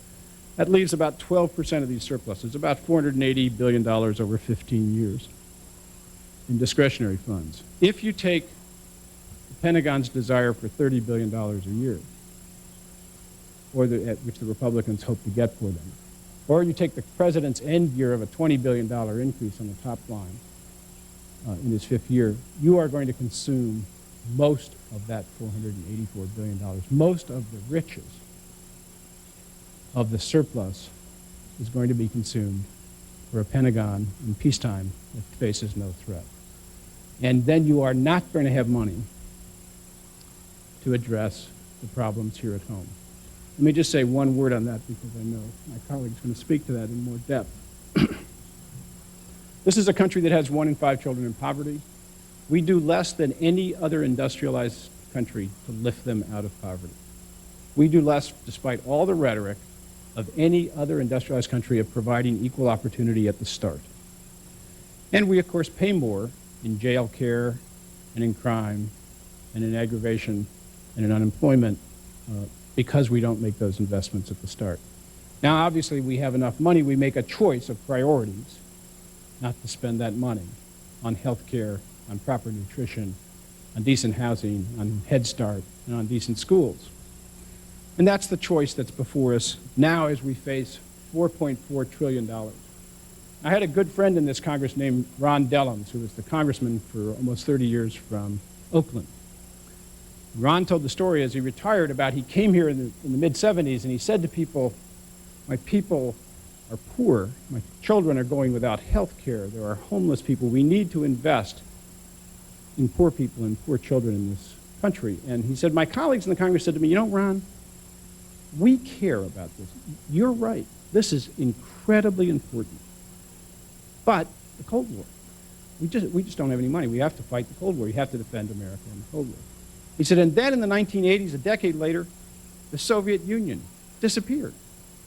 That leaves about 12% of these surpluses, about $480 billion over 15 years in discretionary funds. If you take the Pentagon's desire for $30 billion a year, or which the Republicans hope to get for them, or you take the president's end year of a $20 billion increase on the top line in his 5th year, you are going to consume most of that $484 billion. Most of the riches of the surplus is going to be consumed for a Pentagon in peacetime that faces no threat. And then you are not going to have money to address the problems here at home. Let me just say one word on that because I know my colleague's going to speak to that in more depth. This is a country that has 1 in 5 children in poverty. We do less than any other industrialized country to lift them out of poverty. We do less, despite all the rhetoric, of any other industrialized country of providing equal opportunity at the start. And we, of course, pay more in jail care and in crime and in aggravation and in unemployment because we don't make those investments at the start. Now, obviously, we have enough money. We make a choice of priorities not to spend that money on health care, on proper nutrition, on decent housing, on Head Start, and on decent schools. And that's the choice that's before us now as we face $4.4 trillion. I had a good friend in this Congress named Ron Dellums, who was the congressman for almost 30 years from Oakland. Ron told the story as he retired about he came here in the mid-'70s and he said to people, my people are poor, my children are going without health care, there are homeless people, we need to invest in poor people and poor children in this country. And he said, my colleagues in the Congress said to me, you know, Ron, we care about this. You're right. This is incredibly important. But the Cold War, we just don't have any money. We have to fight the Cold War. You have to defend America in the Cold War. He said, and then in the 1980s, a decade later, the Soviet Union disappeared.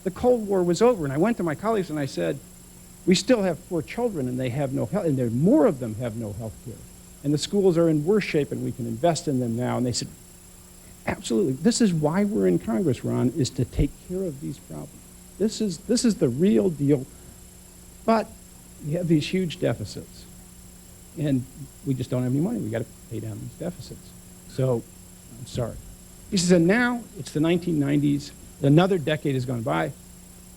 The Cold War was over. And I went to my colleagues and I said, we still have poor children and they have no health, and more of them have no health care. And the schools are in worse shape and we can invest in them now. And they said, absolutely. This is why we're in Congress, Ron, is to take care of these problems. This is the real deal. But we have these huge deficits. And we just don't have any money. We've got to pay down these deficits. So, I'm sorry. He says, and now it's the 1990s. Another decade has gone by.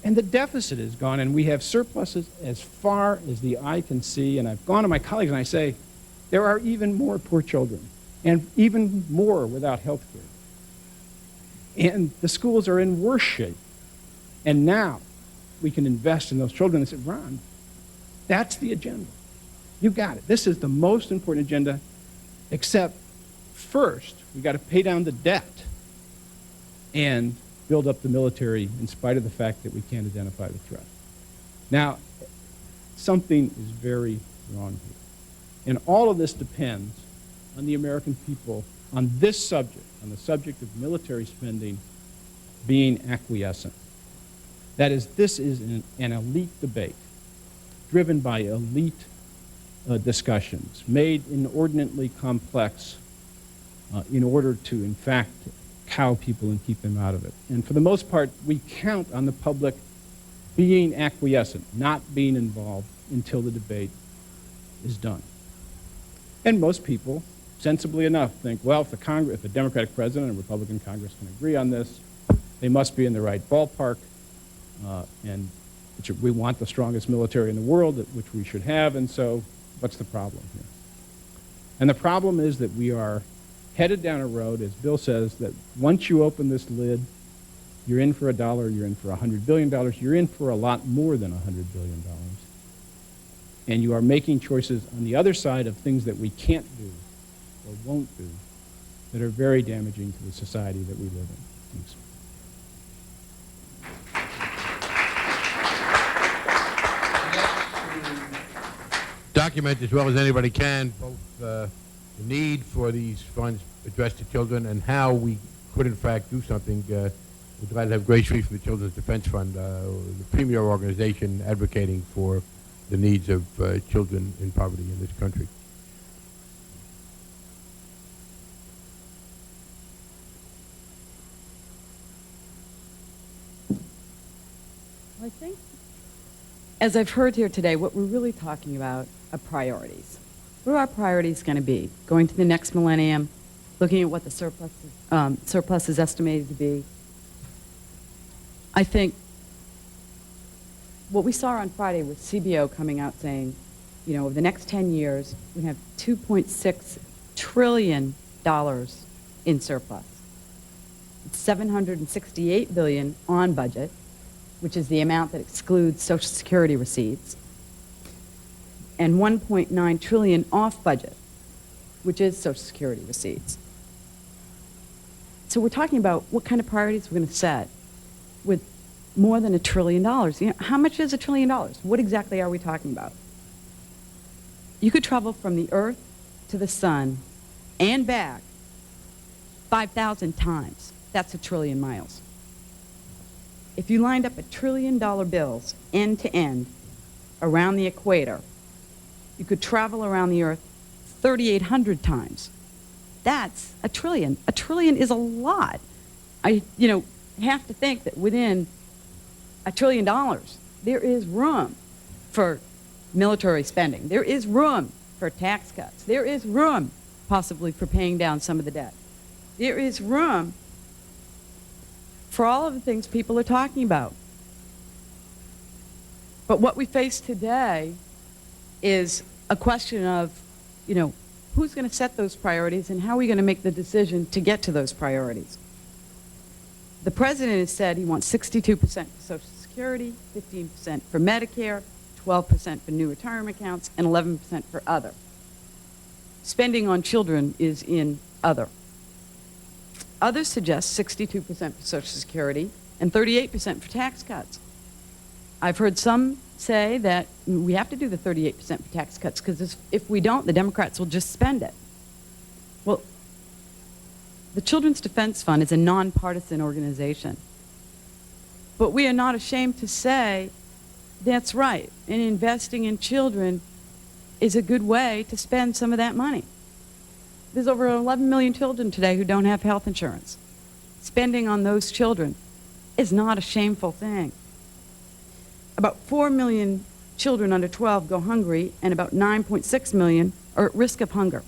And the deficit is gone. And we have surpluses as far as the eye can see. And I've gone to my colleagues and I say, there are even more poor children. And even more without health care. And the schools are in worse shape. And now we can invest in those children. They said, Ron, that's the agenda. You got it. This is the most important agenda, except first, we got to pay down the debt and build up the military in spite of the fact that we can't identify the threat. Now, something is very wrong here. And all of this depends on the American people on this subject, on the subject of military spending, being acquiescent. That is, this is an elite debate driven by elite discussions, made inordinately complex in order to, in fact, cow people and keep them out of it. And for the most part, we count on the public being acquiescent, not being involved until the debate is done. And most people, sensibly enough, think, well, if a Democratic president and a Republican Congress can agree on this, they must be in the right ballpark, and we want the strongest military in the world, which we should have, and so what's the problem here? And the problem is that we are headed down a road, as Bill says, that once you open this lid, you're in for $1, you're in for $100 billion, you're in for a lot more than $100 billion. And you are making choices on the other side of things that we can't do or won't do that are very damaging to the society that we live in. Thanks. Document as well as anybody can both the need for these funds addressed to children and how we could in fact do something. We're glad to have Grace Reed from the Children's Defense Fund, the premier organization advocating for the needs of children in poverty in this country. I think, as I've heard here today, what we're really talking about are priorities. What are our priorities going to be? Going to the next millennium, looking at what the surplus is estimated to be. I think what we saw on Friday with CBO coming out saying, you know, over the next 10 years, we have $2.6 trillion in surplus. It's $768 billion on budget, which is the amount that excludes Social Security receipts, and $1.9 trillion off budget, which is Social Security receipts. So we're talking about what kind of priorities we're going to set with more than $1 trillion. You know, how much is $1 trillion? What exactly are we talking about? You could travel from the Earth to the sun and back 5,000 times. That's 1 trillion miles. If you lined up $1 trillion bills end to end around the equator, you could travel around the Earth 3,800 times. That's 1 trillion. 1 trillion is a lot. I have to think that within $1 trillion, there is room for military spending. There is room for tax cuts. There is room, possibly, for paying down some of the debt. There is room for all of the things people are talking about. But what we face today is a question of, who's going to set those priorities and how are we going to make the decision to get to those priorities? The president has said he wants 62% for Social Security, 15% for Medicare, 12% for new retirement accounts, and 11% for other. Spending on children is in other. Others suggest 62% for Social Security and 38% for tax cuts. I've heard some say that we have to do the 38% for tax cuts because if we don't, the Democrats will just spend it. Well, the Children's Defense Fund is a nonpartisan organization. But we are not ashamed to say that's right, and investing in children is a good way to spend some of that money. There's over 11 million children today who don't have health insurance. Spending on those children is not a shameful thing. About 4 million children under 12 go hungry, and about 9.6 million are at risk of hunger.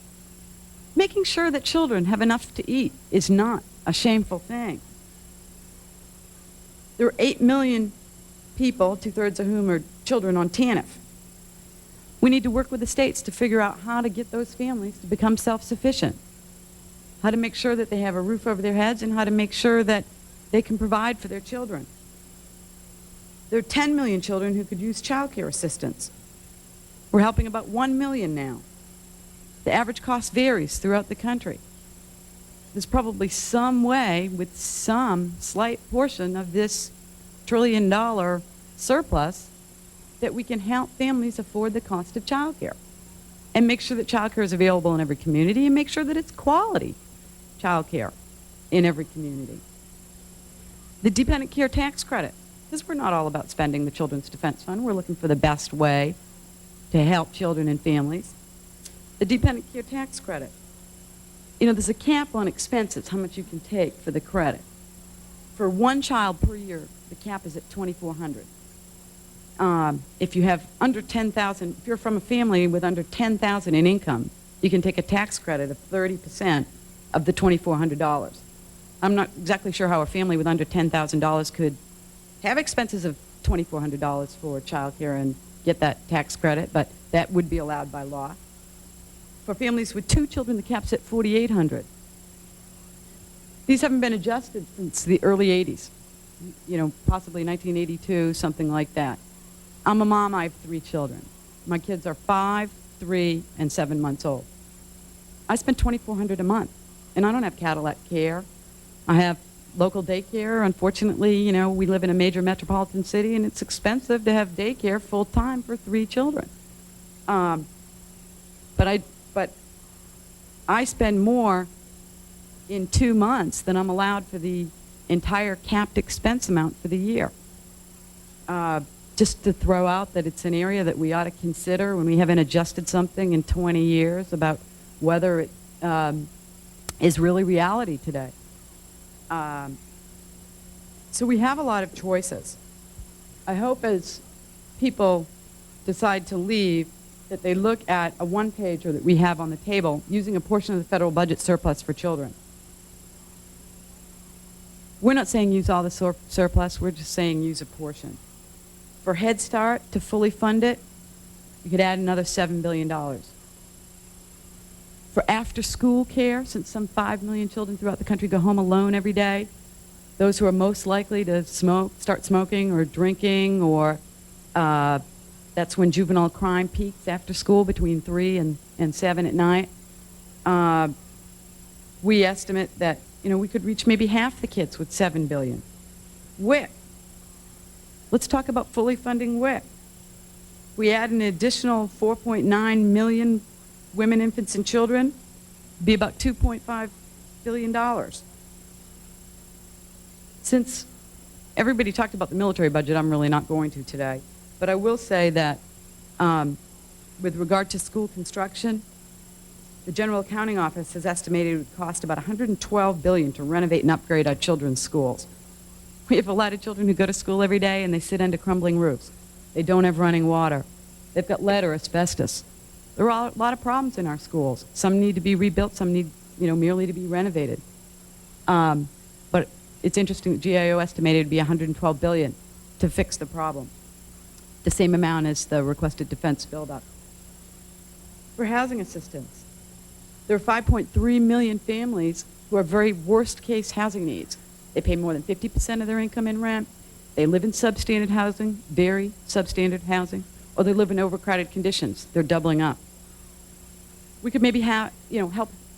Making sure that children have enough to eat is not a shameful thing. There are 8 million people, 2/3 of whom are children, on TANF. We need to work with the states to figure out how to get those families to become self-sufficient. how to make sure that they have a roof over their heads, and how to make sure that they can provide for their children. There are 10 million children who could use child care assistance. We're helping about 1 million now. The average cost varies throughout the country. There's probably some way, with some slight portion of this $1 trillion surplus, that we can help families afford the cost of child care and make sure that child care is available in every community and make sure that it's quality child care in every community. The dependent care tax credit, because we're not all about spending the Children's Defense Fund. We're looking for the best way to help children and families. The dependent care tax credit. You know, there's a cap on expenses, how much you can take for the credit. For one child per year, the cap is at $2,400. If you have under 10,000, if you're from a family with under 10,000 in income, you can take a tax credit of 30% of the $2,400. I'm not exactly sure how a family with under $10,000 could have expenses of $2,400 for child care and get that tax credit, but that would be allowed by law. For families with 2 children, the cap's at $4,800. These haven't been adjusted since the early 80s, you know, possibly 1982, something like that. I'm a mom. I have 3 children. My kids are 5, 3, and 7 months old. I spend $2,400 a month, and I don't have Cadillac care. I have local daycare. Unfortunately, you know, we live in a major metropolitan city, and it's expensive to have daycare full-time for 3 children. But I spend more in 2 months than I'm allowed for the entire capped expense amount for the year. Just to throw out that it's an area that we ought to consider when we haven't adjusted something in 20 years about whether it is really reality today. So we have a lot of choices. I hope as people decide to leave that they look at a one-pager that we have on the table using a portion of the federal budget surplus for children. We're not saying use all the surplus, we're just saying use a portion. For Head Start, to fully fund it, you could add another $7 billion. For after-school care, since some 5 million children throughout the country go home alone every day, those who are most likely to start smoking or drinking, or that's when juvenile crime peaks after school between 3 and 7 at night. We estimate that, you know, we could reach maybe half the kids with $7 billion. WIC. Let's talk about fully funding WIC. We add an additional 4.9 million women, infants, and children, be about $2.5 billion. Since everybody talked about the military budget, I'm really not going to today. But I will say that with regard to school construction, the General Accounting Office has estimated it would cost about $112 billion to renovate and upgrade our children's schools. We have a lot of children who go to school every day and they sit under crumbling roofs. They don't have running water. They've got lead or asbestos. There are a lot of problems in our schools. Some need to be rebuilt, some need, you know, merely to be renovated. But it's interesting that GAO estimated it would be $112 billion to fix the problem. The same amount as the requested defense buildup. For housing assistance, there are 5.3 million families who have very worst-case housing needs. They pay more than 50% of their income in rent. They live in substandard housing, very substandard housing, or they live in overcrowded conditions. They're doubling up. We could maybe help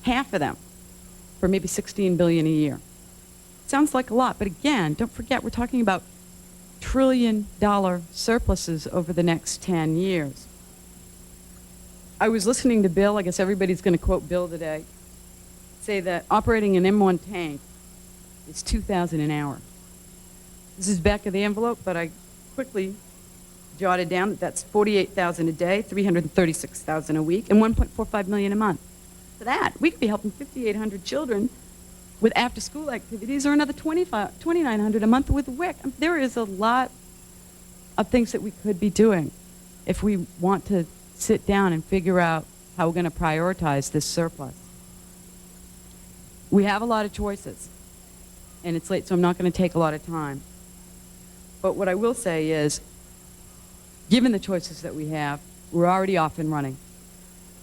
half of them for maybe $16 billion a year. Sounds like a lot, but again, don't forget we're talking about $1 trillion surpluses over the next 10 years. I was listening to Bill, I guess everybody's going to quote Bill today, say that operating an M1 tank is $2,000 an hour. This is back of the envelope, but I quickly jotted down that that's $48,000 a day, $336,000 a week, and $1.45 million a month. For that, we could be helping 5,800 children with after-school activities, or another $2,900 a month with WIC. There is a lot of things that we could be doing if we want to sit down and figure out how we're going to prioritize this surplus. We have a lot of choices, and it's late, so I'm not going to take a lot of time. But what I will say is, given the choices that we have, we're already off and running.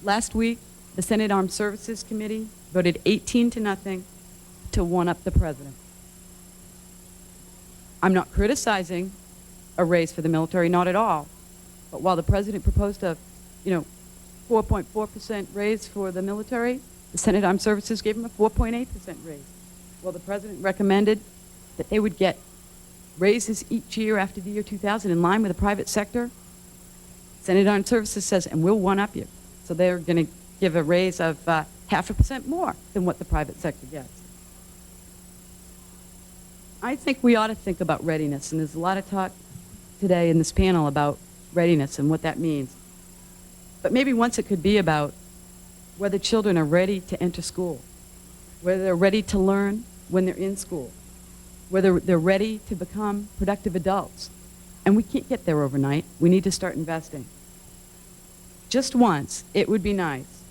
Last week, the Senate Armed Services Committee voted 18-0 to one-up the president. I'm not criticizing a raise for the military, not at all. But while the president proposed a, 4.4% raise for the military, the Senate Armed Services gave him a 4.8% raise. Well, the president recommended that they would get raises each year after the year 2000 in line with the private sector. Senate Armed Services says, and we'll one-up you. So they're going to give a raise of 0.5% more than what the private sector gets. I think we ought to think about readiness, and there's a lot of talk today in this panel about readiness and what that means. But maybe once it could be about whether children are ready to enter school, whether they're ready to learn when they're in school, whether they're ready to become productive adults. And we can't get there overnight. We need to start investing. Just once, it would be nice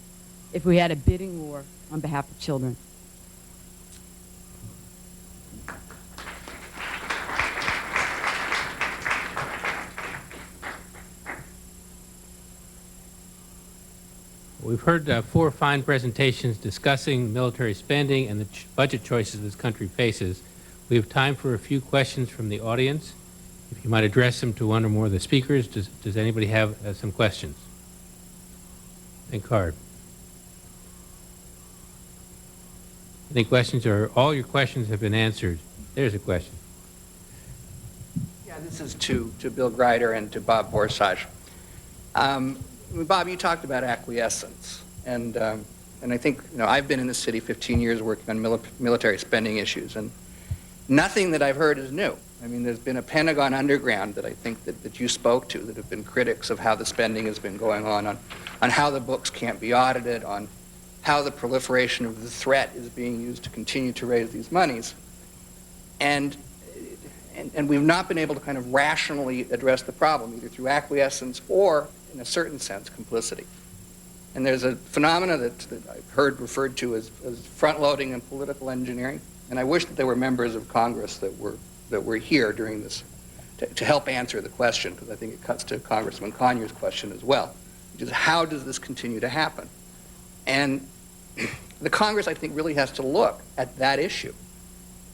if we had a bidding war on behalf of children. We've heard 4 fine presentations discussing military spending and the budget choices this country faces. We have time for a few questions from the audience. If you might address them to one or more of the speakers. Does anybody have some questions? Think hard. Any questions, or all your questions have been answered? There's a question. Yeah, this is to Bill Greider and to Bob Borsaj. Bob, you talked about acquiescence, and I think I've been in the city 15 years working on military spending issues, and nothing that I've heard is new. I mean, there's been a Pentagon underground that I think that you spoke to that have been critics of how the spending has been going on how the books can't be audited, on how the proliferation of the threat is being used to continue to raise these monies, and we've not been able to kind of rationally address the problem, either through acquiescence or, in a certain sense, complicity. And there's a phenomena that I've heard referred to as front-loading and political engineering, and I wish that there were members of Congress that were here during this to help answer the question, because I think it cuts to Congressman Conyers' question as well, which is how does this continue to happen? And the Congress, I think, really has to look at that issue,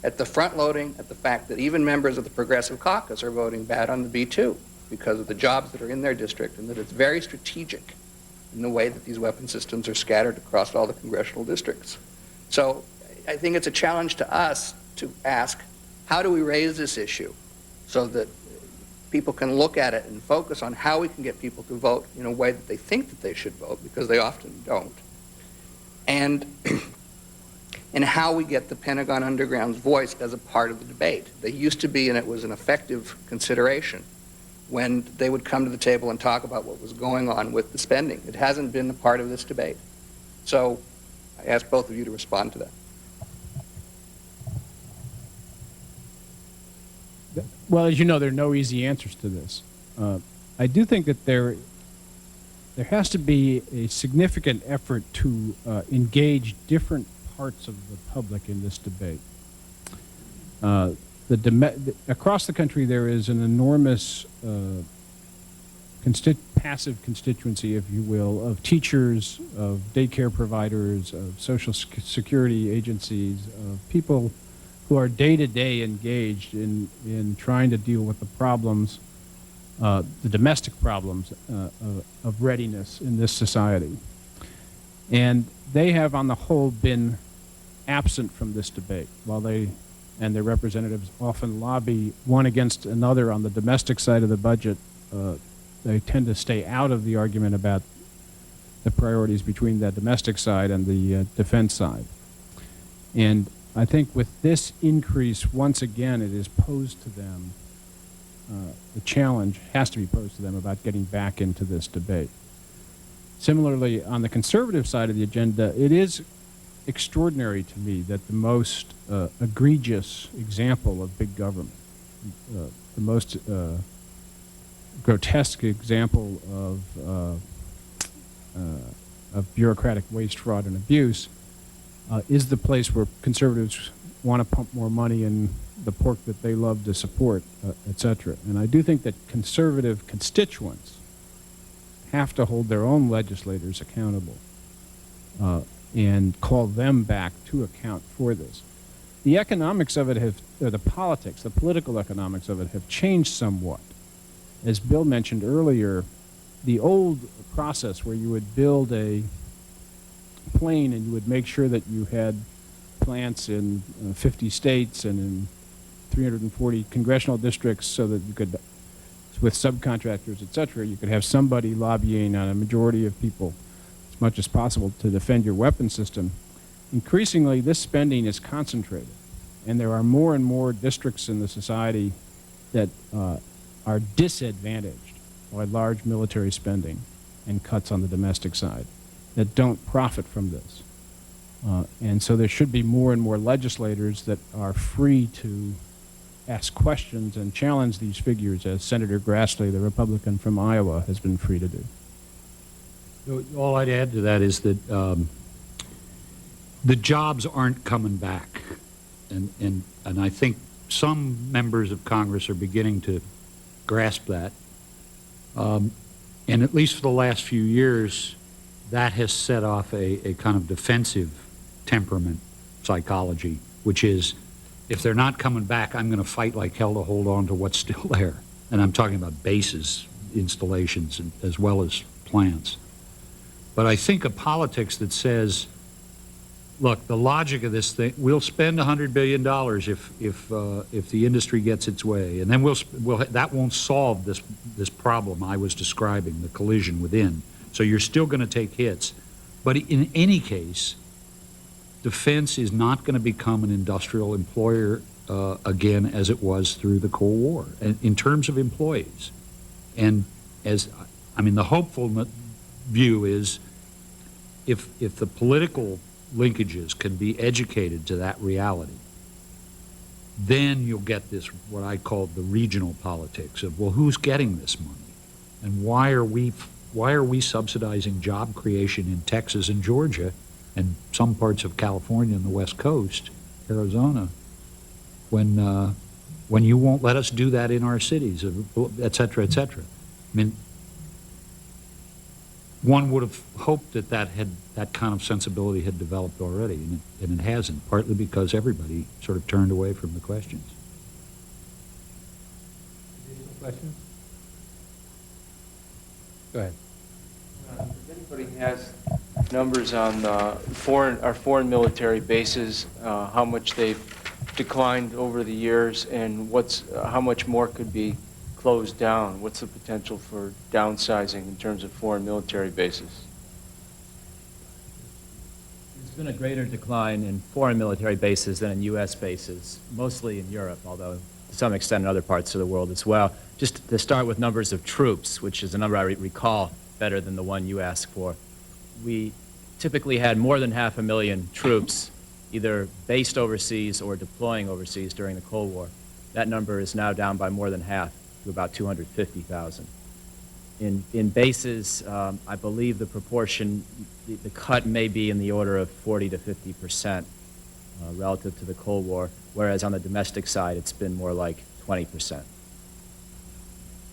at the front-loading, at the fact that even members of the Progressive Caucus are voting bad on the B-2 because of the jobs that are in their district, and that it's very strategic in the way that these weapon systems are scattered across all the congressional districts. So I think it's a challenge to us to ask, how do we raise this issue so that people can look at it and focus on how we can get people to vote in a way that they think that they should vote, because they often don't, and how we get the Pentagon Underground's voice as a part of the debate. They used to be, and it was an effective consideration, when they would come to the table and talk about what was going on with the spending. It hasn't been a part of this debate. So I ask both of you to respond to that. Well, as you know, there are no easy answers to this. I do think that there has to be a significant effort to engage different parts of the public in this debate. Across the country, there is an enormous passive constituency, if you will, of teachers, of daycare providers, of social security agencies, of people who are day-to-day engaged in trying to deal with the problems, the domestic problems of readiness in this society. And they have, on the whole, been absent from this debate, while they and their representatives often lobby one against another on the domestic side of the budget. They tend to stay out of the argument about the priorities between the domestic side and the defense side. And I think with this increase, once again, it is posed to them, the challenge has to be posed to them about getting back into this debate. Similarly, on the conservative side of the agenda, it is extraordinary to me that the most egregious example of big government, the most grotesque example of bureaucratic waste, fraud, and abuse is the place where conservatives want to pump more money in the pork that they love to support, et cetera. And I do think that conservative constituents have to hold their own legislators accountable and call them back to account for this. The economics of it have, or the politics, the political economics of it have changed somewhat. As Bill mentioned earlier, the old process where you would build a plane and you would make sure that you had plants in 50 states and in 340 congressional districts so that you could, with subcontractors, et cetera, you could have somebody lobbying on a majority of people as much as possible to defend your weapon system. Increasingly, this spending is concentrated, and there are more and more districts in the society that are disadvantaged by large military spending and cuts on the domestic side that don't profit from this. And so there should be more and more legislators that are free to ask questions and challenge these figures, as Senator Grassley, the Republican from Iowa, has been free to do. All I'd add to that is that the jobs aren't coming back. And I think some members of Congress are beginning to grasp that. And at least for the last few years, that has set off a kind of defensive temperament psychology, which is, if they're not coming back, I'm going to fight like hell to hold on to what's still there. And I'm talking about bases, installations, as well as plants. But I think a politics that says, look, the logic of this thing, we'll spend $100 billion if the industry gets its way, and then that won't solve this problem I was describing, the collision within. So you're still going to take hits. But in any case, defense is not going to become an industrial employer again as it was through the Cold War in terms of employees. And the hopeful view is if the political linkages can be educated to that reality, then you'll get this, what I call the regional politics of, well, who's getting this money? And why are we subsidizing job creation in Texas and Georgia and some parts of California and the West Coast, Arizona, when you won't let us do that in our cities, et cetera, et cetera? I mean, one would have hoped that kind of sensibility had developed already, and it hasn't, partly because everybody sort of turned away from the questions. Additional questions? Go ahead. If anybody has numbers on our foreign military bases, how much they've declined over the years, and how much more could be closed down? What's the potential for downsizing in terms of foreign military bases? There's been a greater decline in foreign military bases than in U.S. bases, mostly in Europe, although to some extent in other parts of the world as well. Just to start with numbers of troops, which is a number I recall better than the one you asked for. We typically had more than 500,000 troops either based overseas or deploying overseas during the Cold War. That number is now down by more than half, to about 250,000. In bases, I believe the proportion, the cut may be in the order of 40 to 50% relative to the Cold War, whereas on the domestic side, it's been more like 20%.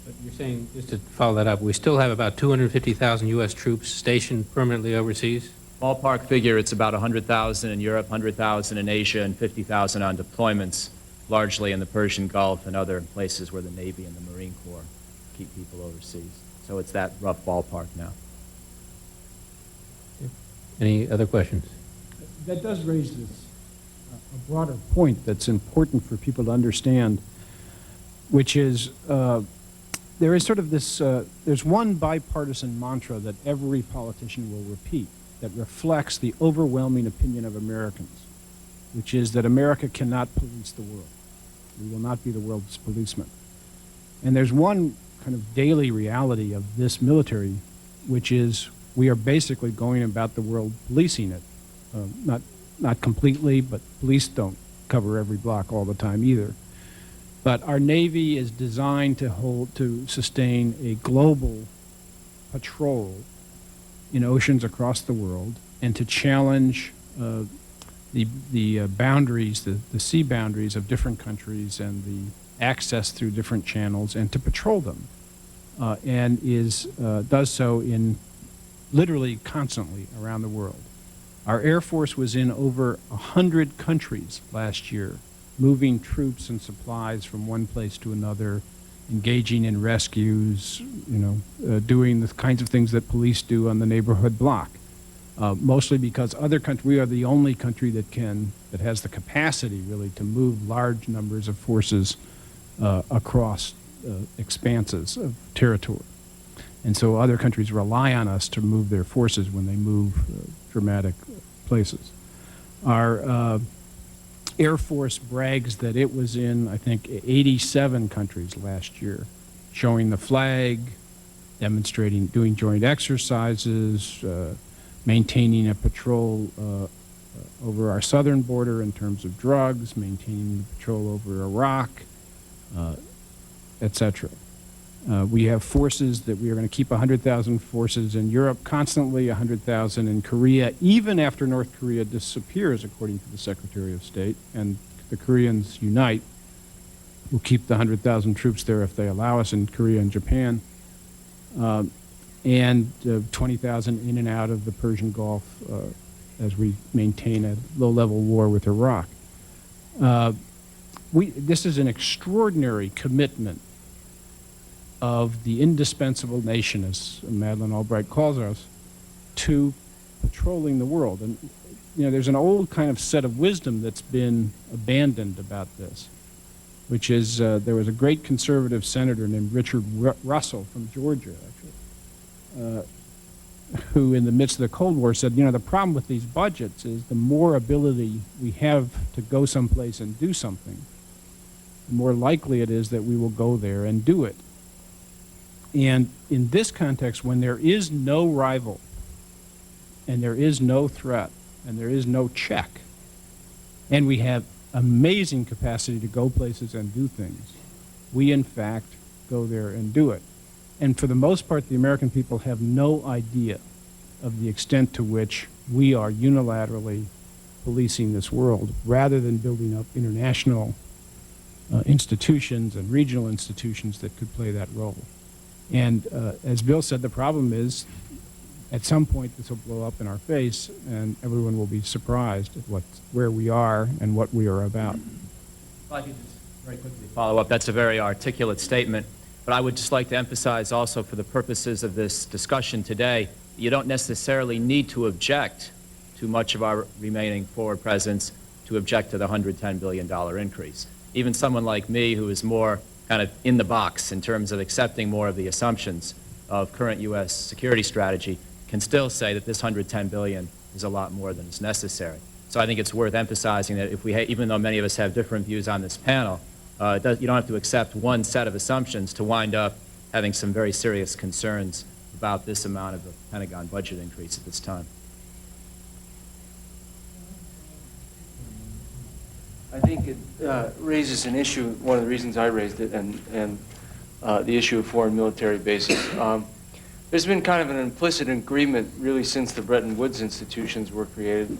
But you're saying, just to follow that up, we still have about 250,000 U.S. troops stationed permanently overseas? Ballpark figure, it's about 100,000 in Europe, 100,000 in Asia, and 50,000 on deployments, largely in the Persian Gulf and other places where the Navy and the Marine Corps keep people overseas. So it's that rough ballpark now. Any other questions? That does raise this a broader point that's important for people to understand, which is there is sort of this, there's one bipartisan mantra that every politician will repeat that reflects the overwhelming opinion of Americans, which is that America cannot police the world. We will not be the world's policeman. And there's one kind of daily reality of this military, which is we are basically going about the world policing it. Not completely, but police don't cover every block all the time either. But our Navy is designed to sustain a global patrol in oceans across the world and to challenge the boundaries, the sea boundaries of different countries and the access through different channels, and to patrol them, and does so in literally constantly around the world. Our Air Force was in over 100 countries last year, moving troops and supplies from one place to another, engaging in rescues, doing the kinds of things that police do on the neighborhood block. Mostly because other countries, we are the only country that has the capacity really to move large numbers of forces across expanses of territory. And so other countries rely on us to move their forces when they move dramatic places. Our Air Force brags that it was in, I think, 87 countries last year, showing the flag, demonstrating, doing joint exercises, maintaining a patrol over our southern border in terms of drugs, maintaining the patrol over Iraq, etc. We have forces that we are going to keep 100,000 forces in Europe constantly, 100,000 in Korea, even after North Korea disappears, according to the Secretary of State, and the Koreans unite. We'll keep the 100,000 troops there if they allow us in Korea and Japan, and 20,000 in and out of the Persian Gulf as we maintain a low-level war with Iraq. This is an extraordinary commitment of the indispensable nation, as Madeleine Albright calls us, to patrolling the world. And there's an old kind of set of wisdom that's been abandoned about this, which is there was a great conservative senator named Richard Russell from Georgia, actually, who in the midst of the Cold War said, the problem with these budgets is the more ability we have to go someplace and do something, the more likely it is that we will go there and do it. And in this context, when there is no rival, and there is no threat, and there is no check, and we have amazing capacity to go places and do things, we in fact go there and do it. And for the most part, the American people have no idea of the extent to which we are unilaterally policing this world, rather than building up international institutions and regional institutions that could play that role. And as Bill said, the problem is, at some point this will blow up in our face, and everyone will be surprised at where we are and what we are about. If I could just very quickly follow up, that's a very articulate statement. But I would just like to emphasize also, for the purposes of this discussion today, you don't necessarily need to object to much of our remaining forward presence to object to the $110 billion increase. Even someone like me, who is more kind of in the box in terms of accepting more of the assumptions of current U.S. security strategy, can still say that this $110 billion is a lot more than is necessary. So I think it's worth emphasizing that if even though many of us have different views on this panel, you don't have to accept one set of assumptions to wind up having some very serious concerns about this amount of a Pentagon budget increase at this time. I think it raises an issue, one of the reasons I raised it, and the issue of foreign military bases. There's been kind of an implicit agreement, really, since the Bretton Woods institutions were created,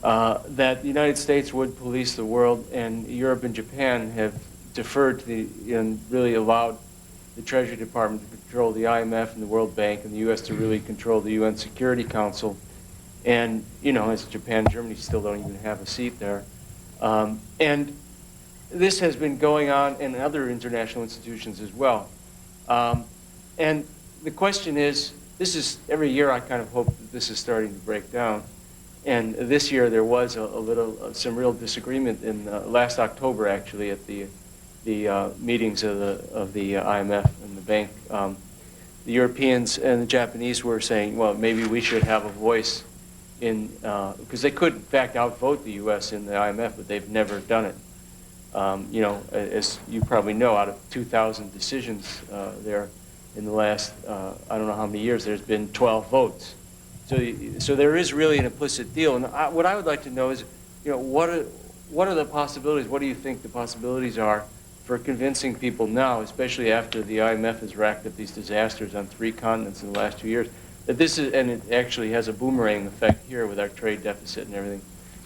that the United States would police the world, and Europe and Japan have deferred to and really allowed the Treasury Department to control the IMF and the World Bank, and the U.S. to really control the UN Security Council. And, as Japan and Germany still don't even have a seat there. And this has been going on in other international institutions as well. And the question is, every year I kind of hope that this is starting to break down. And this year there was some real disagreement in last October, actually, at the meetings of the IMF and the bank. The Europeans and the Japanese were saying, well, maybe we should have a voice because they could, in fact, outvote the U.S. in the IMF, but they've never done it. As you probably know, out of 2,000 decisions there in the last, I don't know how many years, there's been 12 votes. So there is really an implicit deal. And what I would like to know is, what are the possibilities? What do you think the possibilities are for convincing people now, especially after the IMF has racked up these disasters on 3 continents in the last 2 years, that this is, and it actually has a boomerang effect here with our trade deficit and everything.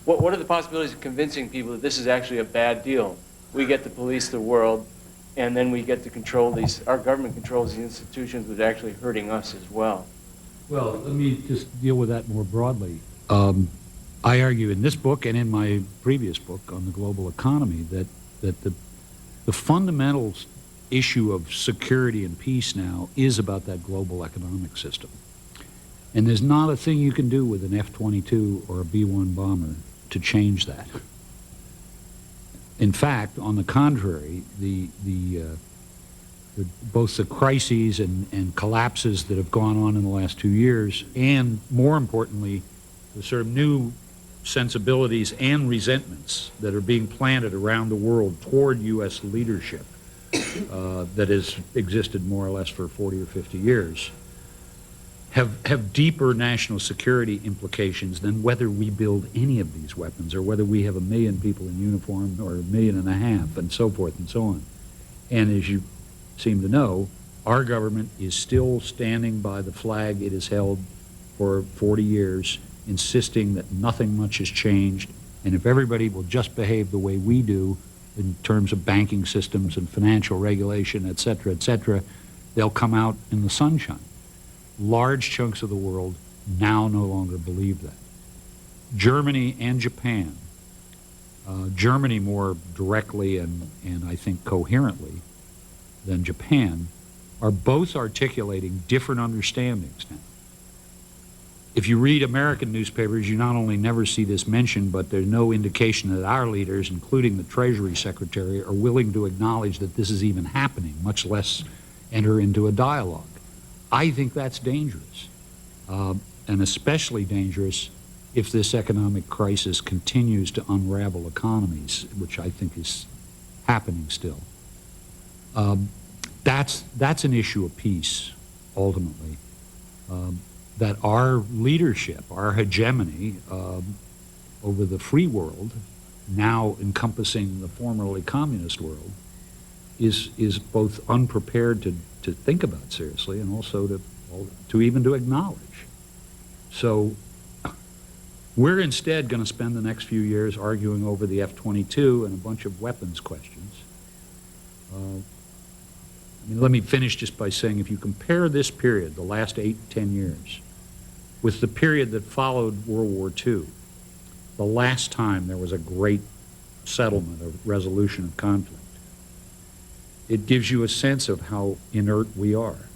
What are the possibilities of convincing people that this is actually a bad deal? We get to police the world, and then we get to control our government controls these institutions, which is actually hurting us as well. Well, let me just deal with that more broadly. I argue in this book and in my previous book on the global economy that the fundamental issue of security and peace now is about that global economic system. And there's not a thing you can do with an F-22 or a B-1 bomber to change that. In fact, on the contrary, both the crises and collapses that have gone on in the last 2 years, and more importantly, the sort of new sensibilities and resentments that are being planted around the world toward U.S. leadership that has existed more or less for 40 or 50 years, have deeper national security implications than whether we build any of these weapons or whether we have 1 million people in uniform or 1.5 million and so forth and so on. And as you seem to know, our government is still standing by the flag it has held for 40 years, insisting that nothing much has changed, and if everybody will just behave the way we do in terms of banking systems and financial regulation, et cetera, they'll come out in the sunshine. Large chunks of the world now no longer believe that. Germany and Japan, Germany more directly and I think coherently than Japan, are both articulating different understandings now. If you read American newspapers, you not only never see this mentioned, but there's no indication that our leaders, including the Treasury Secretary, are willing to acknowledge that this is even happening, much less enter into a dialogue. I think that's dangerous, and especially dangerous if this economic crisis continues to unravel economies, which I think is happening still. That's an issue of peace, ultimately. That our leadership, our hegemony over the free world, now encompassing the formerly communist world, is both unprepared to think about seriously and also to even to acknowledge. So we're instead going to spend the next few years arguing over the F-22 and a bunch of weapons questions. Let me finish just by saying, if you compare this period, the last 8-10 years, with the period that followed World War II, the last time there was a great settlement or resolution of conflict, it gives you a sense of how inert we are.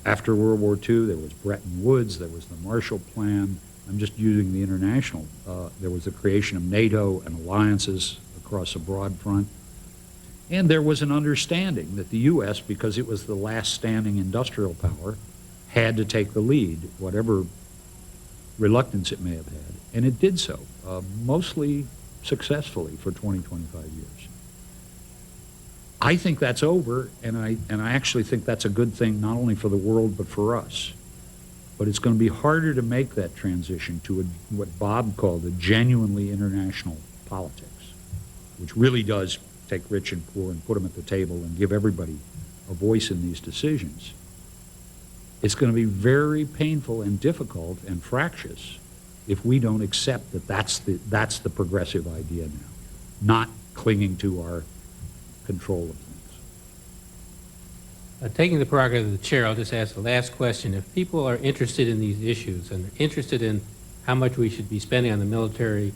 After World War II, there was Bretton Woods, there was the Marshall Plan. I'm just using the international. There was the creation of NATO and alliances across a broad front. And there was an understanding that the U.S., because it was the last standing industrial power, had to take the lead, whatever reluctance it may have had. And it did so, mostly successfully for 20, 25 years. I think that's over, and I actually think that's a good thing not only for the world but for us. But it's going to be harder to make that transition to what Bob called a genuinely international politics, which really does take rich and poor and put them at the table and give everybody a voice in these decisions. It's going to be very painful and difficult and fractious if we don't accept that that's the progressive idea now, not clinging to our control of things. Taking the prerogative of the chair, I'll just ask the last question. If people are interested in these issues and they're interested in how much we should be spending on the military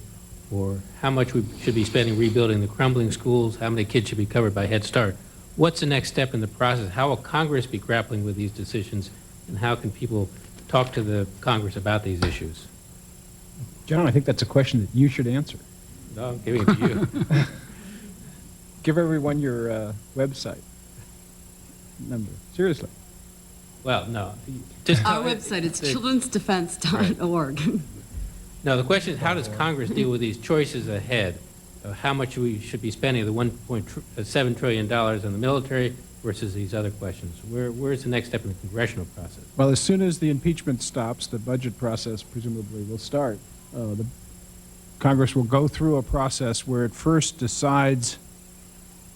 or how much we should be spending rebuilding the crumbling schools, how many kids should be covered by Head Start, what's the next step in the process? How will Congress be grappling with these decisions, and how can people talk to the Congress about these issues? John, I think that's a question that you should answer. No, I'm giving it to you. Give everyone your website number. Seriously. Well, no. Our website is childrensdefense.org. No, the question is, how does Congress deal with these choices ahead of how much we should be spending, the $1.7 trillion on the military versus these other questions? Where's the next step in the congressional process? Well, as soon as the impeachment stops, the budget process presumably will start. The Congress will go through a process where it first decides,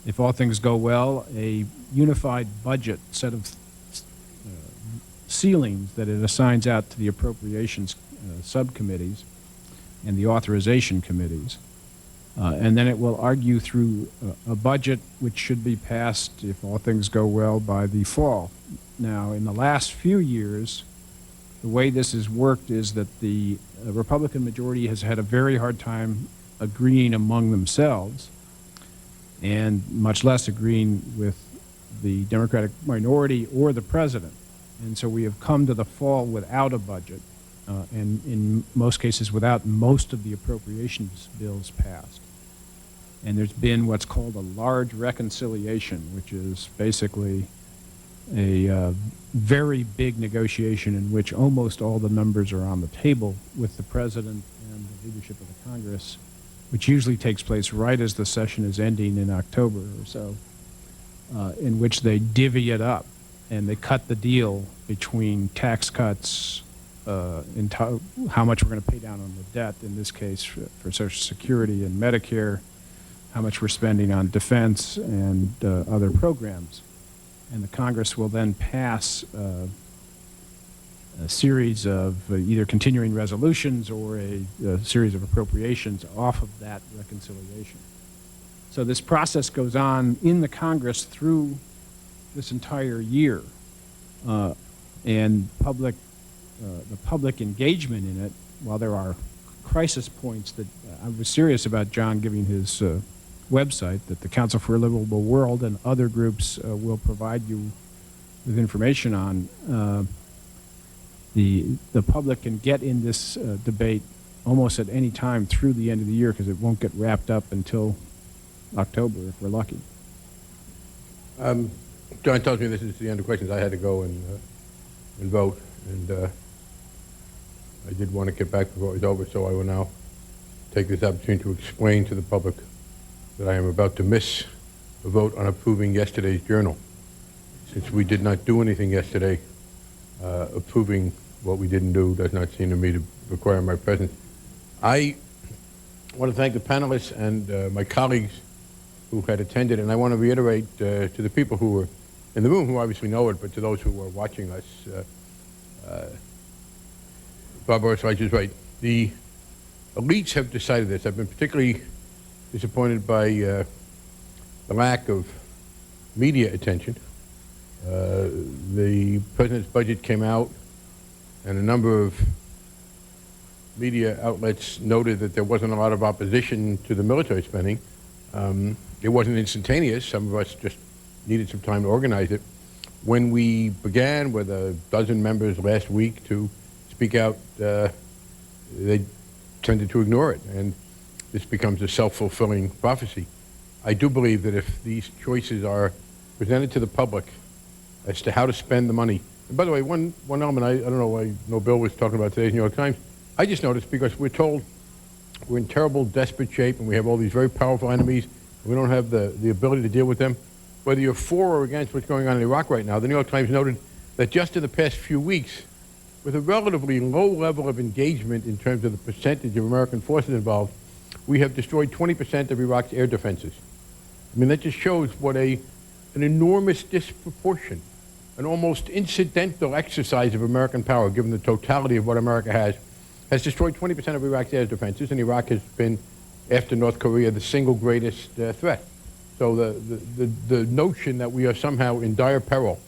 if all things go well, a unified budget set of ceilings that it assigns out to the appropriations subcommittees and the authorization committees. And then it will argue through a budget which should be passed, if all things go well, by the fall. Now, in the last few years, the way this has worked is that the Republican majority has had a very hard time agreeing among themselves, and much less agreeing with the Democratic minority or the president. And so we have come to the fall without a budget, and in most cases without most of the appropriations bills passed. And there's been what's called a large reconciliation, which is basically a very big negotiation in which almost all the numbers are on the table with the president and the leadership of the Congress, which usually takes place right as the session is ending in October or so, in which they divvy it up and they cut the deal between tax cuts, how much we're going to pay down on the debt, in this case for Social Security and Medicare, how much we're spending on defense and other programs. And the Congress will then pass a series of either continuing resolutions or a series of appropriations off of that reconciliation. So this process goes on in the Congress through this entire year. And the public engagement in it, while there are crisis points that I was serious about John giving his website that the Council for a Livable World and other groups will provide you with information on. The public can get in this debate almost at any time through the end of the year because it won't get wrapped up until October if we're lucky. John tells me this is the end of questions. I had to go and vote, and I did want to get back before it was over, so I will now take this opportunity to explain to the public that I am about to miss a vote on approving yesterday's journal. Since we did not do anything yesterday, approving what we didn't do does not seem to me to require my presence. I want to thank the panelists and my colleagues who had attended, and I want to reiterate to the people who were in the room, who obviously know it, but to those who were watching us, Bob Borsage is right. The elites have decided this. I've been particularly disappointed by the lack of media attention. The president's budget came out, and a number of media outlets noted that there wasn't a lot of opposition to the military spending. It wasn't instantaneous. Some of us just needed some time to organize it. When we began with a dozen members last week to speak out, they tended to ignore it, and this becomes a self-fulfilling prophecy. I do believe that if these choices are presented to the public as to how to spend the money, and by the way, one element I don't know why Bill was talking about today's New York Times, I just noticed because we're told we're in terrible, desperate shape, and we have all these very powerful enemies, and we don't have the ability to deal with them. Whether you're for or against what's going on in Iraq right now, the New York Times noted that just in the past few weeks, with a relatively low level of engagement in terms of the percentage of American forces involved, we have destroyed 20% of Iraq's air defenses. I mean, that just shows what an enormous disproportion, an almost incidental exercise of American power, given the totality of what America has destroyed 20% of Iraq's air defenses, and Iraq has been, after North Korea, the single greatest threat. So the notion that we are somehow in dire peril,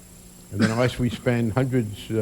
and then unless we spend hundreds